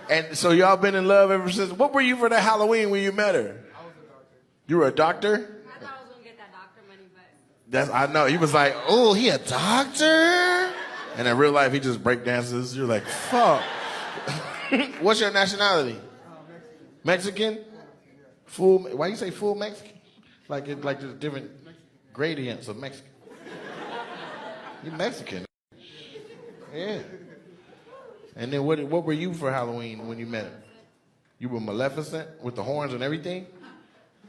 And so y'all been in love ever since. What were you for the Halloween when you met her? I was a doctor. You were a doctor? I thought I was gonna get that doctor money, but That's I know. He was like, oh, he a doctor? And in real life, he just break dances. You're like, fuck. What's your nationality? Mexican. Full. Why you say full Mexican? Like there's different gradients of Mexican. You Mexican. Yeah. And then what were you for Halloween when you met her? You were Maleficent with the horns and everything?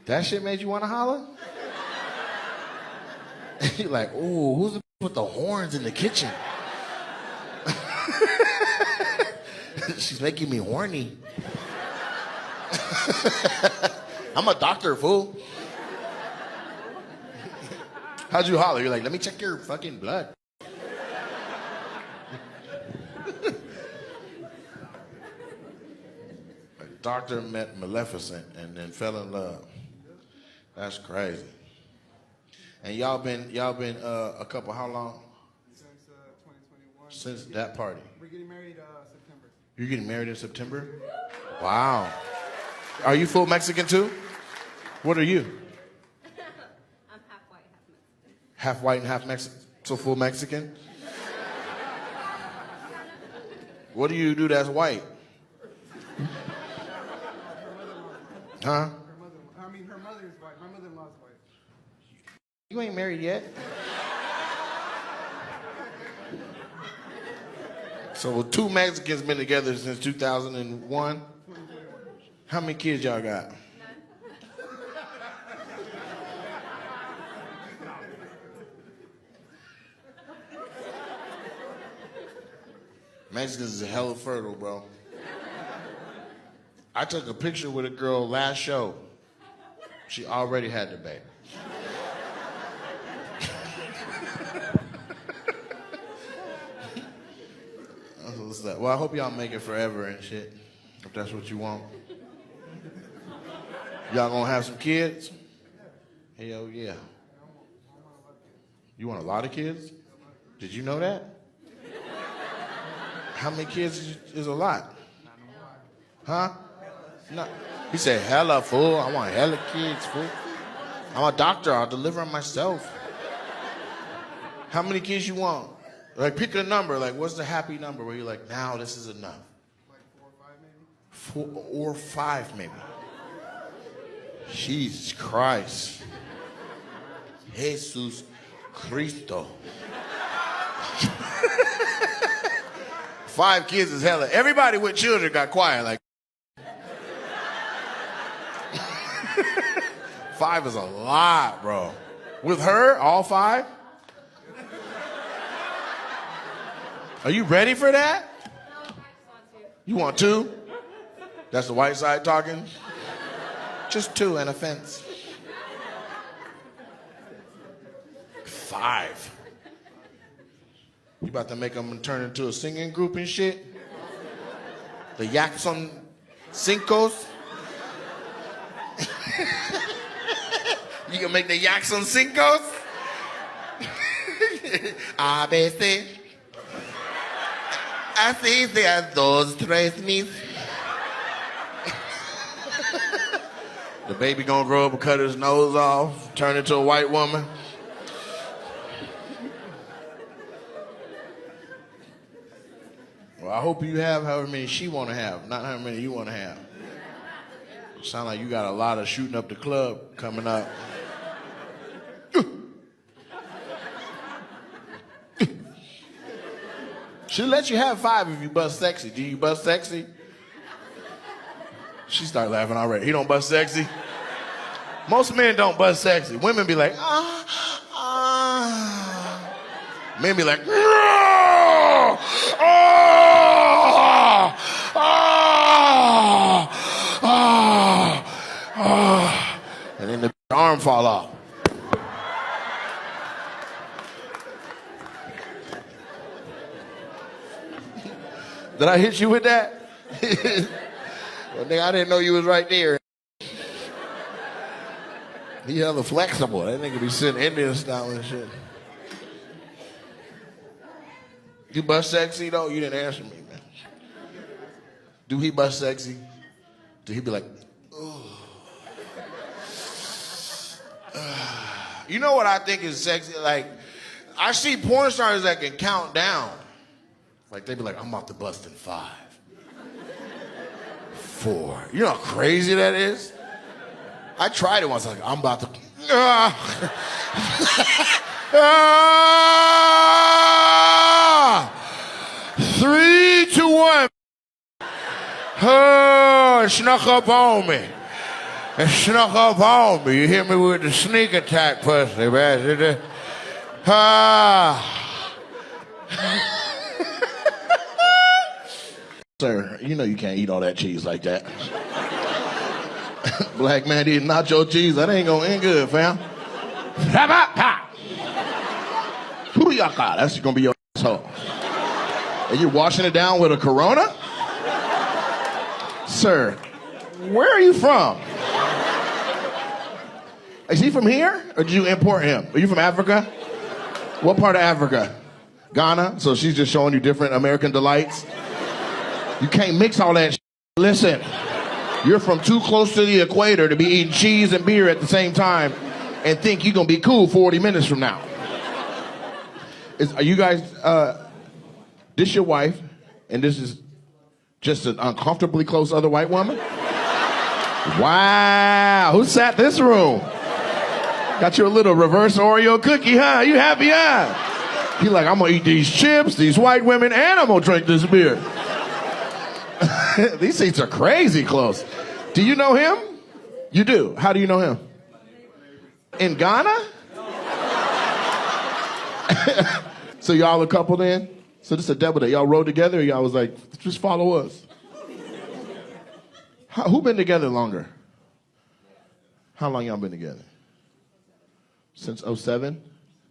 That shit made you want to holler? You're like, ooh, who's the with the horns in the kitchen? She's making me horny. I'm a doctor, fool. How'd you holler? You're like, let me check your fucking blood. A doctor met Maleficent and then fell in love. That's crazy. And y'all been a couple how long? Since 2021. Since that party. We're getting married September. You're getting married in September? Wow. Are you full Mexican too? What are you? I'm half white, half Mexican. Half white and half Mexican? So full Mexican? What do you do that's white? Huh? Her mother is white. My mother-in-law's white. You ain't married yet. So two Mexicans been together since 2001. How many kids y'all got? Mexicans is hella fertile, bro. I took a picture with a girl last show. She already had the baby. What's that? Well, I hope y'all make it forever and shit, if that's what you want. Y'all gonna have some kids? Hell yeah. You want a lot of kids? Did you know that? How many kids is a lot? Huh? No. He said, hella, fool. I want hella kids, fool. I'm a doctor. I'll deliver them myself. How many kids you want? Like, pick a number. Like, what's the happy number where you're like, now this is enough? Like 4 or 5 maybe. 4 or 5 maybe. Jesus Christ. Jesus Cristo. 5 kids is hella. Everybody with children got quiet. Like, 5 is a lot, bro. With her, all 5? Are you ready for that? No, I just want to. You want 2? That's the white side talking? Just 2 and a fence. 5. You about to make them turn into a singing group and shit? The Yakson Cincos? You gonna make the Yakson Cincos? A veces. Así sean 2, 3 mis. The baby gonna grow up and cut his nose off, turn into a white woman. Well, I hope you have however many she want to have, not how many you want to have. Sound like you got a lot of shooting up the club coming up. She'll let you have 5 if you bust sexy. Do you bust sexy? She started laughing already. He don't bust sexy? Most men don't bust sexy. Women be like, Men be like, and then the arm fall off. Did I hit you with that? Well, nigga, I didn't know you was right there. He hella flexible. That nigga be sitting Indian style and shit. You bust sexy though? You didn't answer me, man. Do he bust sexy? Do he be like, oh. You know what I think is sexy? Like, I see porn stars that can count down. Like, they be like, I'm about to bust in 5, 4. You know how crazy that is? I tried it once. Like, I'm about to. 3, 2, 1. Oh, it snuck up on me. It snuck up on me. You hit me with the sneak attack, pussy, man. Sir, you know you can't eat all that cheese like that. Black man eating nacho cheese, that ain't gonna end good, fam. That's gonna be your asshole. And you're washing it down with a Corona? Sir, where are you from? Is he from here, or did you import him? Are you from Africa? What part of Africa? Ghana? So she's just showing you different American delights? You can't mix all that shit. Listen, you're from too close to the equator to be eating cheese and beer at the same time and think you're gonna be cool 40 minutes from now. Are you guys, this your wife, and this is just an uncomfortably close other white woman? Wow, who sat this room? Got you a little reverse Oreo cookie, huh? You happy, huh? You like, I'm gonna eat these chips, these white women, and I'm gonna drink this beer. These seats are crazy close. Do you know him? You do. How do you know him? In Ghana? So y'all a couple then? So this is a double date. Y'all rode together or y'all was like, just follow us? Who been together longer? How long y'all been together? Since 07?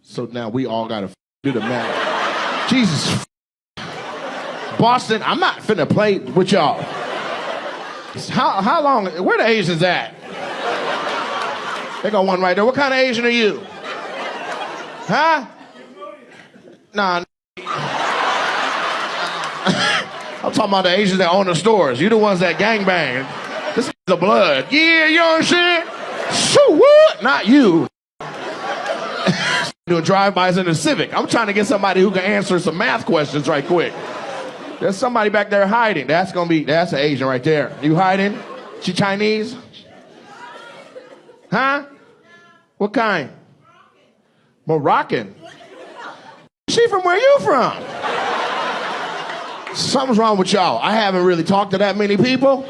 So now we all gotta do the math. Jesus. Boston, I'm not finna play with y'all. How long, where the Asians at? They got one right there. What kind of Asian are you? Huh? Nah. I'm talking about the Asians that own the stores. You the ones that gangbang. This is the blood. Yeah, you know what I'm saying? So what? Not you. Doing drive-bys in the Civic. I'm trying to get somebody who can answer some math questions right quick. There's somebody back there hiding. That's an Asian right there. You hiding? She Chinese? Huh? What kind? Moroccan. She from where you from? Something's wrong with y'all. I haven't really talked to that many people.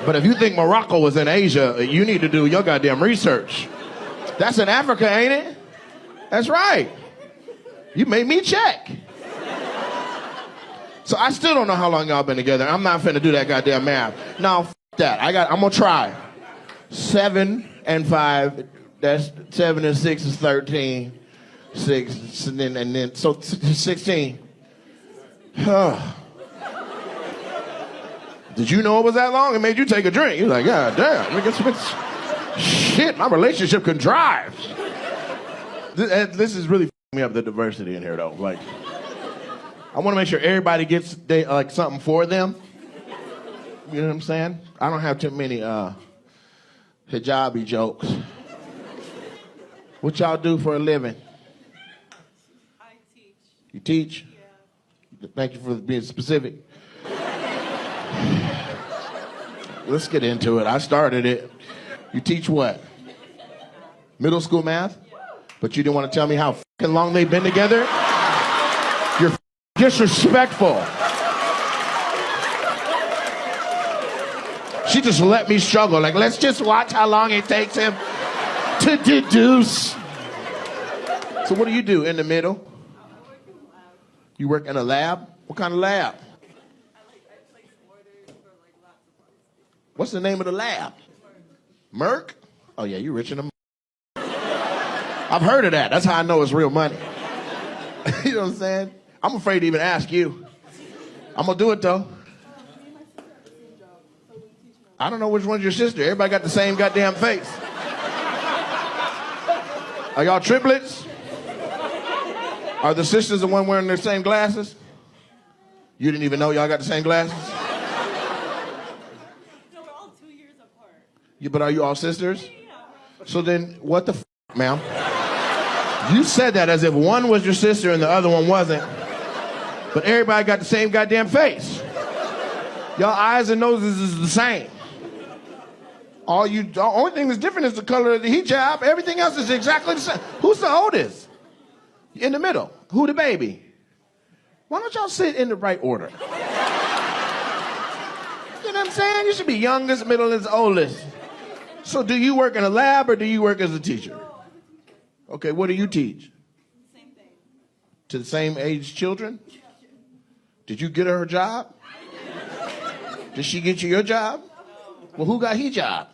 But if you think Morocco was in Asia, you need to do your goddamn research. That's in Africa, ain't it? That's right. You made me check. So I still don't know how long y'all been together. I'm not finna do that goddamn math. No, that. I'm gonna try. 7 and 5, that's 7 and 6 is 13. 6, and then so 16. Did you know it was that long? It made you take a drink. You're like, God damn. Shit, my relationship can drive. This is really f***ing me up, the diversity in here, though. Like, I want to make sure everybody gets like something for them. You know what I'm saying? I don't have too many hijabi jokes. What y'all do for a living? I teach. You teach? Yeah. Thank you for being specific. Let's get into it. I started it. You teach what? Middle school math? But you didn't want to tell me how fucking long they've been together? You're disrespectful. She just let me struggle. Like, let's just watch how long it takes him to deduce. So what do you do in the middle? You work in a lab? What kind of lab? What's the name of the lab? Merc? Oh yeah, you rich in the I've heard of that. That's how I know it's real money. You know what I'm saying? I'm afraid to even ask you. I'm gonna do it though. I don't know which one's your sister. Everybody got the same goddamn face. Are y'all triplets? Are the sisters the one wearing their same glasses? You didn't even know y'all got the same glasses? No, we're all 2 years apart. Yeah, but are you all sisters? So then, what the ma'am? You said that as if one was your sister and the other one wasn't. But everybody got the same goddamn face. Y'all eyes and noses is the same. The only thing that's different is the color of the hijab. Everything else is exactly the same. Who's the oldest? In the middle. Who the baby? Why don't y'all sit in the right order? You know what I'm saying? You should be youngest, middle, and oldest. So do you work in a lab or do you work as a teacher? Okay, what do you teach? Same thing. To the same age children? Did you get her job? Did she get you your job? Well, who got his job?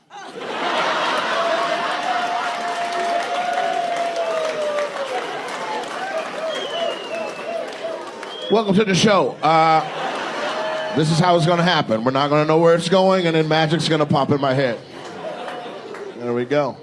Welcome to the show. This is how it's going to happen. We're not going to know where it's going, and then magic's going to pop in my head. There we go.